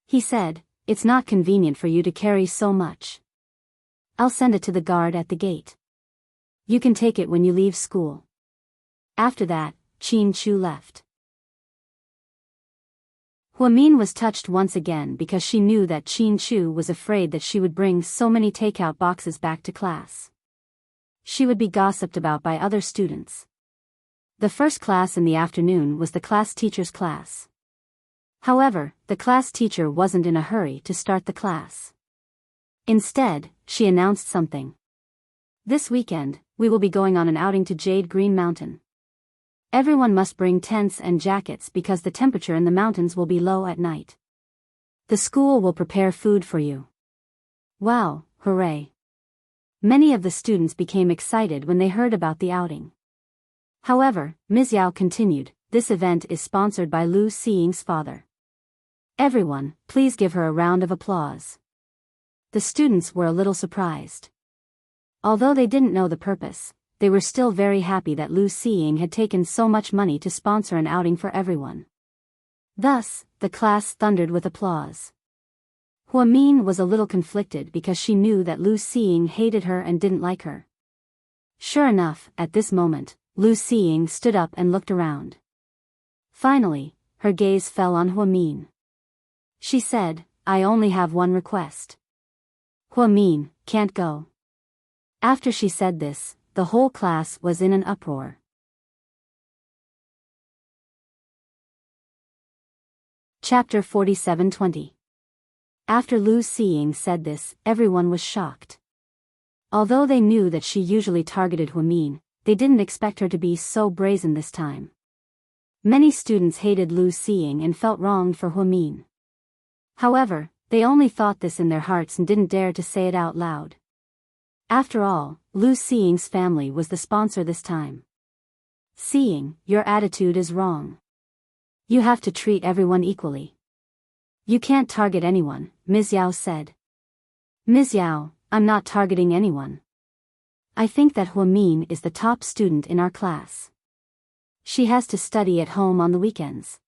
He said, "It's not convenient for you to carry so much. I'll send it to the guard at the gate. You can take it when you leave school." After that, Qin Chu left. Huamin was touched once again because she knew that Qin Chu was afraid that she would bring so many takeout boxes back to class. She would be gossiped about by other students. The first class in the afternoon was the class teacher's class. However, the class teacher wasn't in a hurry to start the class. Instead, she announced something. "This weekend, we will be going on an outing to Jade Green Mountain. Everyone must bring tents and jackets because the temperature in the mountains will be low at night. The school will prepare food for you." Wow, hooray! Many of the students became excited when they heard about the outing. However, Ms. Yao continued, "This event is sponsored by Lu Xiying's father. Everyone, please give her a round of applause." The students were a little surprised. Although they didn't know the purpose, they were still very happy that Lu Xiying had taken so much money to sponsor an outing for everyone. Thus, the class thundered with applause. Huamin was a little conflicted because she knew that Lu Xiying hated her and didn't like her. Sure enough, at this moment, Lu Xiying stood up and looked around. Finally, her gaze fell on Huamin. She said, "I only have one request. Huamin, can't go." After she said this, the whole class was in an uproar. Chapter 47:20. After Lu Xiying said this, everyone was shocked. Although they knew that she usually targeted Huamin, they didn't expect her to be so brazen this time. Many students hated Lu Xiying and felt wronged for Huamin. However, they only thought this in their hearts and didn't dare to say it out loud. After all, Lu Xiying's family was the sponsor this time. "Xiying, your attitude is wrong. You have to treat everyone equally. You can't target anyone," Ms. Yao said. "Ms. Yao, I'm not targeting anyone. I think that Huamin is the top student in our class. She has to study at home on the weekends.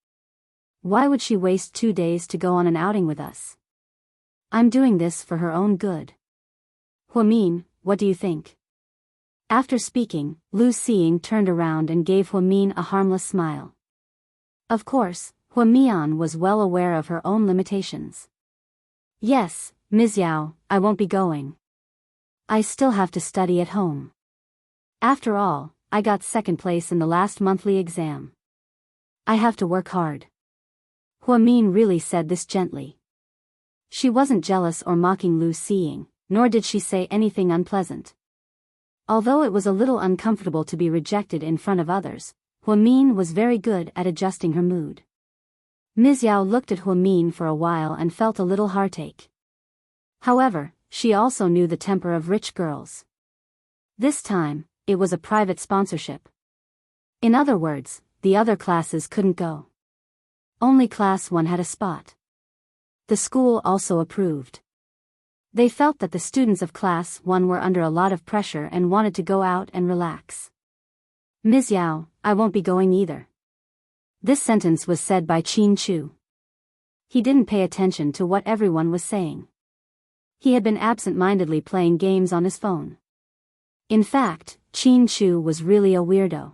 Why would she waste 2 days to go on an outing with us? I'm doing this for her own good. Huamin, what do you think?" After speaking, Lu Xiying turned around and gave Huamin a harmless smile. Of course, Huamian was well aware of her own limitations. "Yes, Ms. Yao, I won't be going. I still have to study at home. After all, I got second place in the last monthly exam. I have to work hard." Huamin really said this gently. She wasn't jealous or mocking Lu Xiying, nor did she say anything unpleasant. Although it was a little uncomfortable to be rejected in front of others, Huamin was very good at adjusting her mood. Ms. Yao looked at Huamin for a while and felt a little heartache. However, she also knew the temper of rich girls. This time, it was a private sponsorship. In other words, the other classes couldn't go. Only class 1 had a spot. The school also approved. They felt that the students of Class 1 were under a lot of pressure and wanted to go out and relax. Ms. Yao, I won't be going either. This sentence was said by Qin Chu. He didn't pay attention to what everyone was saying. He had been absent-mindedly playing games on his phone. In fact, Qin Chu was really a weirdo.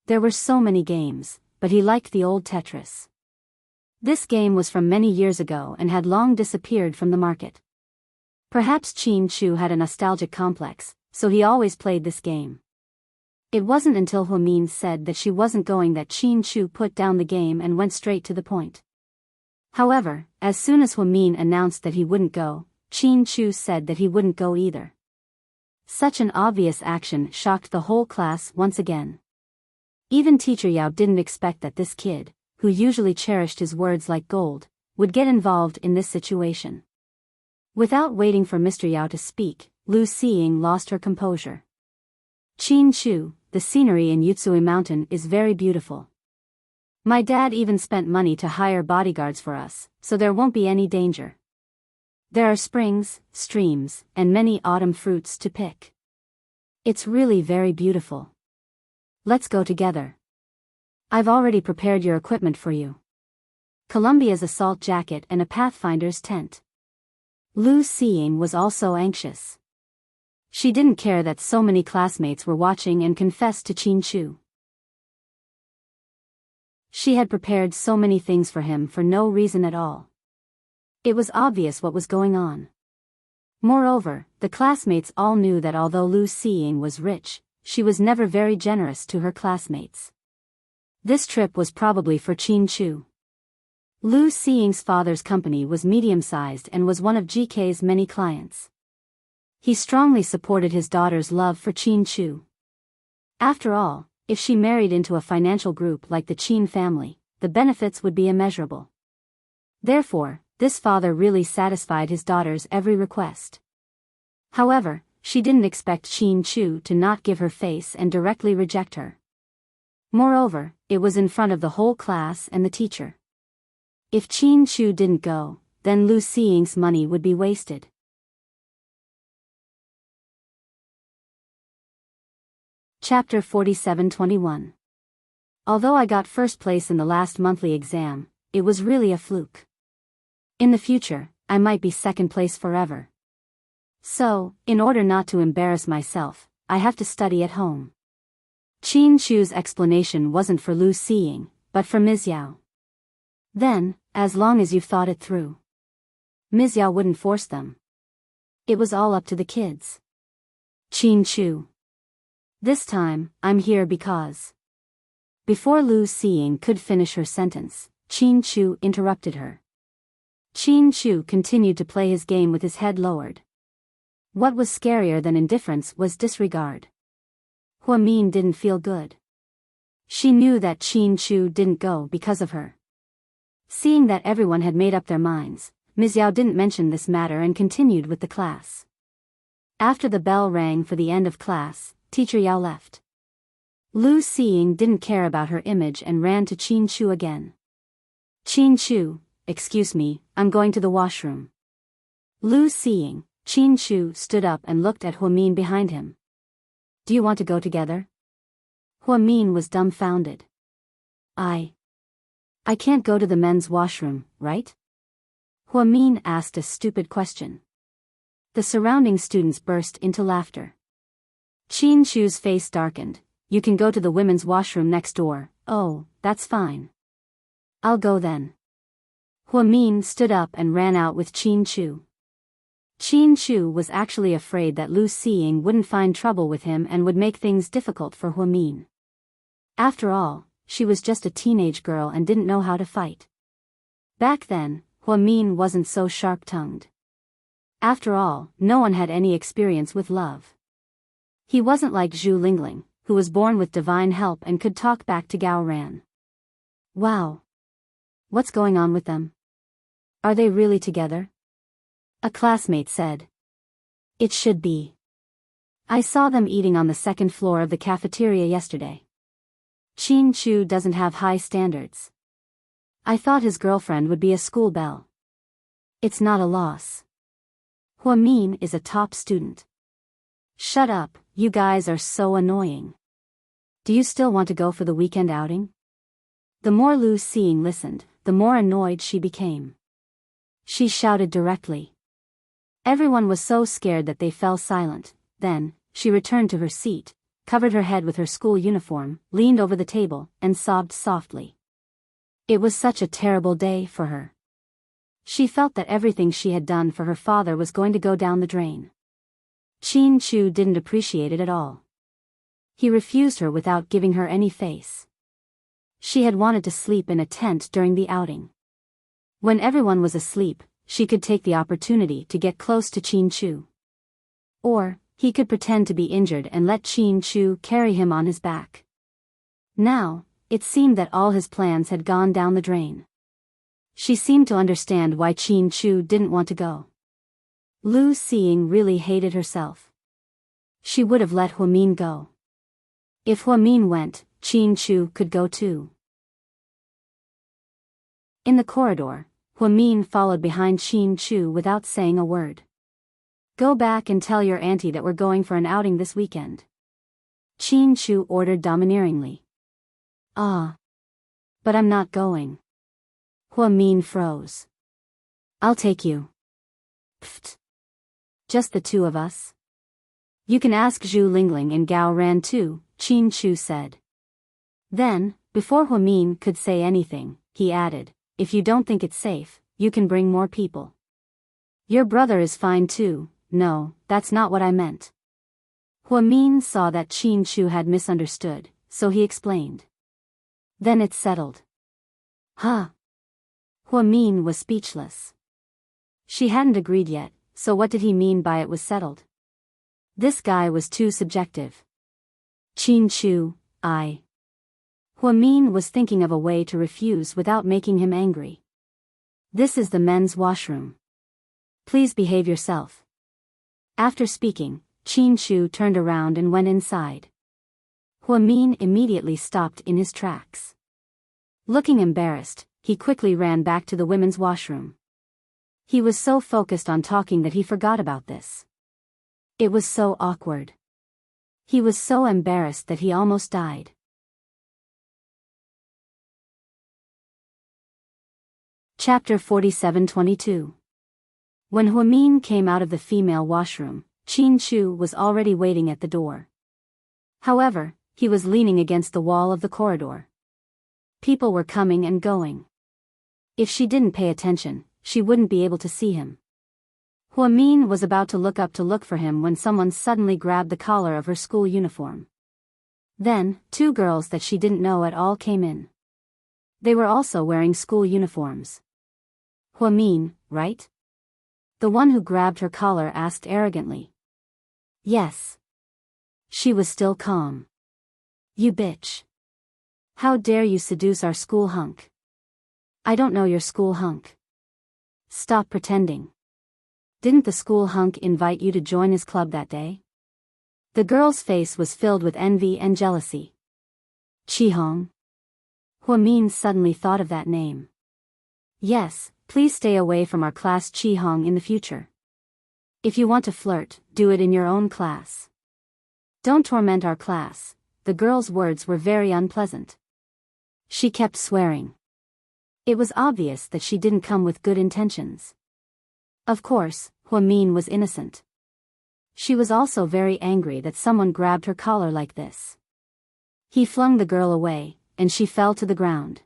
There were so many games, but he liked the old Tetris. This game was from many years ago and had long disappeared from the market. Perhaps Qin Chu had a nostalgic complex, so he always played this game. It wasn't until Huamin said that she wasn't going that Qin Chu put down the game and went straight to the point. However, as soon as Huamin announced that he wouldn't go, Qin Chu said that he wouldn't go either. Such an obvious action shocked the whole class once again. Even Teacher Yao didn't expect that this kid, who usually cherished his words like gold, would get involved in this situation. Without waiting for Mr. Yao to speak, Lu Xiying lost her composure. Qin Chu, the scenery in Yutsui Mountain is very beautiful. My dad even spent money to hire bodyguards for us, so there won't be any danger. There are springs, streams, and many autumn fruits to pick. It's really very beautiful. Let's go together. I've already prepared your equipment for you. Columbia's assault jacket and a pathfinder's tent. Lu Xiying was also anxious. She didn't care that so many classmates were watching and confessed to Qin Chu. She had prepared so many things for him for no reason at all. It was obvious what was going on. Moreover, the classmates all knew that although Lu Xiying was rich, she was never very generous to her classmates. This trip was probably for Qin Chu. Lu Xiying's father's company was medium-sized and was one of GK's many clients. He strongly supported his daughter's love for Qin Chu. After all, if she married into a financial group like the Qin family, the benefits would be immeasurable. Therefore, this father really satisfied his daughter's every request. However, she didn't expect Qin Chu to not give her face and directly reject her. Moreover, it was in front of the whole class and the teacher. If Qin Chu didn't go, then Lu Xiying's money would be wasted. Chapter 47-21. Although I got first place in the last monthly exam, it was really a fluke. In the future, I might be second place forever. So, in order not to embarrass myself, I have to study at home. Qin Chu's explanation wasn't for Lu Xiying, but for Ms. Yao. Then, as long as you've thought it through. Ms. Yao wouldn't force them. It was all up to the kids. Qin Chu. This time, I'm here because. Before Lu Xiying could finish her sentence, Qin Chu interrupted her. Qin Chu continued to play his game with his head lowered. What was scarier than indifference was disregard. Huamin didn't feel good. She knew that Qin Chu didn't go because of her. Seeing that everyone had made up their minds, Ms. Yao didn't mention this matter and continued with the class. After the bell rang for the end of class, Teacher Yao left. Lu Xiying didn't care about her image and ran to Qin Chu again. Qin Chu, excuse me, I'm going to the washroom. Lu Xiying, Qin Chu stood up and looked at Huamin behind him. Do you want to go together? Huamin was dumbfounded. I can't go to the men's washroom, right? Huamin asked a stupid question. The surrounding students burst into laughter. Qin Chu's face darkened. You can go to the women's washroom next door. Oh, that's fine. I'll go then. Huamin stood up and ran out with Qin Chu. Qin Chu was actually afraid that Lu Xiying wouldn't find trouble with him and would make things difficult for Huamin. After all, she was just a teenage girl and didn't know how to fight. Back then, Huamin wasn't so sharp-tongued. After all, no one had any experience with love. He wasn't like Zhu Lingling, who was born with divine help and could talk back to Gao Ran. Wow. What's going on with them? Are they really together? A classmate said. It should be. I saw them eating on the second floor of the cafeteria yesterday. Qin Chu doesn't have high standards. I thought his girlfriend would be a school belle. It's not a loss. Huamin is a top student. Shut up, you guys are so annoying. Do you still want to go for the weekend outing? The more Lu Xing listened, the more annoyed she became. She shouted directly. Everyone was so scared that they fell silent. Then, she returned to her seat, covered her head with her school uniform, leaned over the table, and sobbed softly. It was such a terrible day for her. She felt that everything she had done for her father was going to go down the drain. Qin Chu didn't appreciate it at all. He refused her without giving her any face. She had wanted to sleep in a tent during the outing. When everyone was asleep, she could take the opportunity to get close to Qin Chu. Or, he could pretend to be injured and let Qin Chu carry him on his back. Now, it seemed that all his plans had gone down the drain. She seemed to understand why Qin Chu didn't want to go. Lu Xing really hated herself. She would have let Huamin go. If Huamin went, Qin Chu could go too. In the corridor, Huamin followed behind Qin Chu without saying a word. Go back and tell your auntie that we're going for an outing this weekend. Qin Chu ordered domineeringly. Ah. But I'm not going. Huamin froze. I'll take you. Pfft. Just the two of us? You can ask Zhu Lingling and Gao Ran too, Qin Chu said. Then, before Huamin could say anything, he added, if you don't think it's safe, you can bring more people. Your brother is fine too. No, that's not what I meant. Huamin saw that Qin Chu had misunderstood, so he explained. Then it's settled. Huh? Huamin was speechless. She hadn't agreed yet, so what did he mean by it was settled? This guy was too subjective. Qin Chu, Huamin was thinking of a way to refuse without making him angry. This is the men's washroom. Please behave yourself. After speaking, Qin Chu turned around and went inside. Huamin immediately stopped in his tracks. Looking embarrassed, he quickly ran back to the women's washroom. He was so focused on talking that he forgot about this. It was so awkward. He was so embarrassed that he almost died. Chapter 47-22. When Huamin came out of the female washroom, Qin Chu was already waiting at the door. However, he was leaning against the wall of the corridor. People were coming and going. If she didn't pay attention, she wouldn't be able to see him. Huamin was about to look up to look for him when someone suddenly grabbed the collar of her school uniform. Then, two girls that she didn't know at all came in. They were also wearing school uniforms. Huamin, right? The one who grabbed her collar asked arrogantly. Yes. She was still calm. You bitch. How dare you seduce our school hunk? I don't know your school hunk. Stop pretending. Didn't the school hunk invite you to join his club that day? The girl's face was filled with envy and jealousy. Qihong. Huamin suddenly thought of that name. Yes, please stay away from our class Qihong in the future. If you want to flirt, do it in your own class. Don't torment our class. The girl's words were very unpleasant. She kept swearing. It was obvious that she didn't come with good intentions. Of course, Huamin was innocent. She was also very angry that someone grabbed her collar like this. He flung the girl away, and she fell to the ground.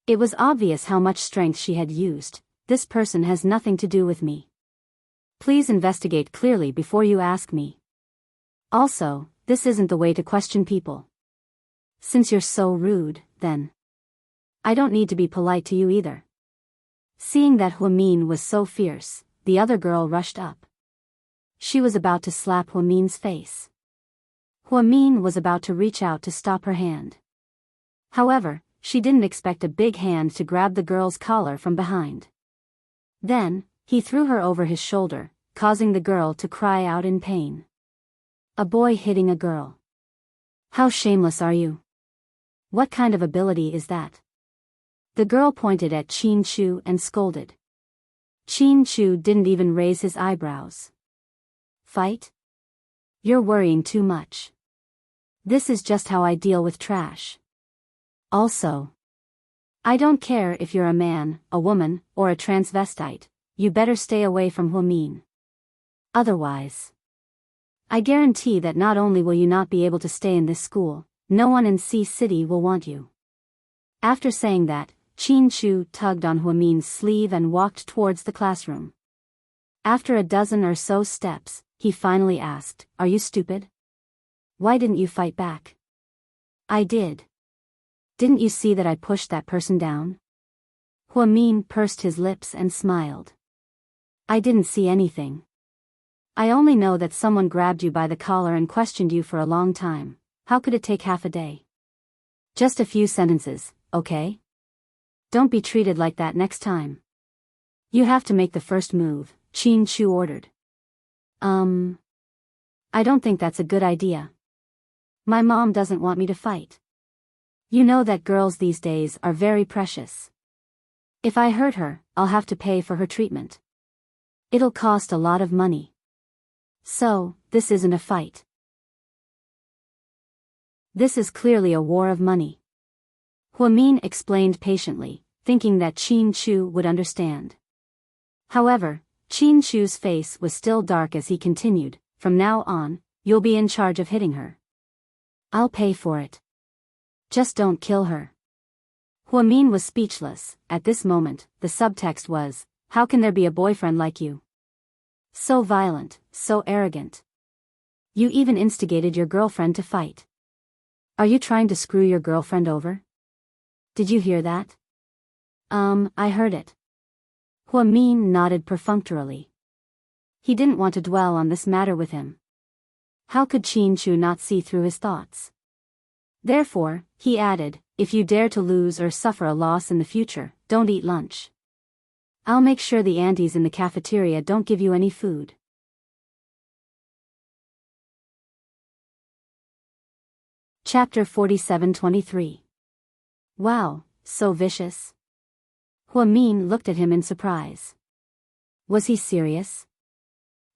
It was obvious how much strength she had used. This person has nothing to do with me. Please investigate clearly before you ask me. Also, this isn't the way to question people. Since you're so rude, then I don't need to be polite to you either. Seeing that Huamin was so fierce, the other girl rushed up. She was about to slap Huamin's face. Huamin was about to reach out to stop her hand. However, she didn't expect a big hand to grab the girl's collar from behind. Then, he threw her over his shoulder, causing the girl to cry out in pain. A boy hitting a girl. How shameless are you? What kind of ability is that? The girl pointed at Qin Chu and scolded. Chin Chu didn't even raise his eyebrows. Fight? You're worrying too much. This is just how I deal with trash. Also, I don't care if you're a man, a woman, or a transvestite, you better stay away from Huamin. Otherwise, I guarantee that not only will you not be able to stay in this school, no one in C City will want you. After saying that, Chin Chu tugged on Huamin's sleeve and walked towards the classroom. After a dozen or so steps, he finally asked, "Are you stupid? Why didn't you fight back?" "I did. Didn't you see that I pushed that person down?" Huamin pursed his lips and smiled. "I didn't see anything. I only know that someone grabbed you by the collar and questioned you for a long time. How could it take half a day? Just a few sentences, okay? Don't be treated like that next time. You have to make the first move," Chin Chu ordered. I don't think that's a good idea. My mom doesn't want me to fight. You know that girls these days are very precious. If I hurt her, I'll have to pay for her treatment. It'll cost a lot of money. So, this isn't a fight. This is clearly a war of money. Huamin explained patiently, thinking that Chin Chu would understand. However, Chin Chu's face was still dark as he continued, "From now on, you'll be in charge of hitting her. I'll pay for it. Just don't kill her." Huamin was speechless. At this moment, the subtext was, "How can there be a boyfriend like you? So violent, so arrogant. You even instigated your girlfriend to fight. Are you trying to screw your girlfriend over? Did you hear that?" I heard it." Huamin nodded perfunctorily. He didn't want to dwell on this matter with him. How could Chin Chu not see through his thoughts? Therefore, he added, "If you dare to lose or suffer a loss in the future, don't eat lunch. I'll make sure the aunties in the cafeteria don't give you any food." Chapter 47-23. Wow, so vicious. Huamin looked at him in surprise. Was he serious?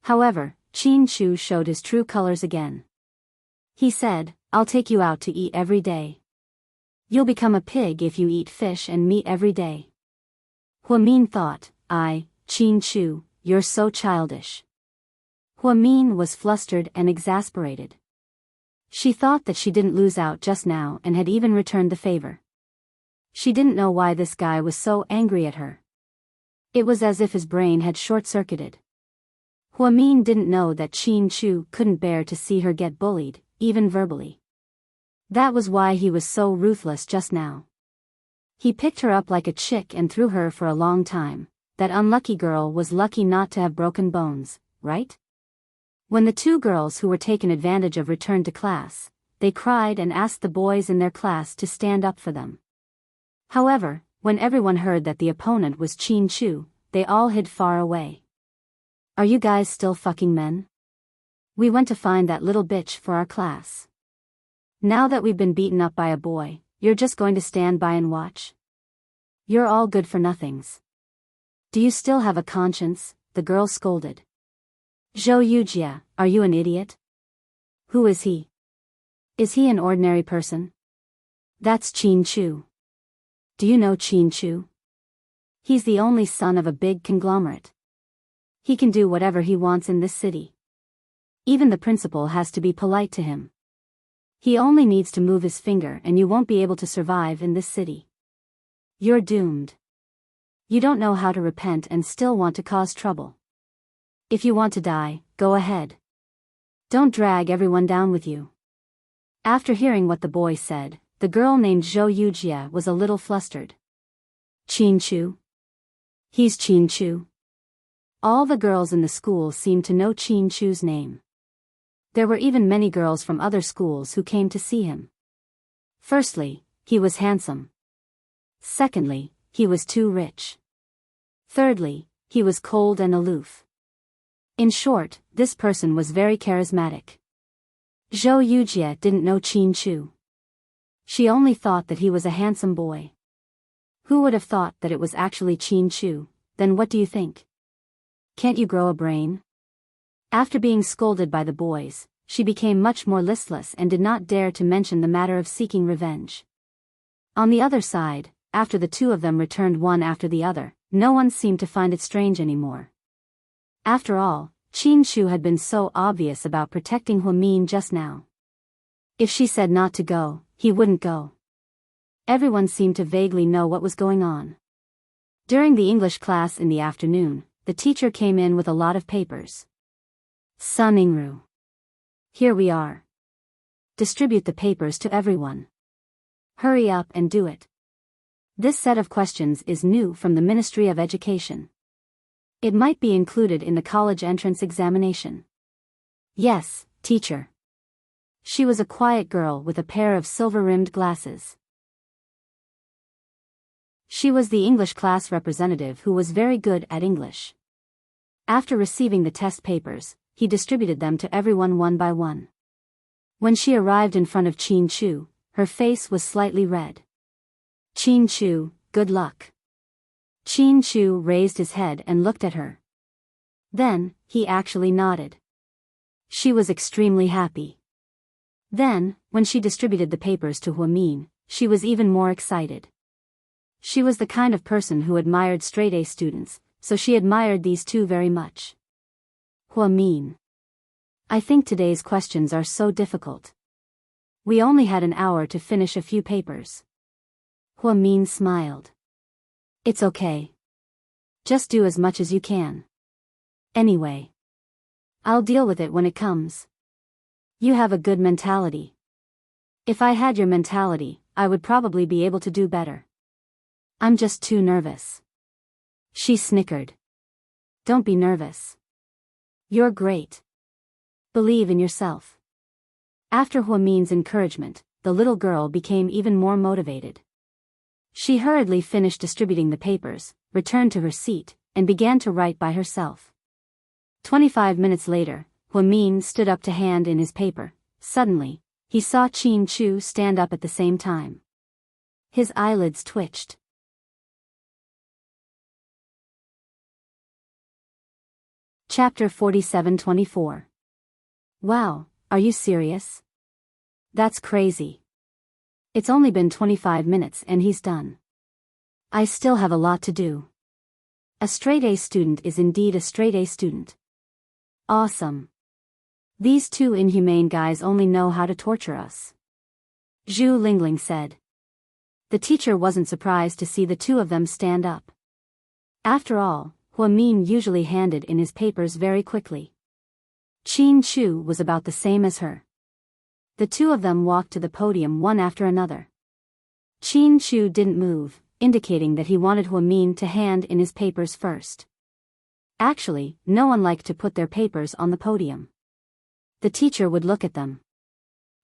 However, Chin Chu showed his true colors again. He said, "I'll take you out to eat every day. You'll become a pig if you eat fish and meat every day." Huamin thought, Chin Chu, you're so childish." Huamin was flustered and exasperated. She thought that she didn't lose out just now and had even returned the favor. She didn't know why this guy was so angry at her. It was as if his brain had short-circuited. Huamin didn't know that Chin Chu couldn't bear to see her get bullied, even verbally. That was why he was so ruthless just now. He picked her up like a chick and threw her for a long time. That unlucky girl was lucky not to have broken bones, right? When the two girls who were taken advantage of returned to class, they cried and asked the boys in their class to stand up for them. However, when everyone heard that the opponent was Chin Chu, they all hid far away. "Are you guys still fucking men? We went to find that little bitch for our class. Now that we've been beaten up by a boy, you're just going to stand by and watch? You're all good for nothings. Do you still have a conscience?" the girl scolded. "Zhou Yujia, are you an idiot? Who is he? Is he an ordinary person? That's Chin Chu. Do you know Chin Chu? He's the only son of a big conglomerate. He can do whatever he wants in this city. Even the principal has to be polite to him. He only needs to move his finger and you won't be able to survive in this city. You're doomed. You don't know how to repent and still want to cause trouble. If you want to die, go ahead. Don't drag everyone down with you." After hearing what the boy said, the girl named Zhou Yujia was a little flustered. "Chin Chu? He's Chin Chu?" All the girls in the school seemed to know Chin Chu's name. There were even many girls from other schools who came to see him. Firstly, he was handsome. Secondly, he was too rich. Thirdly, he was cold and aloof. In short, this person was very charismatic. Zhou Yujia didn't know Chin Chu. She only thought that he was a handsome boy. Who would have thought that it was actually Chin Chu? Then what do you think? Can't you grow a brain? After being scolded by the boys, she became much more listless and did not dare to mention the matter of seeking revenge. On the other side, after the two of them returned one after the other, no one seemed to find it strange anymore. After all, Qin Shu had been so obvious about protecting Huamin just now. If she said not to go, he wouldn't go. Everyone seemed to vaguely know what was going on. During the English class in the afternoon, the teacher came in with a lot of papers. Sun Ingru. Here we are. Distribute the papers to everyone. Hurry up and do it. This set of questions is new from the Ministry of Education. It might be included in the college entrance examination. Yes, teacher. She was a quiet girl with a pair of silver-rimmed glasses. She was the English class representative who was very good at English. After receiving the test papers, he distributed them to everyone one by one. When she arrived in front of Qin Chu, her face was slightly red. Qin Chu, good luck. Qin Chu raised his head and looked at her. Then, he actually nodded. She was extremely happy. Then, when she distributed the papers to Huamin, she was even more excited. She was the kind of person who admired straight-A students, so she admired these two very much. Huamin. I think today's questions are so difficult. We only had an hour to finish a few papers. Huamin smiled. It's okay. Just do as much as you can. Anyway. I'll deal with it when it comes. You have a good mentality. If I had your mentality, I would probably be able to do better. I'm just too nervous. She snickered. Don't be nervous. You're great. Believe in yourself. After Huamin's encouragement, the little girl became even more motivated. She hurriedly finished distributing the papers, returned to her seat, and began to write by herself. 25 minutes later, Huamin stood up to hand in his paper. Suddenly, he saw Qin Chu stand up at the same time. His eyelids twitched. Chapter 47-24. Wow, are you serious? That's crazy. It's only been 25 minutes and he's done. I still have a lot to do. A straight-A student is indeed a straight-A student. Awesome. These two inhumane guys only know how to torture us. Zhu Lingling said. The teacher wasn't surprised to see the two of them stand up. After all, Huamin usually handed in his papers very quickly. Qin Chu was about the same as her. The two of them walked to the podium one after another. Qin Chu didn't move, indicating that he wanted Huamin to hand in his papers first. Actually, no one liked to put their papers on the podium. The teacher would look at them.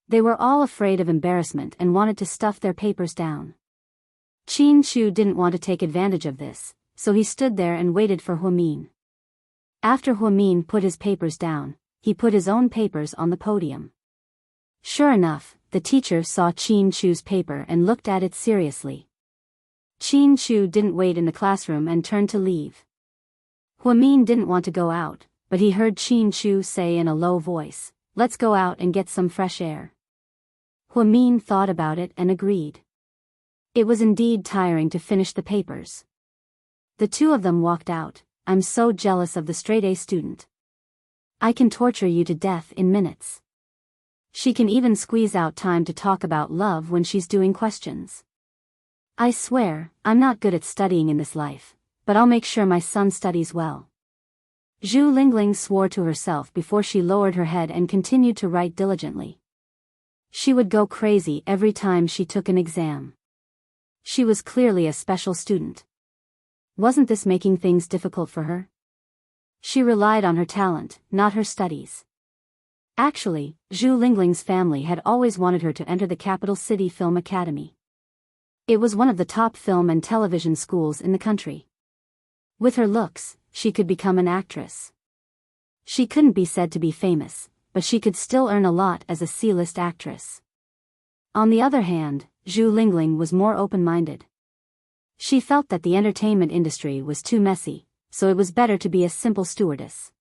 They were all afraid of embarrassment and wanted to stuff their papers down. Qin Chu didn't want to take advantage of this, so he stood there and waited for Huamin. After Huamin put his papers down, he put his own papers on the podium. Sure enough, the teacher saw Qin Chu's paper and looked at it seriously. Qin Chu didn't wait in the classroom and turned to leave. Huamin didn't want to go out, but he heard Qin Chu say in a low voice, "Let's go out and get some fresh air." Huamin thought about it and agreed. It was indeed tiring to finish the papers. The two of them walked out. I'm so jealous of the straight-A student. I can torture you to death in minutes. She can even squeeze out time to talk about love when she's doing questions. I swear, I'm not good at studying in this life, but I'll make sure my son studies well. Zhu Lingling swore to herself before she lowered her head and continued to write diligently. She would go crazy every time she took an exam. She was clearly a special student. Wasn't this making things difficult for her? She relied on her talent, not her studies. Actually, Zhu Lingling's family had always wanted her to enter the capital city film academy. It was one of the top film and television schools in the country. With her looks, she could become an actress. She couldn't be said to be famous, but she could still earn a lot as a C-list actress. On the other hand, Zhu Lingling was more open-minded. She felt that the entertainment industry was too messy, so it was better to be a simple stewardess.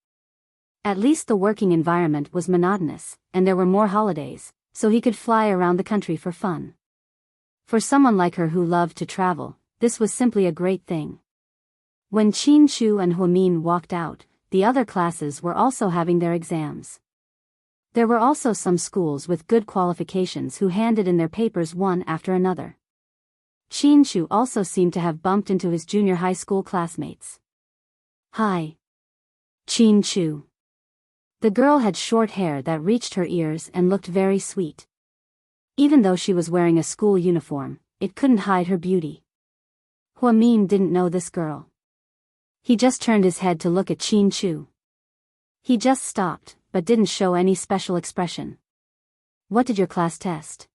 At least the working environment was monotonous, and there were more holidays, so he could fly around the country for fun. For someone like her who loved to travel, this was simply a great thing. When Qin Chu and Huamin walked out, the other classes were also having their exams. There were also some schools with good qualifications who handed in their papers one after another. Qin Chu also seemed to have bumped into his junior high school classmates. Hi. Qin Chu. The girl had short hair that reached her ears and looked very sweet. Even though she was wearing a school uniform, it couldn't hide her beauty. Huamin didn't know this girl. He just turned his head to look at Qin Chu. He just stopped, but didn't show any special expression. What did your class test?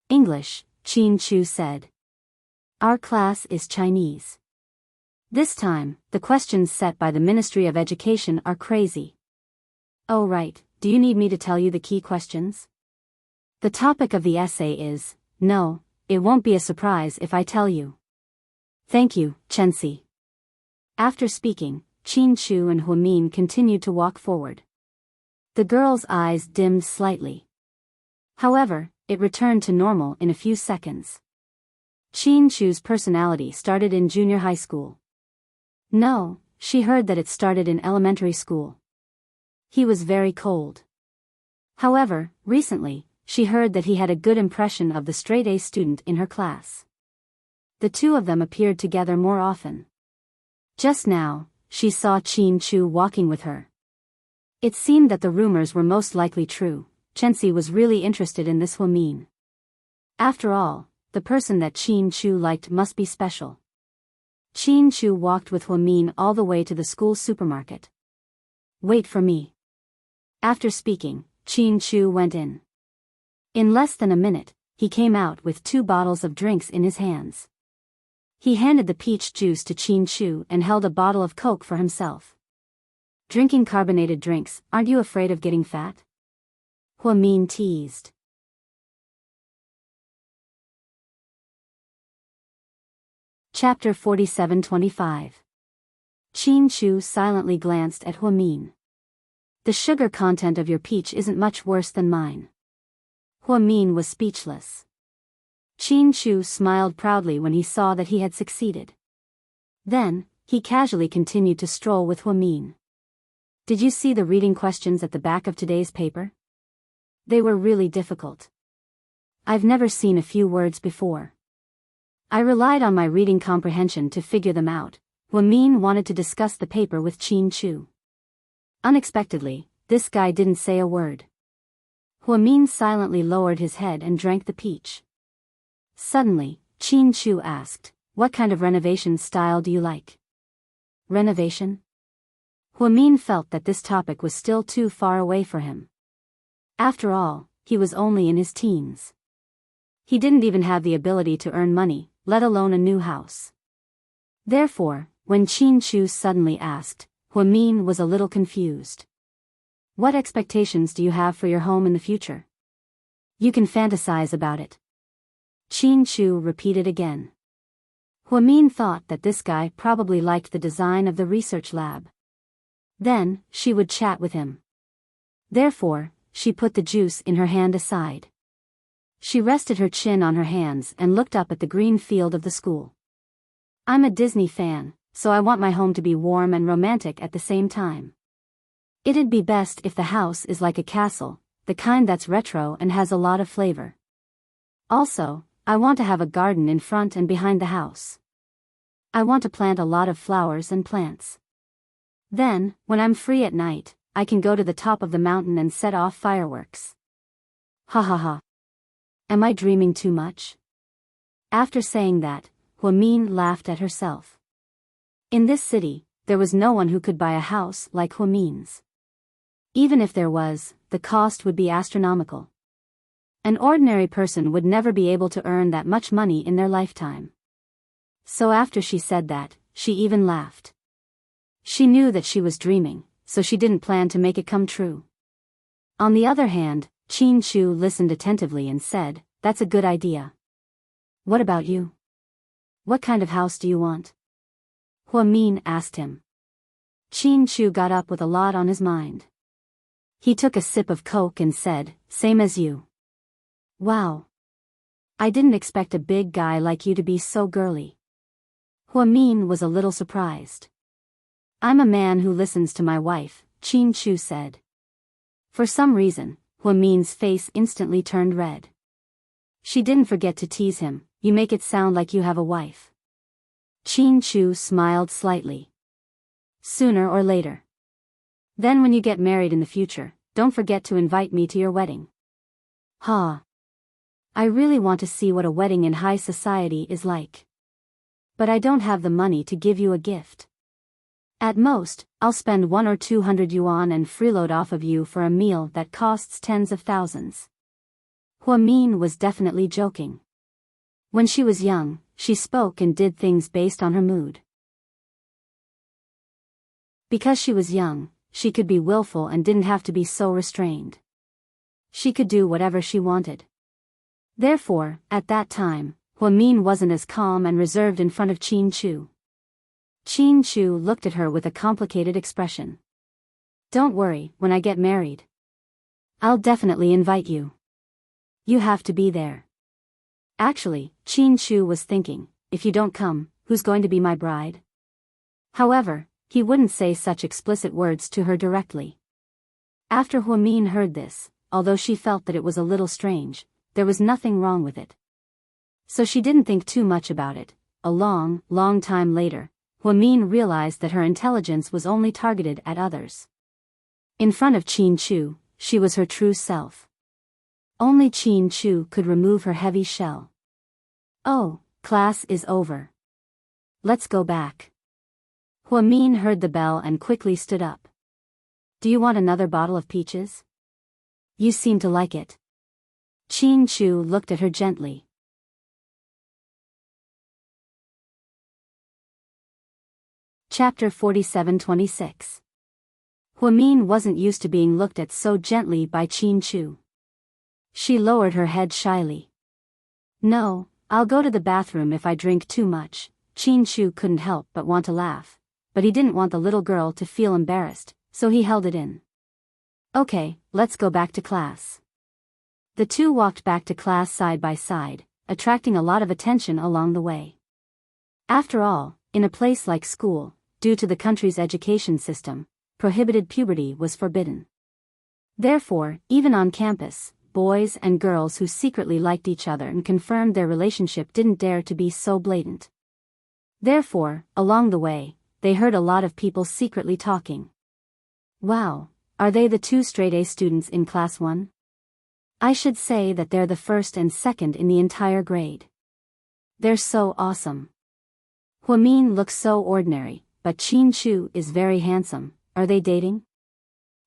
English, Qin Chu said. Our class is Chinese. This time, the questions set by the Ministry of Education are crazy. Oh right, do you need me to tell you the key questions? The topic of the essay is, no, it won't be a surprise if I tell you. Thank you, Chenxi. After speaking, Qin Chu and Huamin continued to walk forward. The girl's eyes dimmed slightly. However, it returned to normal in a few seconds. Qin Chu's personality started in junior high school. No, she heard that it started in elementary school. He was very cold. However, recently, she heard that he had a good impression of the straight-A student in her class. The two of them appeared together more often. Just now, she saw Qin Chu walking with her. It seemed that the rumors were most likely true. Chenxi was really interested in this Huamin. After all, the person that Qin Chu liked must be special. Qin Chu walked with Huamin all the way to the school supermarket. Wait for me. After speaking, Qin Chu went in. In less than a minute, he came out with 2 bottles of drinks in his hands. He handed the peach juice to Qin Chu and held a bottle of Coke for himself. Drinking carbonated drinks, aren't you afraid of getting fat? Huamin teased. Chapter 47-25. Qin Chu silently glanced at Huamin. The sugar content of your peach isn't much worse than mine. Huamin was speechless. Qin Chu smiled proudly when he saw that he had succeeded. Then, he casually continued to stroll with Huamin. Did you see the reading questions at the back of today's paper? They were really difficult. I've never seen a few words before. I relied on my reading comprehension to figure them out. Huamin wanted to discuss the paper with Qin Chu. Unexpectedly, this guy didn't say a word. Huamin silently lowered his head and drank the peach. Suddenly, Qin Chu asked, what kind of renovation style do you like? Renovation? Huamin felt that this topic was still too far away for him. After all, he was only in his teens. He didn't even have the ability to earn money, let alone a new house. Therefore, when Qin Chu suddenly asked, Huamin was a little confused. What expectations do you have for your home in the future? You can fantasize about it. Qin Chu repeated again. Huamin thought that this guy probably liked the design of the research lab. Then, she would chat with him. Therefore, she put the juice in her hand aside. She rested her chin on her hands and looked up at the green field of the school. I'm a Disney fan, so I want my home to be warm and romantic at the same time. It'd be best if the house is like a castle, the kind that's retro and has a lot of flavor. Also, I want to have a garden in front and behind the house. I want to plant a lot of flowers and plants. Then, when I'm free at night, I can go to the top of the mountain and set off fireworks. Ha ha ha. Am I dreaming too much? After saying that, Huamin laughed at herself. In this city, there was no one who could buy a house like Huamin's. Even if there was, the cost would be astronomical. An ordinary person would never be able to earn that much money in their lifetime. So after she said that, she even laughed. She knew that she was dreaming, so she didn't plan to make it come true. On the other hand, Qin Chu listened attentively and said, that's a good idea. What about you? What kind of house do you want? Min asked him. Qin Chu got up with a lot on his mind. He took a sip of Coke and said, "Same as you." "Wow. I didn't expect a big guy like you to be so girly." Min was a little surprised. "I'm a man who listens to my wife," Qin Chu said. For some reason, Min's face instantly turned red. She didn't forget to tease him, "You make it sound like you have a wife." Qin Chu smiled slightly. "Sooner or later. Then when you get married in the future, don't forget to invite me to your wedding." "Ha. I really want to see what a wedding in high society is like. But I don't have the money to give you a gift. At most, I'll spend 100 or 200 yuan and freeload off of you for a meal that costs tens of thousands." Min was definitely joking. When she was young, she spoke and did things based on her mood. Because she was young, she could be willful and didn't have to be so restrained. She could do whatever she wanted. Therefore, at that time, Min wasn't as calm and reserved in front of Qin Chu. Qin Chu looked at her with a complicated expression. "Don't worry, when I get married, I'll definitely invite you. You have to be there." Actually, Qin Chu was thinking, "If you don't come, who's going to be my bride?" However, he wouldn't say such explicit words to her directly. After Min heard this, although she felt that it was a little strange, there was nothing wrong with it. So she didn't think too much about it. A long, long time later, Min realized that her intelligence was only targeted at others. In front of Qin Chu, she was her true self. Only Qin Chu could remove her heavy shell. "Oh, class is over. Let's go back." Min heard the bell and quickly stood up. "Do you want another bottle of peaches? You seem to like it." Qin Chu looked at her gently. Chapter 47-26. Min wasn't used to being looked at so gently by Qin Chu. She lowered her head shyly. "No, I'll go to the bathroom if I drink too much." Qin Chu couldn't help but want to laugh, but he didn't want the little girl to feel embarrassed, so he held it in. "Okay, let's go back to class." The two walked back to class side by side, attracting a lot of attention along the way. After all, in a place like school, due to the country's education system, prohibited puberty was forbidden. Therefore, even on campus, boys and girls who secretly liked each other and confirmed their relationship didn't dare to be so blatant. Therefore, along the way, they heard a lot of people secretly talking. "Wow, are they the two straight A students in class 1? I should say that they're the first and second in the entire grade. They're so awesome. Min looks so ordinary, but Qin Chu is very handsome. Are they dating?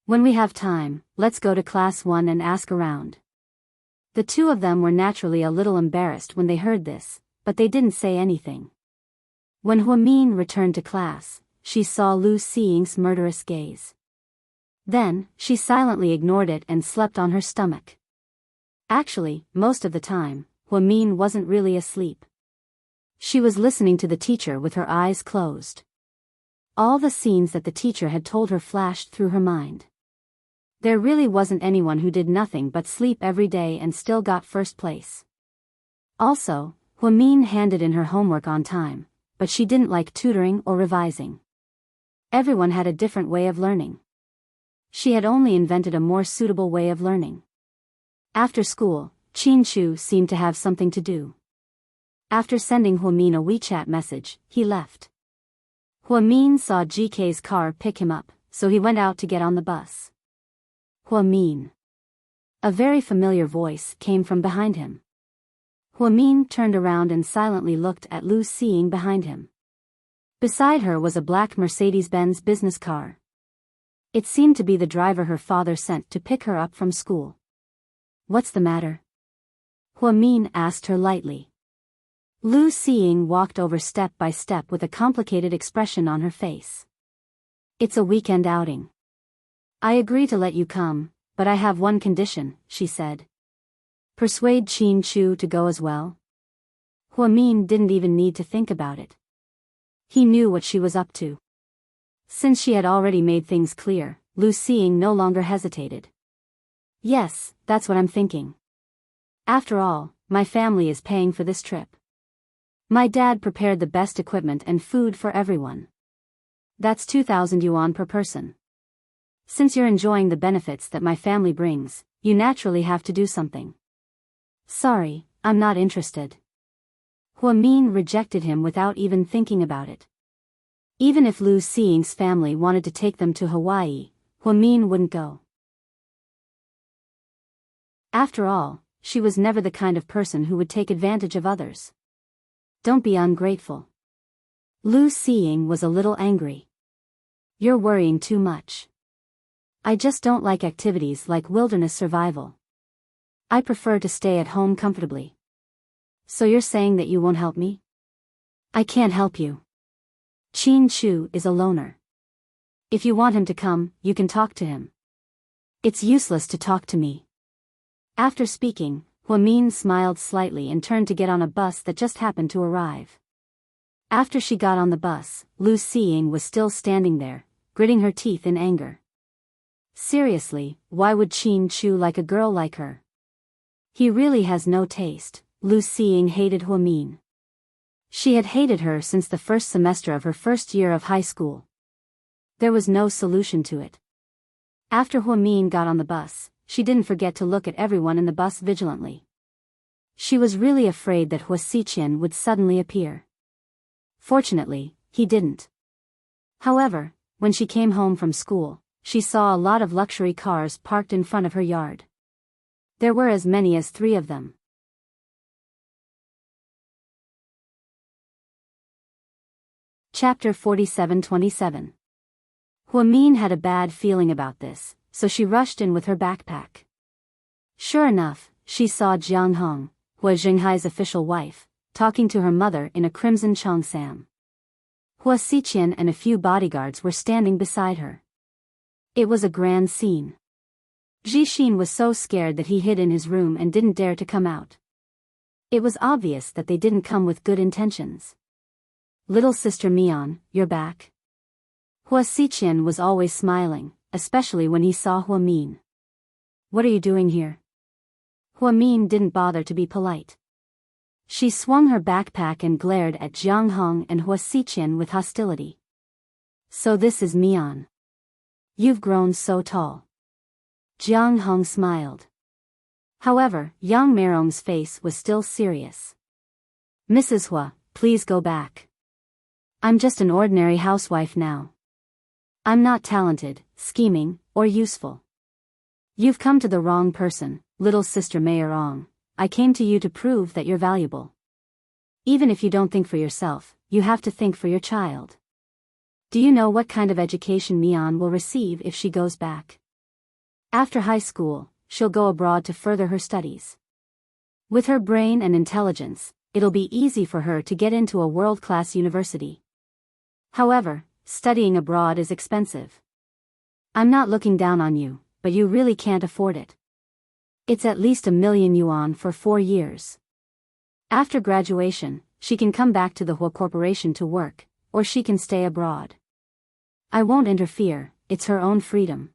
When we have time, let's go to class 1 and ask around." The two of them were naturally a little embarrassed when they heard this, but they didn't say anything. When Min returned to class, she saw Lu Xiying's murderous gaze. Then, she silently ignored it and slept on her stomach. Actually, most of the time, Min wasn't really asleep. She was listening to the teacher with her eyes closed. All the scenes that the teacher had told her flashed through her mind. There really wasn't anyone who did nothing but sleep every day and still got first place. Also, Min handed in her homework on time, but she didn't like tutoring or revising. Everyone had a different way of learning. She had only invented a more suitable way of learning. After school, Qin Chu seemed to have something to do. After sending Min a WeChat message, he left. Min saw GK's car pick him up, so he went out to get on the bus. "Min." A very familiar voice came from behind him. Min turned around and silently looked at Lu Xiying behind him. Beside her was a black Mercedes-Benz business car. It seemed to be the driver her father sent to pick her up from school. "What's the matter?" Min asked her lightly. Lu Xiying walked over step by step with a complicated expression on her face. "It's a weekend outing. I agree to let you come, but I have one condition," she said. "Persuade Qin Chu to go as well." Min didn't even need to think about it. He knew what she was up to. Since she had already made things clear, Lu Xiying no longer hesitated. Yes, that's what I'm thinking. After all, my family is paying for this trip. My dad prepared the best equipment and food for everyone. That's 2,000 yuan per person. Since you're enjoying the benefits that my family brings, you naturally have to do something. Sorry, I'm not interested. Huamin rejected him without even thinking about it. Even if Lu Xiying's family wanted to take them to Hawaii, Huamin wouldn't go. After all, she was never the kind of person who would take advantage of others. Don't be ungrateful. Lu Xiying was a little angry. You're worrying too much. I just don't like activities like wilderness survival. I prefer to stay at home comfortably. So you're saying that you won't help me? I can't help you. Qin Chu is a loner. If you want him to come, you can talk to him. It's useless to talk to me. After speaking, Huamin smiled slightly and turned to get on a bus that just happened to arrive. After she got on the bus, Lu Xiying was still standing there, gritting her teeth in anger. Seriously, why would Qin Chu like a girl like her? He really has no taste. Lu Xiying hated Huamin. She had hated her since the first semester of her first year of high school. There was no solution to it. After Huamin got on the bus, she didn't forget to look at everyone in the bus vigilantly. She was really afraid that Hua Xiqian would suddenly appear. Fortunately, he didn't. However, when she came home from school, she saw a lot of luxury cars parked in front of her yard. There were as many as 3 of them. Chapter 47-27. Huamin had a bad feeling about this, so she rushed in with her backpack. Sure enough, she saw Jiang Hong, Hua Xinghai's official wife, talking to her mother in a crimson cheongsam. Hua Xiqian and a few bodyguards were standing beside her. It was a grand scene. Jixin was so scared that he hid in his room and didn't dare to come out. It was obvious that they didn't come with good intentions. Little sister Mian, you're back. Hua Xiqian was always smiling, especially when he saw Huamin. What are you doing here? Huamin didn't bother to be polite. She swung her backpack and glared at Jiang Hong and Hua Xiqian with hostility. So this is Mian. You've grown so tall. Jiang Hong smiled. However, Yang Meirong's face was still serious. Mrs. Hua, please go back. I'm just an ordinary housewife now. I'm not talented, scheming, or useful. You've come to the wrong person, little sister Meirong. I came to you to prove that you're valuable. Even if you don't think for yourself, you have to think for your child. Do you know what kind of education Mian will receive if she goes back? After high school, she'll go abroad to further her studies. With her brain and intelligence, it'll be easy for her to get into a world-class university. However, studying abroad is expensive. I'm not looking down on you, but you really can't afford it. It's at least 1 million yuan for 4 years. After graduation, she can come back to the Hua Corporation to work, or she can stay abroad. I won't interfere, it's her own freedom.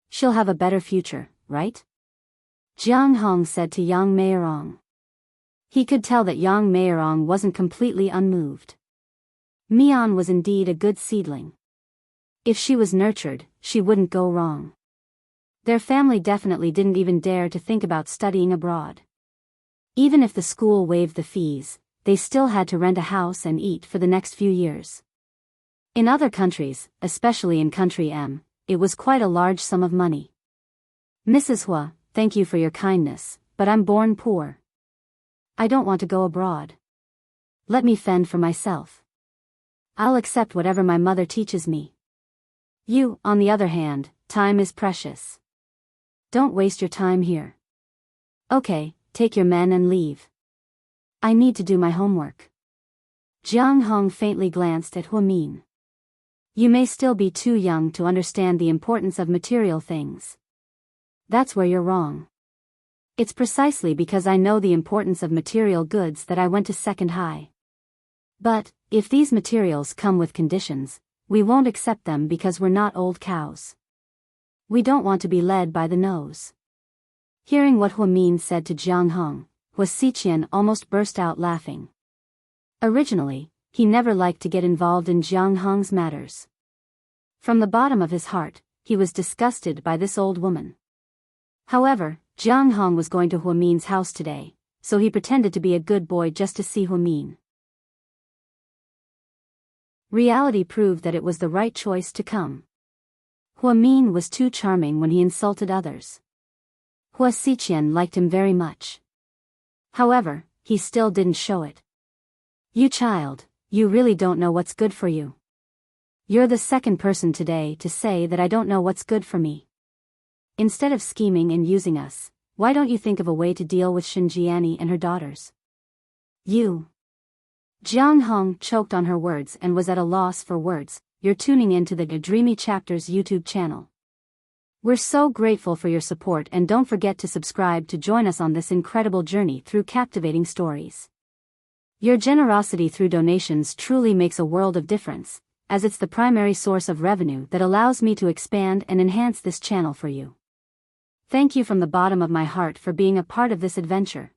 She'll have a better future, right? Jiang Hong said to Yang Meirong. He could tell that Yang Meirong wasn't completely unmoved. Mian was indeed a good seedling. If she was nurtured, she wouldn't go wrong. Their family definitely didn't even dare to think about studying abroad. Even if the school waived the fees, they still had to rent a house and eat for the next few years. In other countries, especially in Country M, it was quite a large sum of money. Mrs. Hua, thank you for your kindness, but I'm born poor. I don't want to go abroad. Let me fend for myself. I'll accept whatever my mother teaches me. You, on the other hand, time is precious. Don't waste your time here. Okay, take your men and leave. I need to do my homework. Jiang Hong faintly glanced at Huamin. You may still be too young to understand the importance of material things. That's where you're wrong. It's precisely because I know the importance of material goods that I went to second high. But, If these materials come with conditions, we won't accept them because we're not old cows. We don't want to be led by the nose. Hearing what Huamin said to Jiang Hong, Hua Xiqian almost burst out laughing. Originally, he never liked to get involved in Jiang Hong's matters. From the bottom of his heart, he was disgusted by this old woman. However, Jiang Hong was going to Huamin's house today, so he pretended to be a good boy just to see Huamin. Reality proved that it was the right choice to come. Huamin was too charming when he insulted others. Hua Xiqian liked him very much. However, he still didn't show it. You child, you really don't know what's good for you. You're the second person today to say that I don't know what's good for me. Instead of scheming and using us, why don't you think of a way to deal with Xinjiani and her daughters? You. Jiang Hong choked on her words and was at a loss for words. You're tuning into the Dreamy Chapters YouTube channel. We're so grateful for your support, and don't forget to subscribe to join us on this incredible journey through captivating stories. Your generosity through donations truly makes a world of difference, as it's the primary source of revenue that allows me to expand and enhance this channel for you. Thank you from the bottom of my heart for being a part of this adventure.